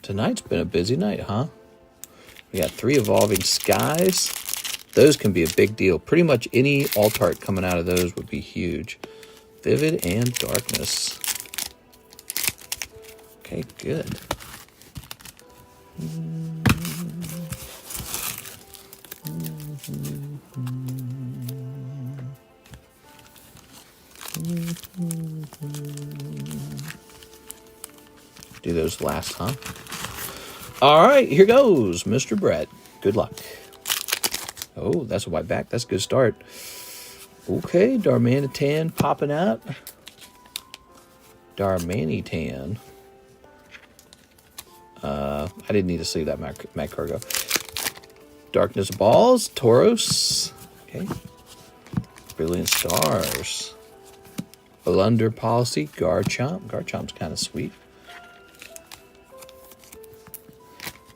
Tonight's been a busy night, huh? We got 3 Evolving Skies. Those can be a big deal. Pretty much any alt art coming out of those would be huge. Vivid and Darkness. Okay, good. Do those last, huh? All right, here goes, Mr. Brett. Good luck. Oh, that's a white back. That's a good start. Okay, Darmanitan popping out. Darmanitan. I didn't need to see that, Mac Cargo. Darkness Balls, Tauros. Okay. Brilliant Stars. Blunder Policy, Garchomp. Garchomp's kind of sweet.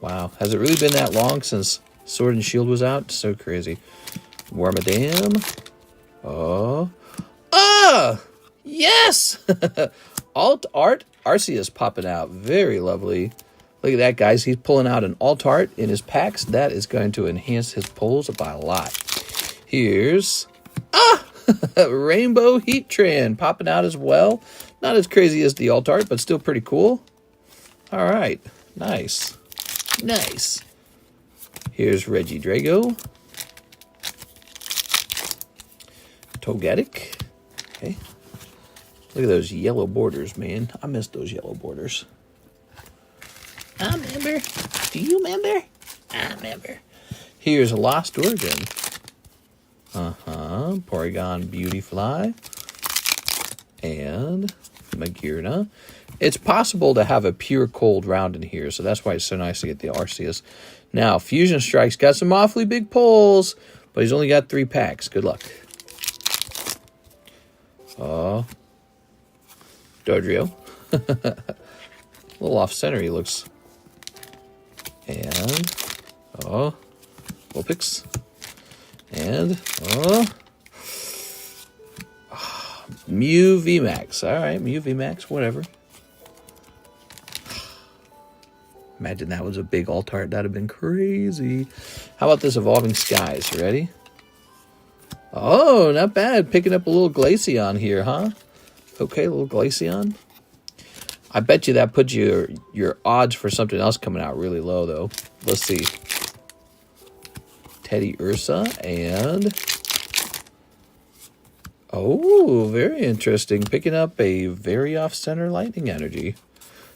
Wow, has it really been that long since Sword and Shield was out? So crazy. Wormadam. Oh. Ah! Yes! Alt Art Arceus popping out. Very lovely. Look at that, guys. He's pulling out an Alt Art in his packs. That is going to enhance his pulls by a lot. Here's... Ah! Rainbow Heatran popping out as well. Not as crazy as the Alt Art, but still pretty cool. All right. Nice. Nice. Here's Regidrago. Togetic. Okay. Look at those yellow borders, man. I miss those yellow borders. I remember. Do you remember? I remember. Here's a Lost Origin. Porygon Beautyfly. And Magearna. It's possible to have a pure cold round in here, so that's why it's so nice to get the Arceus. Now, Fusion Strike's got some awfully big pulls, but he's only got 3 packs. Good luck. Dodrio. A little off-center he looks. And, Vulpix. And, Mew VMAX. All right, Mew VMAX, whatever. Imagine that was a big alt art. That'd have been crazy. How about this Evolving Skies? You ready? Oh, not bad. Picking up a little Glaceon here, huh? Okay, a little Glaceon. I bet you that puts your odds for something else coming out really low, though. Let's see. Teddy Ursa and... Oh, very interesting. Picking up a very off-center Lightning Energy.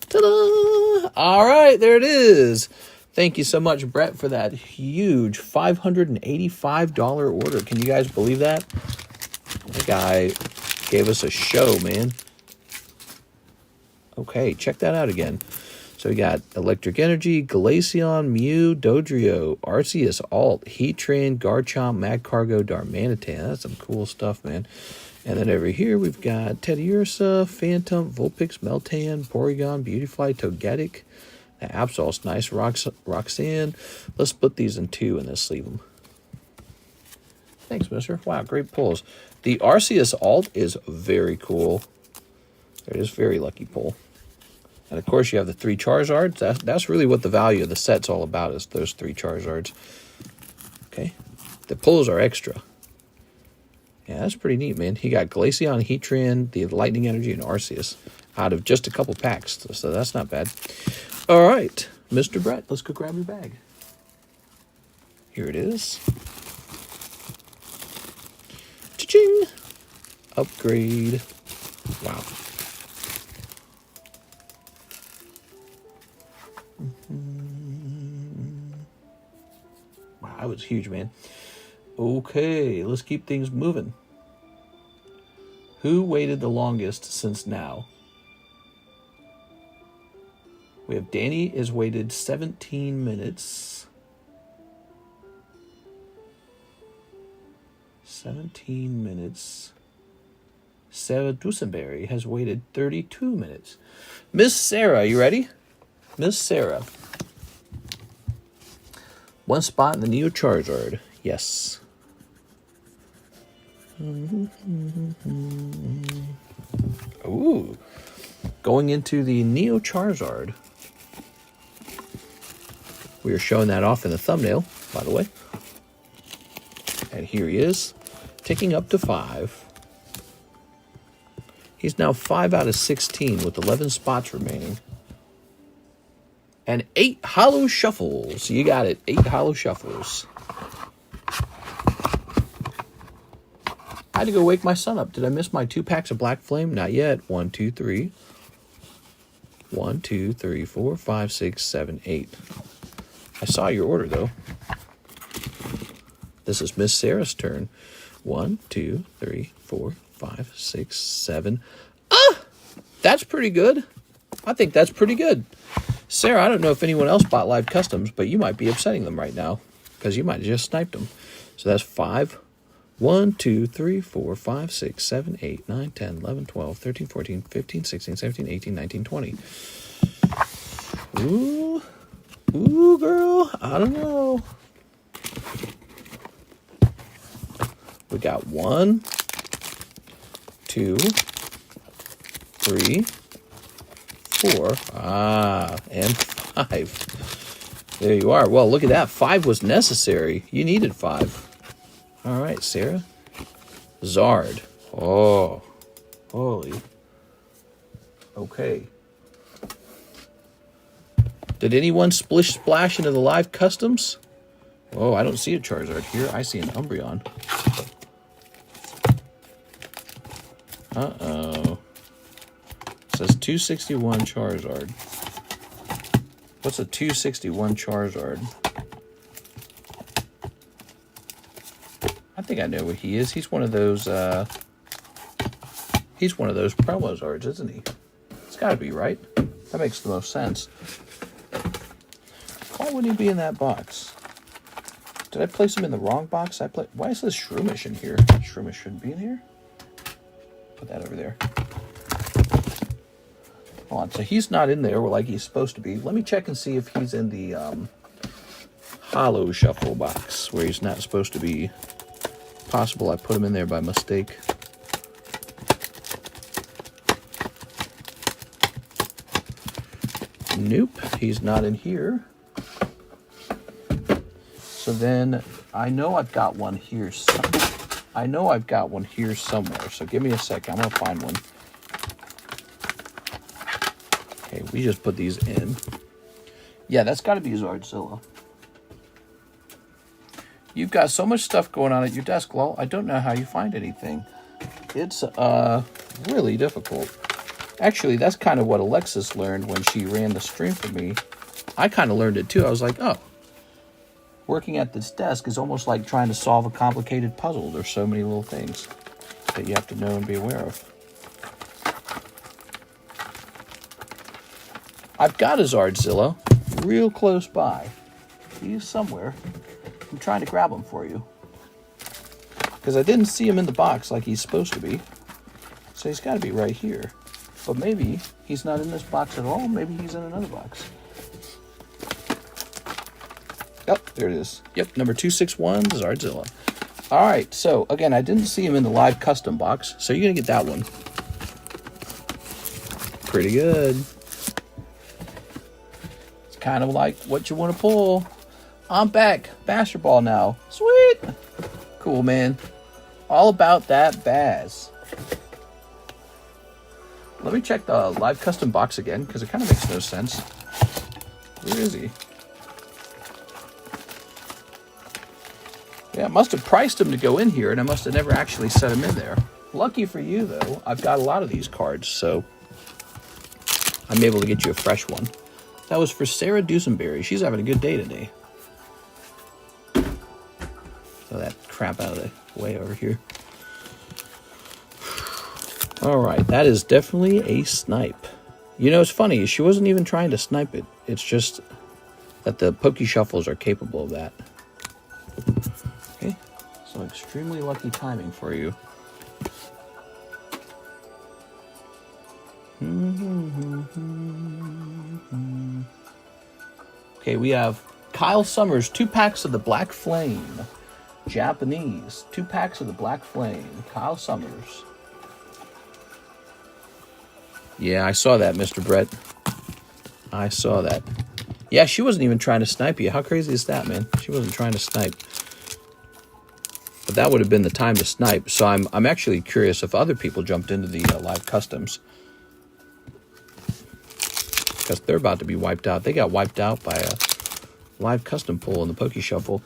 Ta-da! All right, there it is. Thank you so much, Brett, for that huge $585 order. Can you guys believe that? That guy gave us a show, man. Okay, check that out again. So we got Electric Energy, Glaceon, Mew, Dodrio, Arceus, Alt, Heatran, Garchomp, Magcargo, Darmanitan. That's some cool stuff, man. And then over here we've got Teddiursa, Phantom, Vulpix, Meltan, Porygon, Beautifly, Togetic. The Absol's nice. Roxanne. Let's split these in two and then sleeve them. Thanks, mister. Wow, great pulls. The Arceus Alt is very cool. It is very lucky pull. And of course, you have the 3 Charizards. That's really what the value of the set's all about, is those 3 Charizards. Okay. The pulls are extra. Yeah, that's pretty neat, man. He got Glaceon, Heatran, the Lightning Energy, and Arceus out of just a couple packs. So that's not bad. All right, Mr. Brett, let's go grab your bag. Here it is. Cha-ching! Upgrade. Wow. Wow, that was huge, man. Okay, let's keep things moving. Who waited the longest since now? We have Danny has waited 17 minutes. 17 minutes. Sarah Dusenberry has waited 32 minutes. Miss Sarah, you ready? Miss Sarah. One spot in the Neo Charizard. Yes. Ooh. Going into the Neo Charizard. We are showing that off in the thumbnail, by the way. And here he is, ticking up to 5. He's now 5 out of 16 with 11 spots remaining. And 8 hollow shuffles. You got it, 8 hollow shuffles. I had to go wake my son up. Did I miss my 2 packs of Black Flame? Not yet. 1, 2, 3. 1, 2, 3, 4, 5, 6, 7, 8. I saw your order, though. This is Miss Sarah's turn. 1, 2, 3, 4, 5, 6, 7. Ah! That's pretty good. I think that's pretty good. Sarah, I don't know if anyone else bought Live Customs, but you might be upsetting them right now because you might have just sniped them. So that's 5. 1, 2, 3, 4, 5, 6, 7, 8, 9, 10, 11, 12, 13, 14, 15, 16, 17, 18, 19, 20. Ooh. Ooh, girl. I don't know. We got 1, 2, 3, 4. And 5. There you are. Well, look at that. 5 was necessary. You needed 5. All right, Sarah. Zard. Oh. Holy. Okay. Did anyone splish splash into the Live Customs? Oh, I don't see a Charizard here. I see an Umbreon. Uh-oh. It says 261 Charizard. What's a 261 Charizard? I think I know what he is. He's one of those promo Zards, isn't he? It's gotta be, right? That makes the most sense. Why would he be in that box? Did I place him in the wrong box? Why is this Shroomish in here? Shroomish shouldn't be in here. Put that over there. Hold on, so he's not in there like he's supposed to be. Let me check and see if he's in the hollow shuffle box where he's not supposed to be. Possible I put him in there by mistake. Nope, he's not in here. So then I know I've got one here. I know I've got one here somewhere. So give me a second. I'm gonna find one. Okay, we just put these in. Yeah, that's got to be Zardzilla. You've got so much stuff going on at your desk, Lol. I don't know how you find anything. It's really difficult. Actually, that's kind of what Alexis learned when she ran the stream for me I kind of learned it too. I was like, oh, working at this desk is almost like trying to solve a complicated puzzle. There's so many little things that you have to know and be aware of. I've got a Zardzilla real close by. He's somewhere. I'm trying to grab him for you, because I didn't see him in the box like he's supposed to be. So he's got to be right here. But maybe he's not in this box at all. Maybe he's in another box. Yep, there it is. Yep, number 261, Zardzilla. All right, so again, I didn't see him in the live custom box, so you're going to get that one. Pretty good. It's kind of like what you want to pull. I'm back. Master Ball now. Sweet. Cool, man. All about that Baz. Let me check the live custom box again, because it kind of makes no sense. Where is he? Yeah, I must have priced him to go in here, and I must have never actually set him in there. Lucky for you, though, I've got a lot of these cards, so I'm able to get you a fresh one. That was for Sarah Dusenberry. She's having a good day today. Throw that crap out of the way over here. All right, that is definitely a snipe. You know, it's funny. She wasn't even trying to snipe it. It's just that the Poke Shuffles are capable of that. Okay, so extremely lucky timing for you. Okay, we have Kyle Summers, 2 packs of the Black Flame. Japanese, 2 packs of the Black Flame. Kyle Summers. Yeah, I saw that, Mr. Brett. I saw that. Yeah, she wasn't even trying to snipe you. How crazy is that, man? She wasn't trying to snipe. But that would have been the time to snipe. So I'm actually curious if other people jumped into the live customs, because they're about to be wiped out. They got wiped out by a live custom pull in the Poke Shuffle.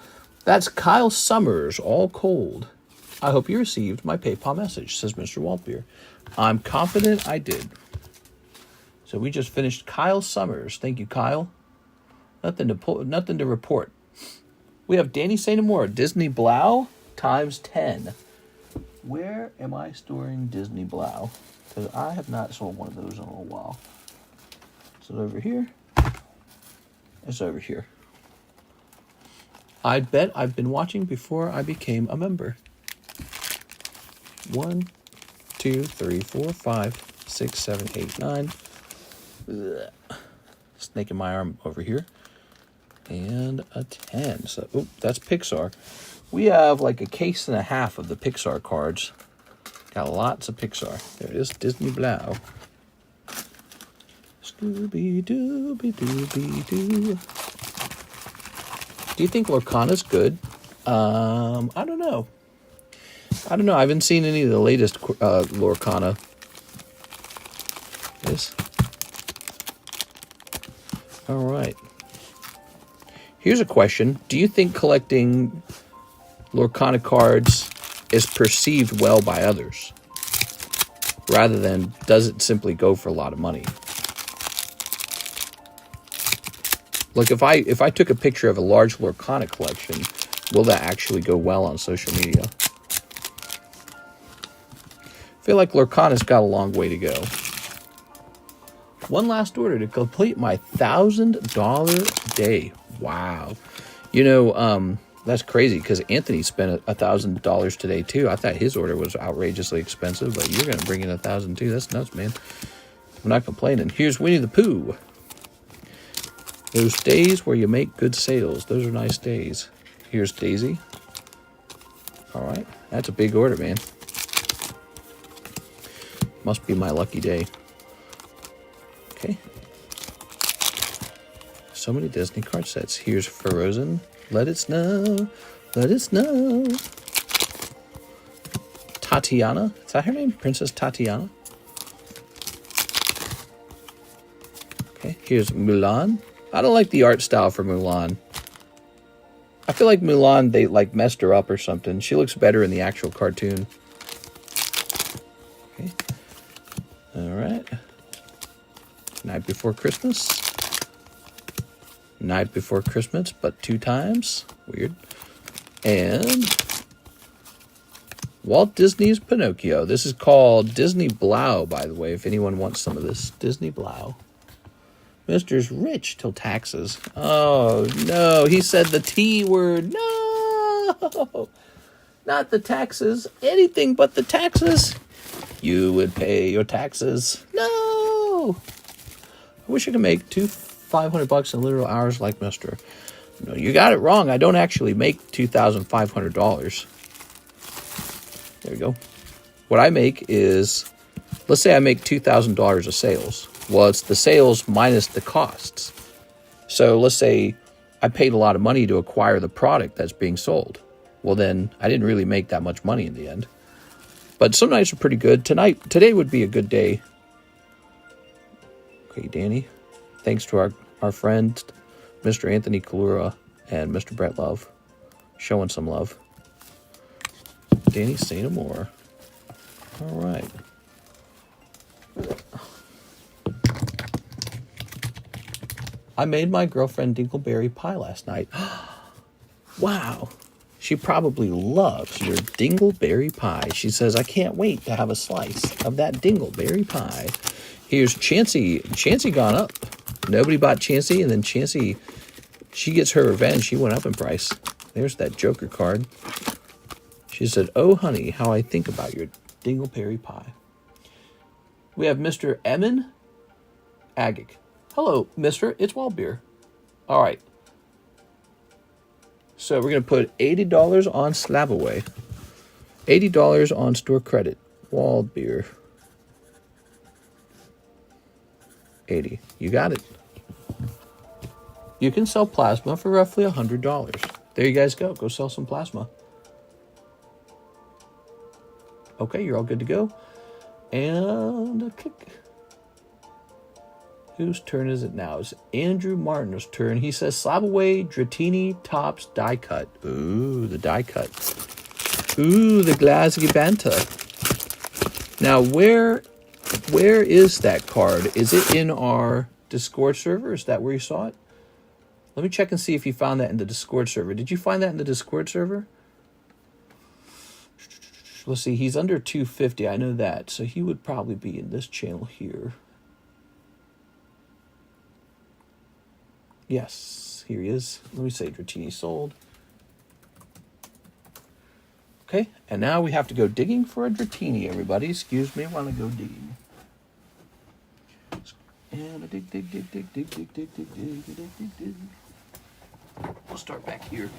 That's Kyle Summers, all cold. I hope you received my PayPal message, says Mr. Waltbeer. I'm confident I did. So we just finished Kyle Summers. Thank you, Kyle. Nothing to report. We have Danny St. Amour, Disney Blau times 10. Where am I storing Disney Blau? Because I have not sold one of those in a little while. Is it over here? It's over here. I bet I've been watching before I became a member. 1, 2, 3, 4, 5, 6, 7, 8, 9. Ugh. Snake in my arm over here. And a 10. So, oop, that's Pixar. We have like a case and a half of the Pixar cards. Got lots of Pixar. There it is, Disney Blau. Scooby-Dooby-Dooby-Doo. Do you think Lorcana's good? I don't know. I haven't seen any of the latest Lorcana. This. All right. Here's a question. Do you think collecting Lorcana cards is perceived well by others, rather than does it simply go for a lot of money? Like if I took a picture of a large Lorcana collection, will that actually go well on social media? I feel like Lorcana's got a long way to go. One last order to complete my $1,000 day. Wow. You know, that's crazy, because Anthony spent $1,000 today too. I thought his order was outrageously expensive, but you're going to bring in $1,000 too. That's nuts, man. I'm not complaining. Here's Winnie the Pooh. Those days where you make good sales. Those are nice days. Here's Daisy. All right. That's a big order, man. Must be my lucky day. Okay. So many Disney card sets. Here's Frozen. Let it snow. Let it snow. Tatiana. Is that her name? Princess Tatiana. Okay. Here's Mulan. I don't like the art style for Mulan. I feel like Mulan, they like messed her up or something. She looks better in the actual cartoon. Okay. All right. Night Before Christmas. Night Before Christmas, but 2 times. Weird. And Walt Disney's Pinocchio. This is called Disney Blau, by the way, if anyone wants some of this. Disney Blau. Mr.'s rich till taxes. Oh, no. He said the T word. No. Not the taxes. Anything but the taxes. You would pay your taxes. No. I wish I could make $500 in literal hours like Mr. No, you got it wrong. I don't actually make $2,500. There we go. What I make is, let's say I make $2,000 of sales. Well, it's the sales minus the costs. So let's say I paid a lot of money to acquire the product that's being sold. Well, then I didn't really make that much money in the end. But some nights are pretty good. Today would be a good day. Okay, Danny. Thanks to our friend, Mr. Anthony Kalura and Mr. Brett Love. Showing some love. Danny, say no more. All right. I made my girlfriend dingleberry pie last night. Wow. She probably loves your dingleberry pie. She says, I can't wait to have a slice of that dingleberry pie. Here's Chansey. Chansey gone up. Nobody bought Chansey, and then Chansey, she gets her revenge. She went up in price. There's that Joker card. She said, oh, honey, how I think about your dingleberry pie. We have Mr. Emin Agic. Hello, mister. It's Waldbeer. All right. So we're going to put $80 on Slabaway. $80 on store credit. Waldbeer. 80. You got it. You can sell plasma for roughly $100. There you guys go. Go sell some plasma. Okay, you're all good to go. And a kick. Whose turn is it now? It's Andrew Martin's turn. He says, Slabaway, Dratini, Tops, die cut. Ooh, the die cut. Ooh, the Glasgow Banta. Now, where is that card? Is it in our Discord server? Is that where you saw it? Let me check and see if you found that in the Discord server. Did you find that in the Discord server? Let's see. He's under 250. I know that. So he would probably be in this channel here. Yes, here he is. Let me say Dratini sold. Okay, and now we have to go digging for a Dratini, everybody. Excuse me while I go digging. And I dig. We'll start back here.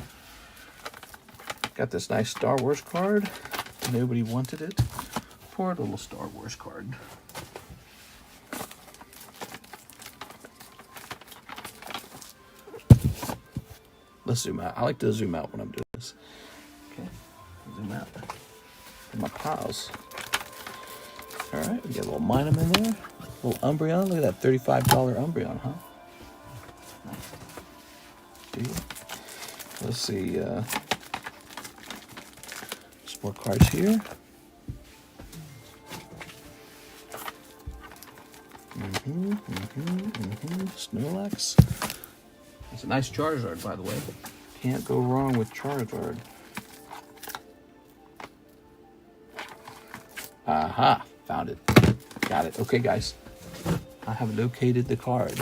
Got this nice Star Wars card. Nobody wanted it. Poor little Star Wars card. Let's zoom out. I like to zoom out when I'm doing this. Okay, zoom out. In my piles. All right, we get a little Minum in there. A little Umbreon. Look at that $35 Umbreon, huh? Nice. Let's see. Some more cards here. Snorlax. It's a nice Charizard, by the way. Can't go wrong with Charizard. Aha, found it. Got it. Okay, guys. I have located the card.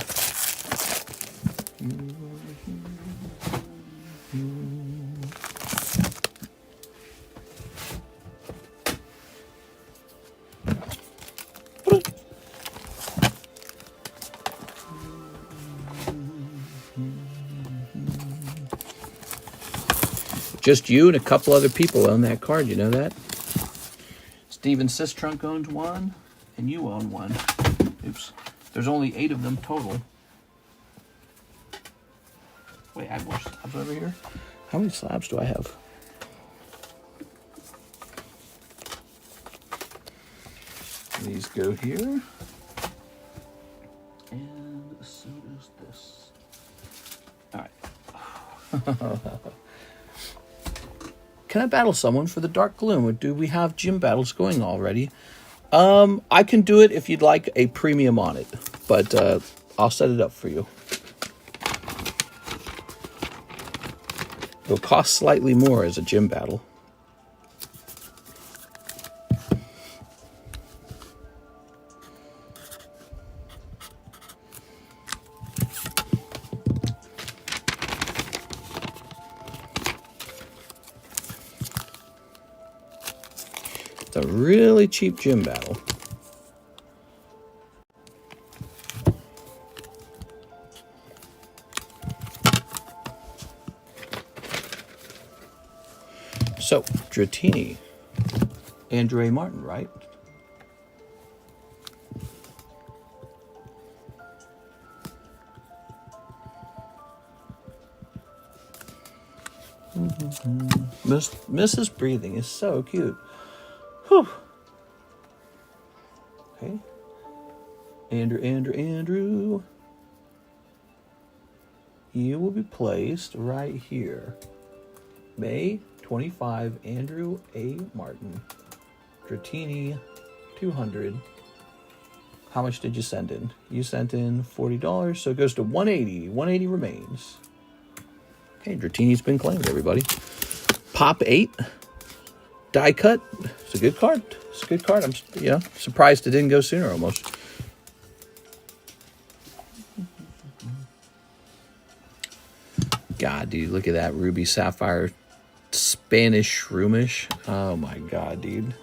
Just you and a couple other people own that card, you know that? Steven Sistrunk owns one, and you own one. Oops. There's only 8 of them total. Wait, I have more slabs over here? How many slabs do I have? These go here. And so does this. All right. Can I battle someone for the Dark Gloom, or do we have gym battles going already? I can do it if you'd like a premium on it, but I'll set it up for you. It'll cost slightly more as a gym battle. It's a really cheap gym battle. So, Dratini, Andrew A. Martin, right? Mrs. Breathing is so cute. Whew. Okay. Andrew. You will be placed right here. May 25, Andrew A. Martin. Dratini, 200. How much did you send in? You sent in $40, so it goes to 180. 180 remains. Okay, Dratini's been claimed, everybody. Pop 8. Die cut. It's a good card. It's a good card. I'm surprised it didn't go sooner almost. God, dude, look at that Ruby Sapphire Spanish Shroomish. Oh my God, dude.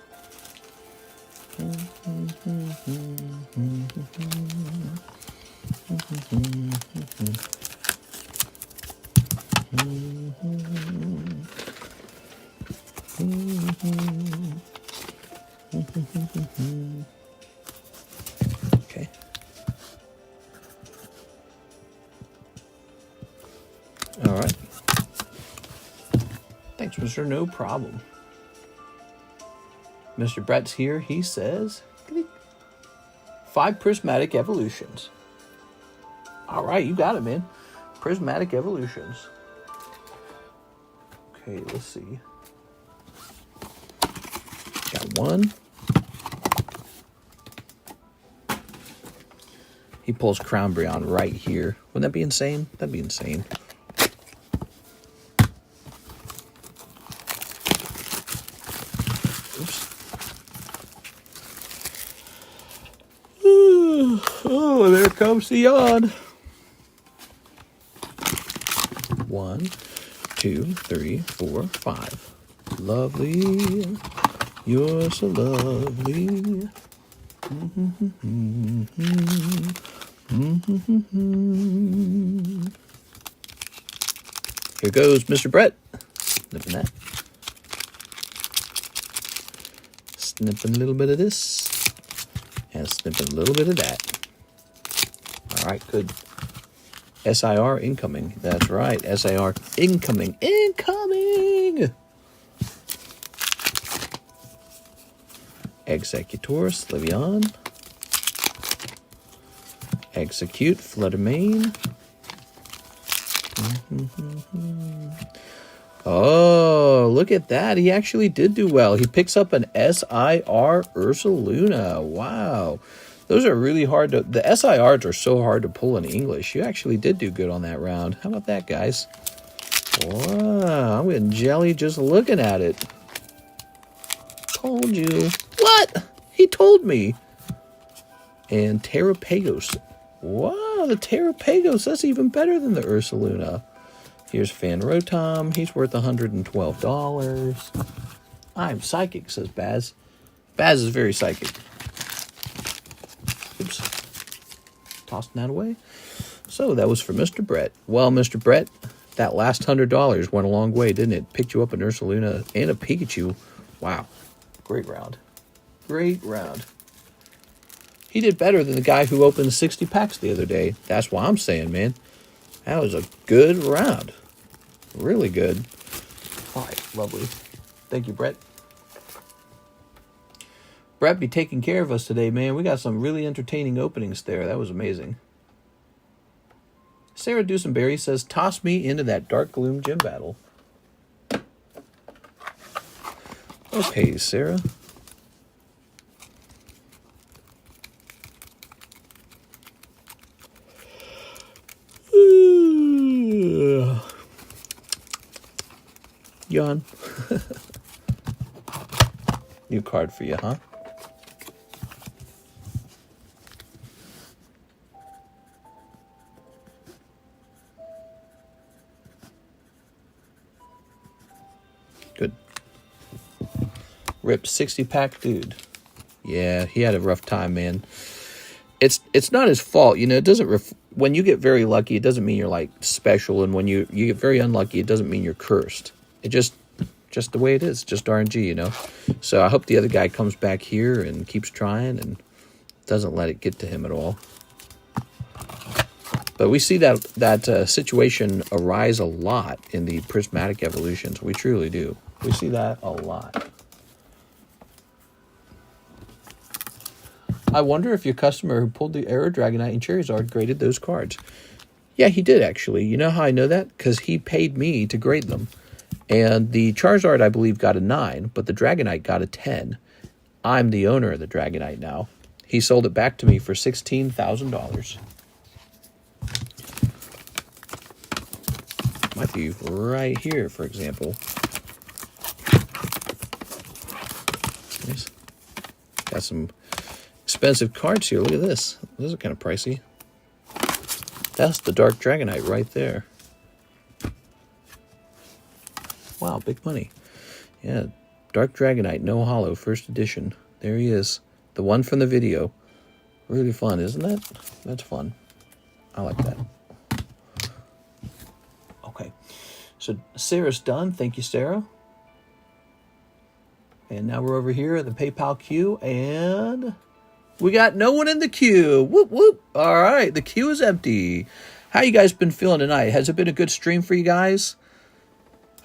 Okay. All right. Thanks, Mr. No problem. Mr. Brett's here. He says 5 prismatic evolutions. All right, you got it, man. Prismatic evolutions. Okay, let's see. Got 1. He pulls Crown Brion right here. Wouldn't that be insane? That'd be insane. Oh, there comes the yawn. 1, 2, 3, 4, 5. Lovely. You're so lovely. Here goes Mr. Brett. Snipping that. Snipping a little bit of this. And snipping a little bit of that. All right, good. SIR incoming. That's right. SIR incoming. Incoming! Executor, Slivion. Execute, Fluttermane. Oh, look at that. He actually did do well. He picks up an SIR Ursaluna. Wow. Those are really hard to... The SIRs are so hard to pull in English. You actually did do good on that round. How about that, guys? Wow. I'm getting jelly just looking at it. Told you. What? He told me. And Terrapagos. Wow, the Terrapagos. That's even better than the Ursaluna. Here's Fan Rotom. He's worth $112. I'm psychic, says Baz. Baz is very psychic. Oops. Tossing that away. So that was for Mr. Brett. Well, Mr. Brett, that last $100 went a long way, didn't it? Picked you up an Ursaluna and a Pikachu. Wow. Great round. Great round. He did better than the guy who opened 60 packs the other day. That's why I'm saying, man. That was a good round. Really good. All right, lovely. Thank you, Brett. Brett be taking care of us today, man. We got some really entertaining openings there. That was amazing. Sarah Dusenberry says, toss me into that Dark Gloom gym battle. Okay, Sarah. Fliron. New card for you, huh? Good. Rip 60-pack dude. Yeah, he had a rough time, man. It's not his fault, you know. It doesn't when you get very lucky, it doesn't mean you're like special, and when you get very unlucky, it doesn't mean you're cursed. It just the way it is, just RNG, you know. So I hope the other guy comes back here and keeps trying and doesn't let it get to him at all. But we see that situation arise a lot in the prismatic evolutions. We truly do. We see that a lot. I wonder if your customer who pulled the Aero Dragonite and Charizard graded those cards. Yeah, he did, actually. You know how I know that? Because he paid me to grade them. And the Charizard, I believe, got a 9, but the Dragonite got a 10. I'm the owner of the Dragonite now. He sold it back to me for $16,000. Might be right here, for example. Nice. Got some expensive cards here. Look at this. Those are kind of pricey. That's the Dark Dragonite right there. Wow, big money. Yeah, Dark Dragonite, no holo, first edition. There he is. The one from the video. Really fun, isn't it? That's fun. I like that. Okay. So Sarah's done. Thank you, Sarah. And now we're over here at the PayPal queue, and we got no one in the queue. Whoop, whoop. All right, the queue is empty. How you guys been feeling tonight? Has it been a good stream for you guys?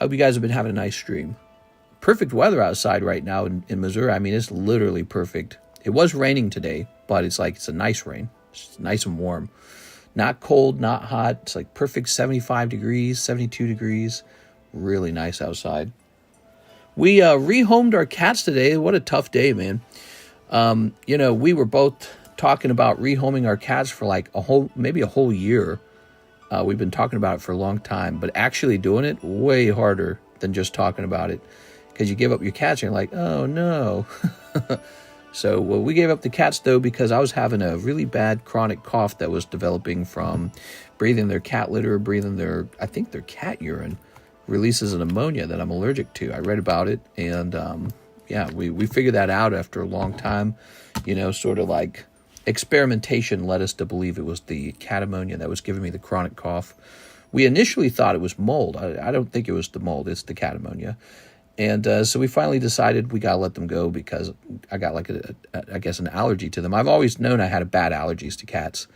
I hope you guys have been having a nice stream. Perfect weather outside right now in Missouri. I mean, it's literally perfect. It was raining today, but it's a nice rain. It's nice and warm. Not cold, not hot. It's like perfect 75 degrees, 72 degrees. Really nice outside. We rehomed our cats today. What a tough day, man. You know, we were both talking about rehoming our cats for like maybe a whole year. We've been talking about it for a long time, but actually doing it way harder than just talking about it, because you give up your cats and you're like, oh no. So we gave up the cats though because I was having a really bad chronic cough that was developing from breathing their cat litter, breathing their cat urine releases an ammonia that I'm allergic to. I read about it, and yeah, we figured that out after a long time, you know, sort of like experimentation led us to believe it was the cat ammonia that was giving me the chronic cough. We initially thought it was mold. I don't think it was the mold. It's the cat ammonia. And so we finally decided we got to let them go because I got like I guess an allergy to them. I've always known I had bad allergies to cats,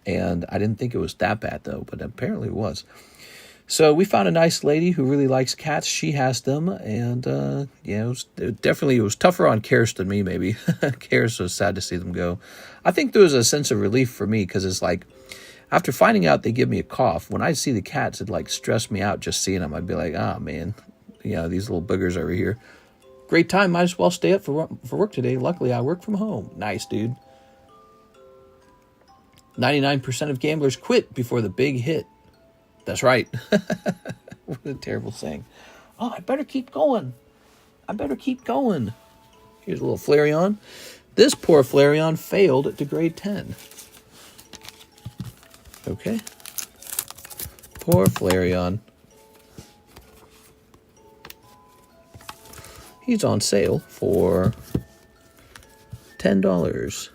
and I didn't think it was that bad though, but apparently it was. So we found a nice lady who really likes cats. She has them, and yeah, it was tougher on Karis than me, maybe. Karis was sad to see them go. I think there was a sense of relief for me because it's like, after finding out they give me a cough, when I see the cats, it like stressed me out just seeing them. I'd be like, ah, man, you know, these little boogers over here. Great time. Might as well stay up for work today. Luckily, I work from home. Nice, dude. 99% of gamblers quit before the big hit. That's right. What a terrible saying. Oh, I better keep going. I better keep going. Here's a little Flareon. This poor Flareon failed to grade 10. Okay. Poor Flareon. He's on sale for $10.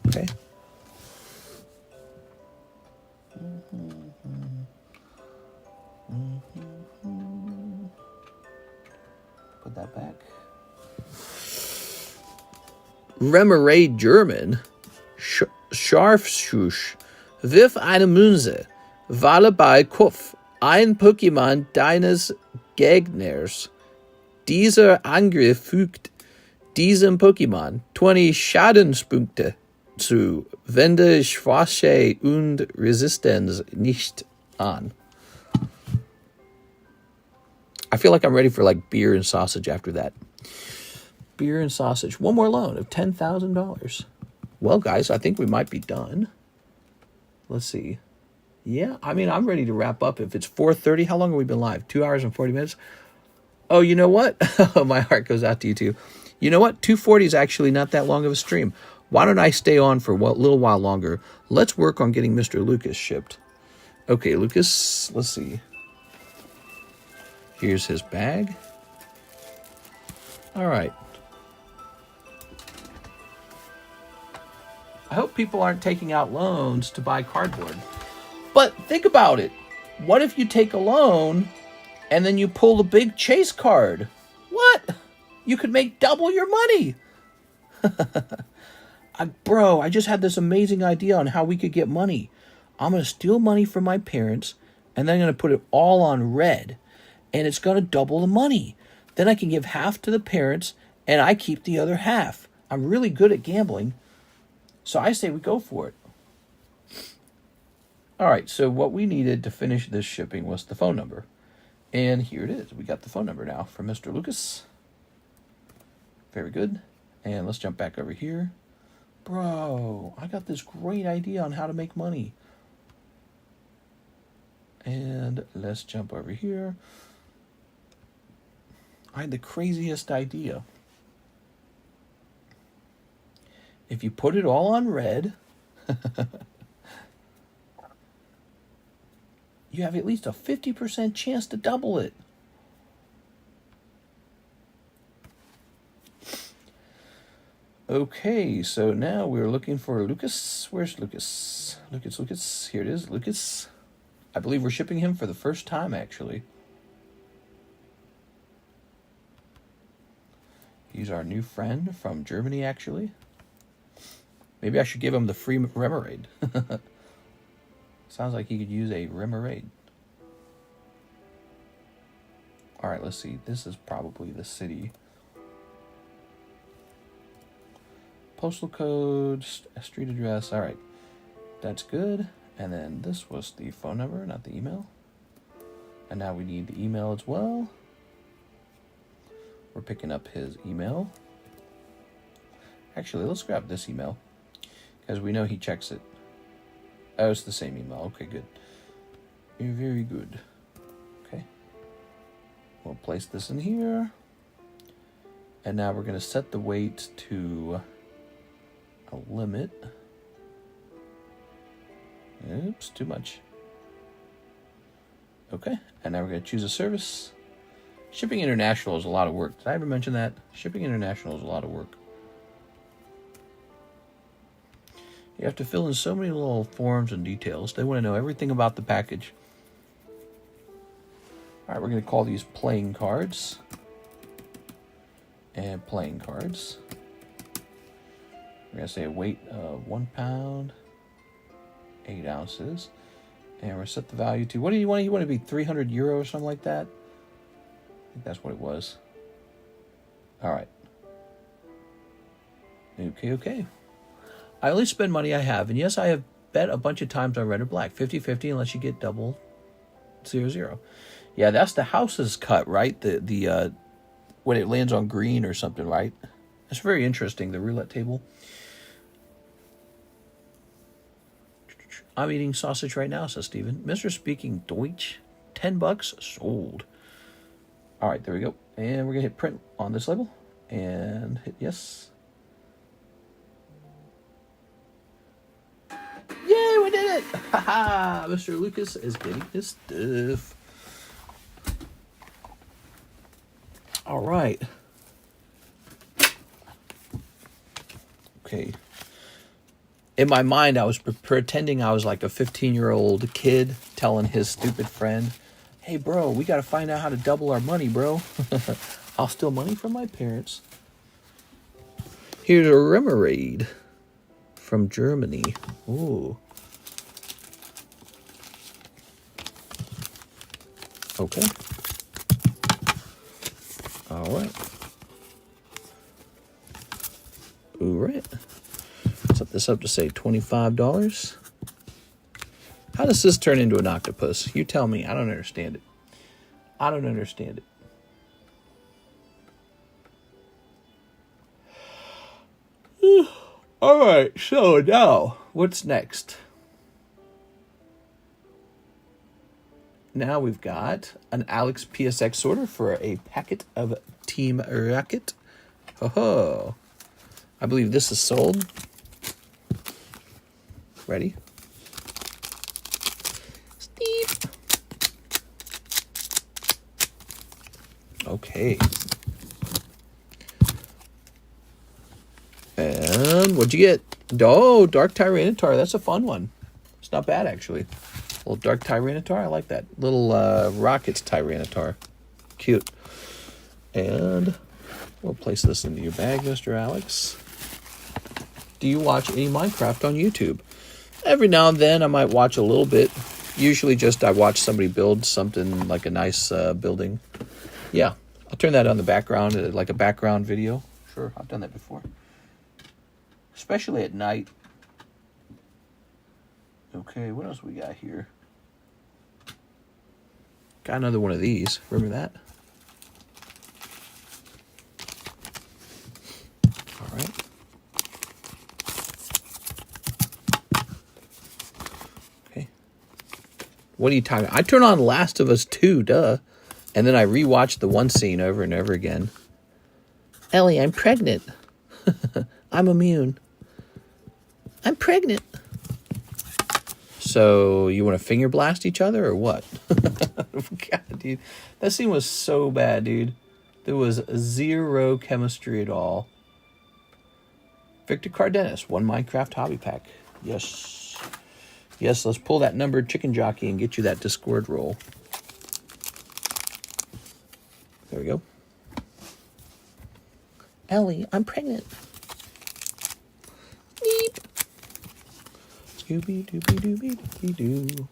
Okay. Put that back. Remoraid German. Scharfschuss. Wirf eine Münze. Wähle bei Kopf ein Pokémon deines Gegners. Dieser Angriff fügt diesem Pokémon 20 Schadenspunkte zu, wende Schwäche und Resistenz nicht an. I feel like I'm ready for like beer and sausage after that. Beer and sausage. One more loan of $10,000. Well, guys, I think we might be done. Let's see. Yeah, I mean, I'm ready to wrap up. If it's 4:30, how long have we been live? 2 hours and 40 minutes? Oh, you know what? My heart goes out to you too. You know what? 2:40 is actually not that long of a stream. Why don't I stay on for a little while longer? Let's work on getting Mr. Lucas shipped. Okay, Lucas, let's see. Here's his bag. All right. I hope people aren't taking out loans to buy cardboard. But think about it. What if you take a loan and then you pull the big chase card? What? You could make double your money. Bro, I just had this amazing idea on how we could get money. I'm going to steal money from my parents, and then I'm going to put it all on red, and it's going to double the money. Then I can give half to the parents, and I keep the other half. I'm really good at gambling, so I say we go for it. All right, so what we needed to finish this shipping was the phone number. And here it is. We got the phone number now from Mr. Lucas. Very good. And let's jump back over here. Bro, I got this great idea on how to make money. And let's jump over here. I had the craziest idea. If you put it all on red, you have at least a 50% chance to double it. Okay, so now we're looking for Lucas. Where's Lucas? Lucas. Here it is, Lucas. I believe we're shipping him for the first time, actually. He's our new friend from Germany, actually. Maybe I should give him the free Remoraid. Sounds like he could use a Remoraid. All right, let's see. This is probably the city. Postal code, street address. All right, that's good. And then this was the phone number, not the email. And now we need the email as well. We're picking up his email. Actually, let's grab this email because we know he checks it. Oh, it's the same email. Okay, good. You're very good. Okay. We'll place this in here. And now we're going to set the weight to a limit. Oops, too much. Okay, and now we're going to choose a service. Shipping international is a lot of work. Did I ever mention that? Shipping international is a lot of work. You have to fill in so many little forms and details. They want to know everything about the package. All right, we're going to call these playing cards. And playing cards. We're going to say a weight of 1 pound, 8 ounces. And we're going to set the value to, what do you want? You want it to be 300 euro or something like that? I think that's what it was. All right. Okay. I only spend money I have. And yes, I have bet a bunch of times on red or black. 50-50 unless you get double 0-0. Yeah, that's the house's cut, right? The when it lands on green or something, right? That's very interesting, the roulette table. I'm eating sausage right now, says Steven. Mr. Speaking Deutsch, $10, sold. All right, there we go. And we're going to hit print on this label and hit yes. Yay, we did it! Haha, Mr. Lucas is getting his stuff. All right. Okay. In my mind, I was pretending I was like a 15-year-old kid telling his stupid friend, hey, bro, we got to find out how to double our money, bro. I'll steal money from my parents. Here's a Remoraid from Germany. Ooh. Okay. All right. All right. Set this up to say $25. How does this turn into an octopus? You tell me. I don't understand it. I don't understand it. All right. So now, what's next? now we've got an Alex PSX order for a packet of Team Rocket. Ho-ho. I believe this is sold. Ready? Steep. Okay. And what'd you get? Oh, Dark Tyranitar. That's a fun one. It's not bad, actually. Little Dark Tyranitar. I like that. Little Rockets Tyranitar. Cute. And we'll place this into your bag, Mr. Alex. Do you watch any Minecraft on YouTube? Every now and then I might watch a little bit. Usually just I watch somebody build something like a nice building. Yeah, I'll turn that on the background, like a background video. Sure, I've done that before. Especially at night. Okay, what else we got here? Got another one of these. Remember that? All right. Okay. What are you talking about? I turn on Last of Us 2, duh. And then I rewatch the one scene over and over again. Ellie, I'm pregnant. I'm immune. I'm pregnant. So, you want to finger blast each other or what? God, dude. That scene was so bad, dude. There was zero chemistry at all. Victor Cardenas, one Minecraft hobby pack. Yes. Yes, let's pull that numbered chicken jockey and get you that Discord roll. There we go. Ellie, I'm pregnant. Beep. Scooby-Dooby-Dooby-Dooby-Doo.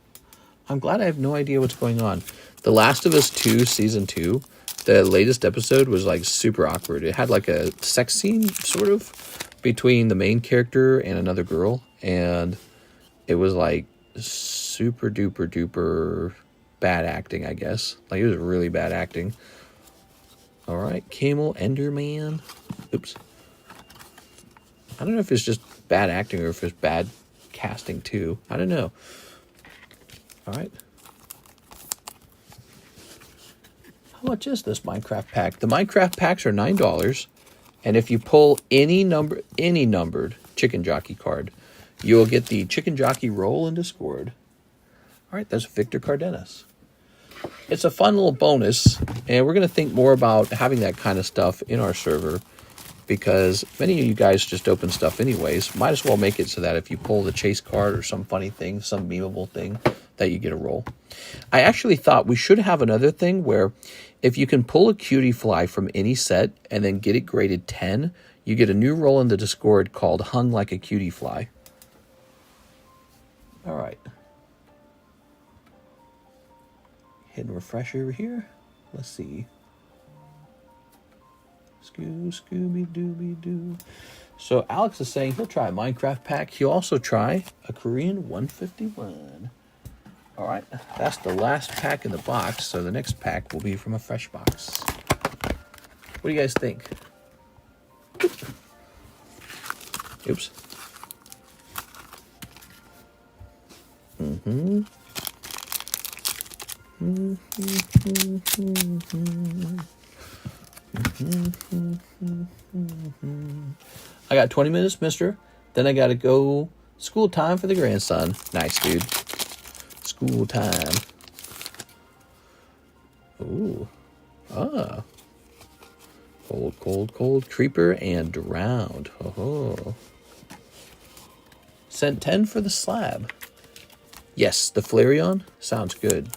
I'm glad I have no idea what's going on. The Last of Us 2 Season 2, the latest episode was like super awkward. It had like a sex scene, sort of, between the main character and another girl. And it was like super duper duper bad acting, I guess. Like it was really bad acting. All right, Camel Enderman. Oops. I don't know if it's just bad acting or if it's bad casting too. I don't know. All right. How much is this Minecraft pack? The Minecraft packs are $9, and if you pull any numbered chicken jockey card, you will get the chicken jockey roll in Discord. All right, that's Victor Cardenas. It's a fun little bonus, and we're going to think more about having that kind of stuff in our server because many of you guys just open stuff anyways. Might as well make it so that if you pull the chase card or some funny thing, some memeable thing, that you get a roll. I actually thought we should have another thing where if you can pull a cutie fly from any set and then get it graded 10, you get a new roll in the Discord called Hung Like a Cutie Fly. All right. Hit and refresh over here. Let's see. Scooby-Dooby-Doo. So Alex is saying he'll try a Minecraft pack. He'll also try a Korean 151. All right, that's the last pack in the box, so the next pack will be from a fresh box. What do you guys think? Oops. I got 20 minutes, mister. Then I got to go school time for the grandson. Nice, dude. School time. Ooh. Ah. Cold, cold, cold. Creeper and drowned. Oh. Sent 10 for the slab. Yes, the Flareon. Sounds good.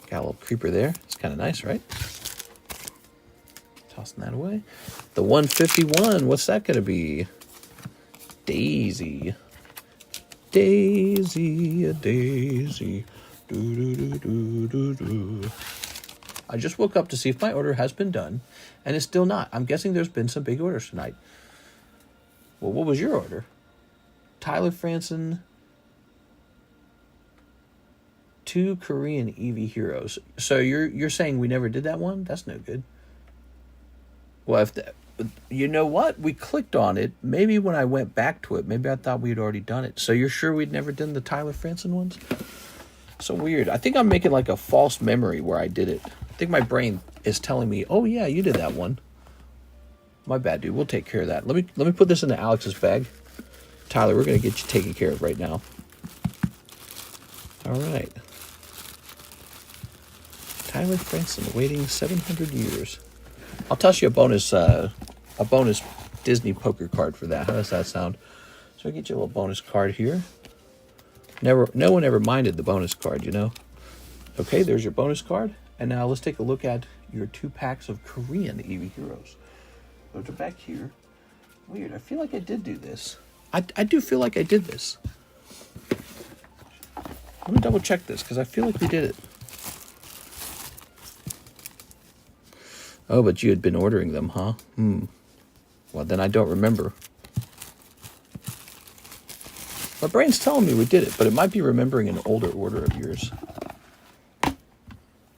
Got a little creeper there. It's kind of nice, right? Tossing that away. The 151. What's that going to be? Daisy. Daisy, a daisy. Do, do, do, do, do, do. I just woke up to see if my order has been done, and it's still not. I'm guessing there's been some big orders tonight. Well, what was your order? Tyler Franson, 2 Korean EV heroes. So you're saying we never did that one? That's no good. Well, You know what? We clicked on it. Maybe when I went back to it, maybe I thought we'd already done it. So you're sure we'd never done the Tyler Franson ones? So weird. I think I'm making like a false memory where I did it. I think my brain is telling me, oh yeah, you did that one. My bad, dude. We'll take care of that. Let me put this into Alex's bag. Tyler, we're going to get you taken care of right now. All right. Tyler Franson, waiting 700 years. I'll toss you a bonus Disney poker card for that. How does that sound? So I get you a little bonus card here. No one ever minded the bonus card, you know. Okay, there's your bonus card. And now let's take a look at your 2 packs of Korean EV Heroes. Those are back here. Weird. I feel like I did do this. I do feel like I did this. Let me double check this because I feel like we did it. Oh, but you had been ordering them, huh? Well, then I don't remember. My brain's telling me we did it, but it might be remembering an older order of yours.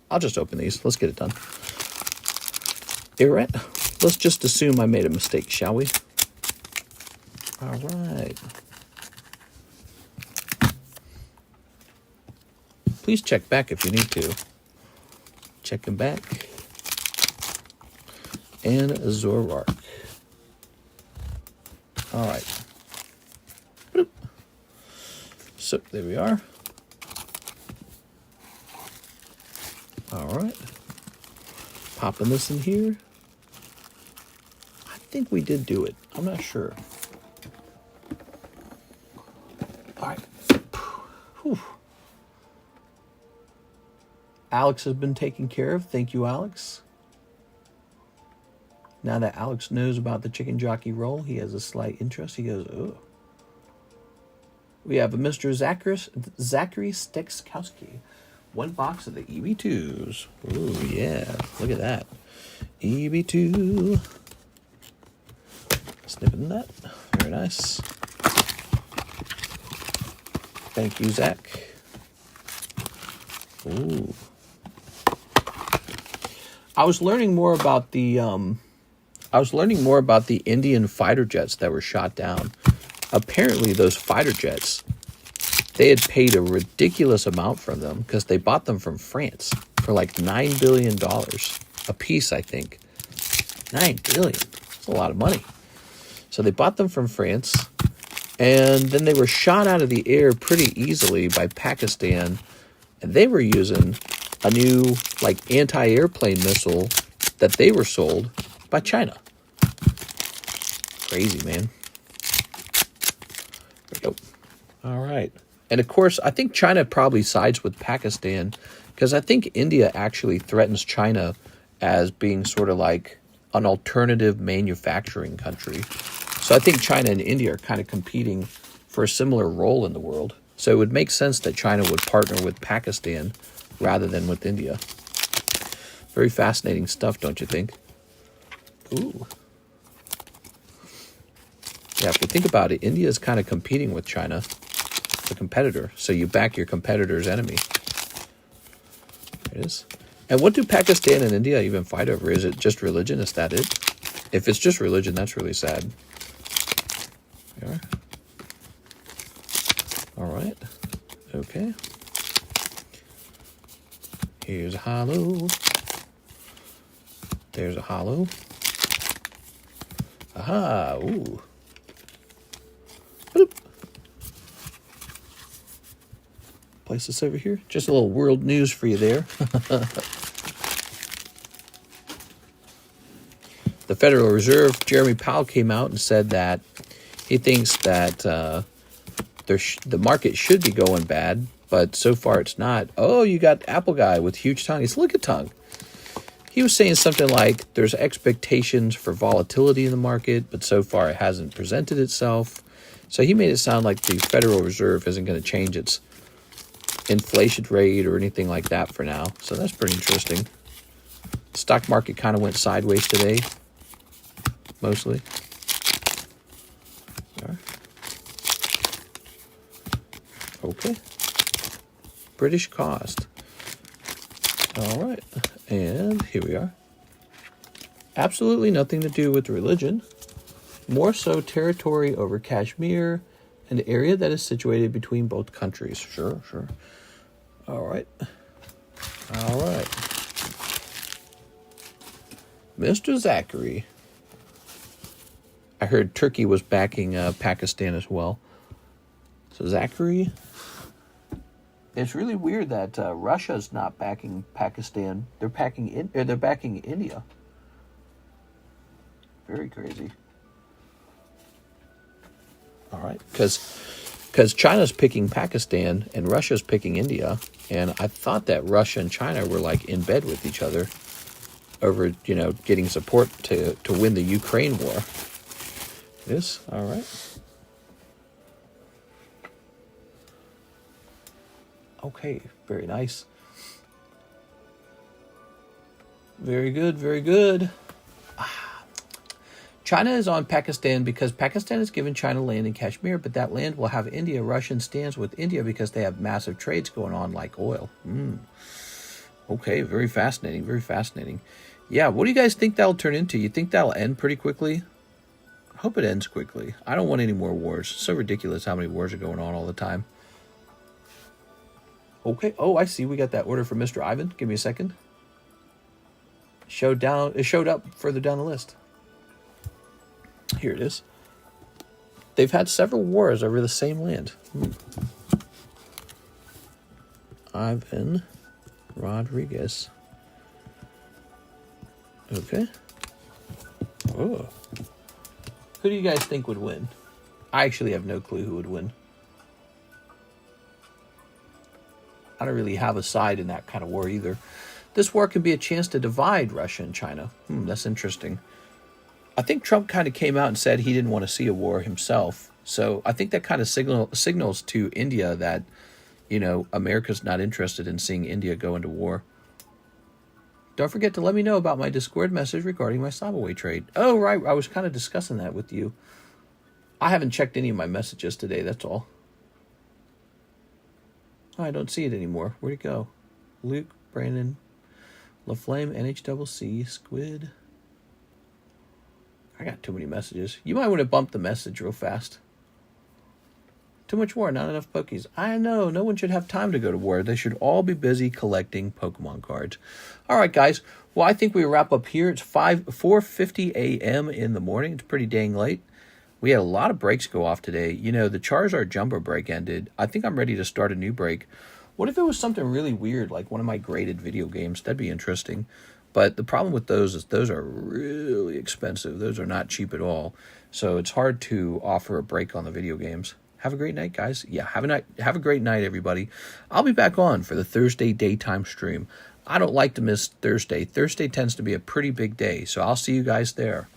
I'll just open these. Let's get it done. Alright, let's just assume I made a mistake, shall we? Alright. Please check back if you need to. Checking back. And Zorark. Alright. So, there we are. Alright. Popping this in here. I think we did do it. I'm not sure. Alright. Whew. Alex has been taken care of. Thank you, Alex. Now that Alex knows about the chicken jockey roll, he has a slight interest. He goes, oh. We have a Mr. Zachary Stekowski. 1 box of the EB2s. Oh, yeah. Look at that. EB2. Snipping that. Very nice. Thank you, Zach. Ooh. I was learning more about the Indian fighter jets that were shot down. Apparently, those fighter jets, they had paid a ridiculous amount for them because they bought them from France for like $9 billion a piece, I think. $9 billion. That's a lot of money. So they bought them from France, and then they were shot out of the air pretty easily by Pakistan, and they were using a new like anti-airplane missile that they were sold by China. Crazy, man. There we go. All right. And of course, I think China probably sides with Pakistan because I think India actually threatens China as being sort of like an alternative manufacturing country. So I think China and India are kind of competing for a similar role in the world. So it would make sense that China would partner with Pakistan rather than with India. Very fascinating stuff, don't you think? Ooh. Yeah, if you think about it, India is kind of competing with China, the competitor. So you back your competitor's enemy. There it is. And what do Pakistan and India even fight over? Is it just religion? Is that it? If it's just religion, that's really sad. There. All right. Okay. Here's a hollow. There's a hollow. Aha. Ooh. Boop. Place this over here. Just a little world news for you there. The Federal Reserve, Jeremy Powell, came out and said that he thinks that the market should be going bad, but so far it's not. Oh, you got Apple guy with huge tongue. He's look at tongue. He was saying something like there's expectations for volatility in the market, but so far it hasn't presented itself. So he made it sound like the Federal Reserve isn't going to change its inflation rate or anything like that for now. So that's pretty interesting. Stock market kind of went sideways today, mostly. Okay. British cost. All right. And here we are. Absolutely nothing to do with religion. More so territory over Kashmir, an area that is situated between both countries. Sure. All right. Mr. Zachary. I heard Turkey was backing Pakistan as well. So Zachary, it's really weird that Russia's not backing Pakistan. They're backing India. Very crazy. All right, because China's picking Pakistan and Russia's picking India, and I thought that Russia and China were like in bed with each other over, getting support to win the Ukraine war. Yes, all right. Okay, very nice. Very good. China is on Pakistan because Pakistan has given China land in Kashmir, but that land will have India. Russia stands with India because they have massive trades going on like oil. Okay, very fascinating. Yeah, what do you guys think that'll turn into? You think that'll end pretty quickly? I hope it ends quickly. I don't want any more wars. It's so ridiculous how many wars are going on all the time. Okay, I see. We got that order from Mr. Ivan. Give me a second. It showed up further down the list. Here it is. They've had several wars over the same land. Ivan Rodriguez. Okay. Oh. Who do you guys think would win? I actually have no clue who would win. I don't really have a side in that kind of war either. This war can be a chance to divide Russia and China. That's interesting. I think Trump kind of came out and said he didn't want to see a war himself. So I think that kind of signals to India that, America's not interested in seeing India go into war. Don't forget to let me know about my Discord message regarding my Sabaway trade. Oh, right. I was kind of discussing that with you. I haven't checked any of my messages today. That's all. I don't see it anymore. Where'd it go? Luke, Brandon, LaFlame, NHCC, Squid. I got too many messages. You might want to bump the message real fast. Too much war, not enough Pokies. I know, no one should have time to go to war. They should all be busy collecting Pokemon cards. All right, guys. Well, I think we wrap up here. It's 4:50 a.m. in the morning. It's pretty dang late. We had a lot of breaks go off today. The Charizard Jumbo break ended. I think I'm ready to start a new break. What if it was something really weird, like one of my graded video games? That'd be interesting. But the problem with those is those are really expensive. Those are not cheap at all. So it's hard to offer a break on the video games. Have a great night, guys. Yeah, have a great night, everybody. I'll be back on for the Thursday daytime stream. I don't like to miss Thursday. Thursday tends to be a pretty big day, so I'll see you guys there.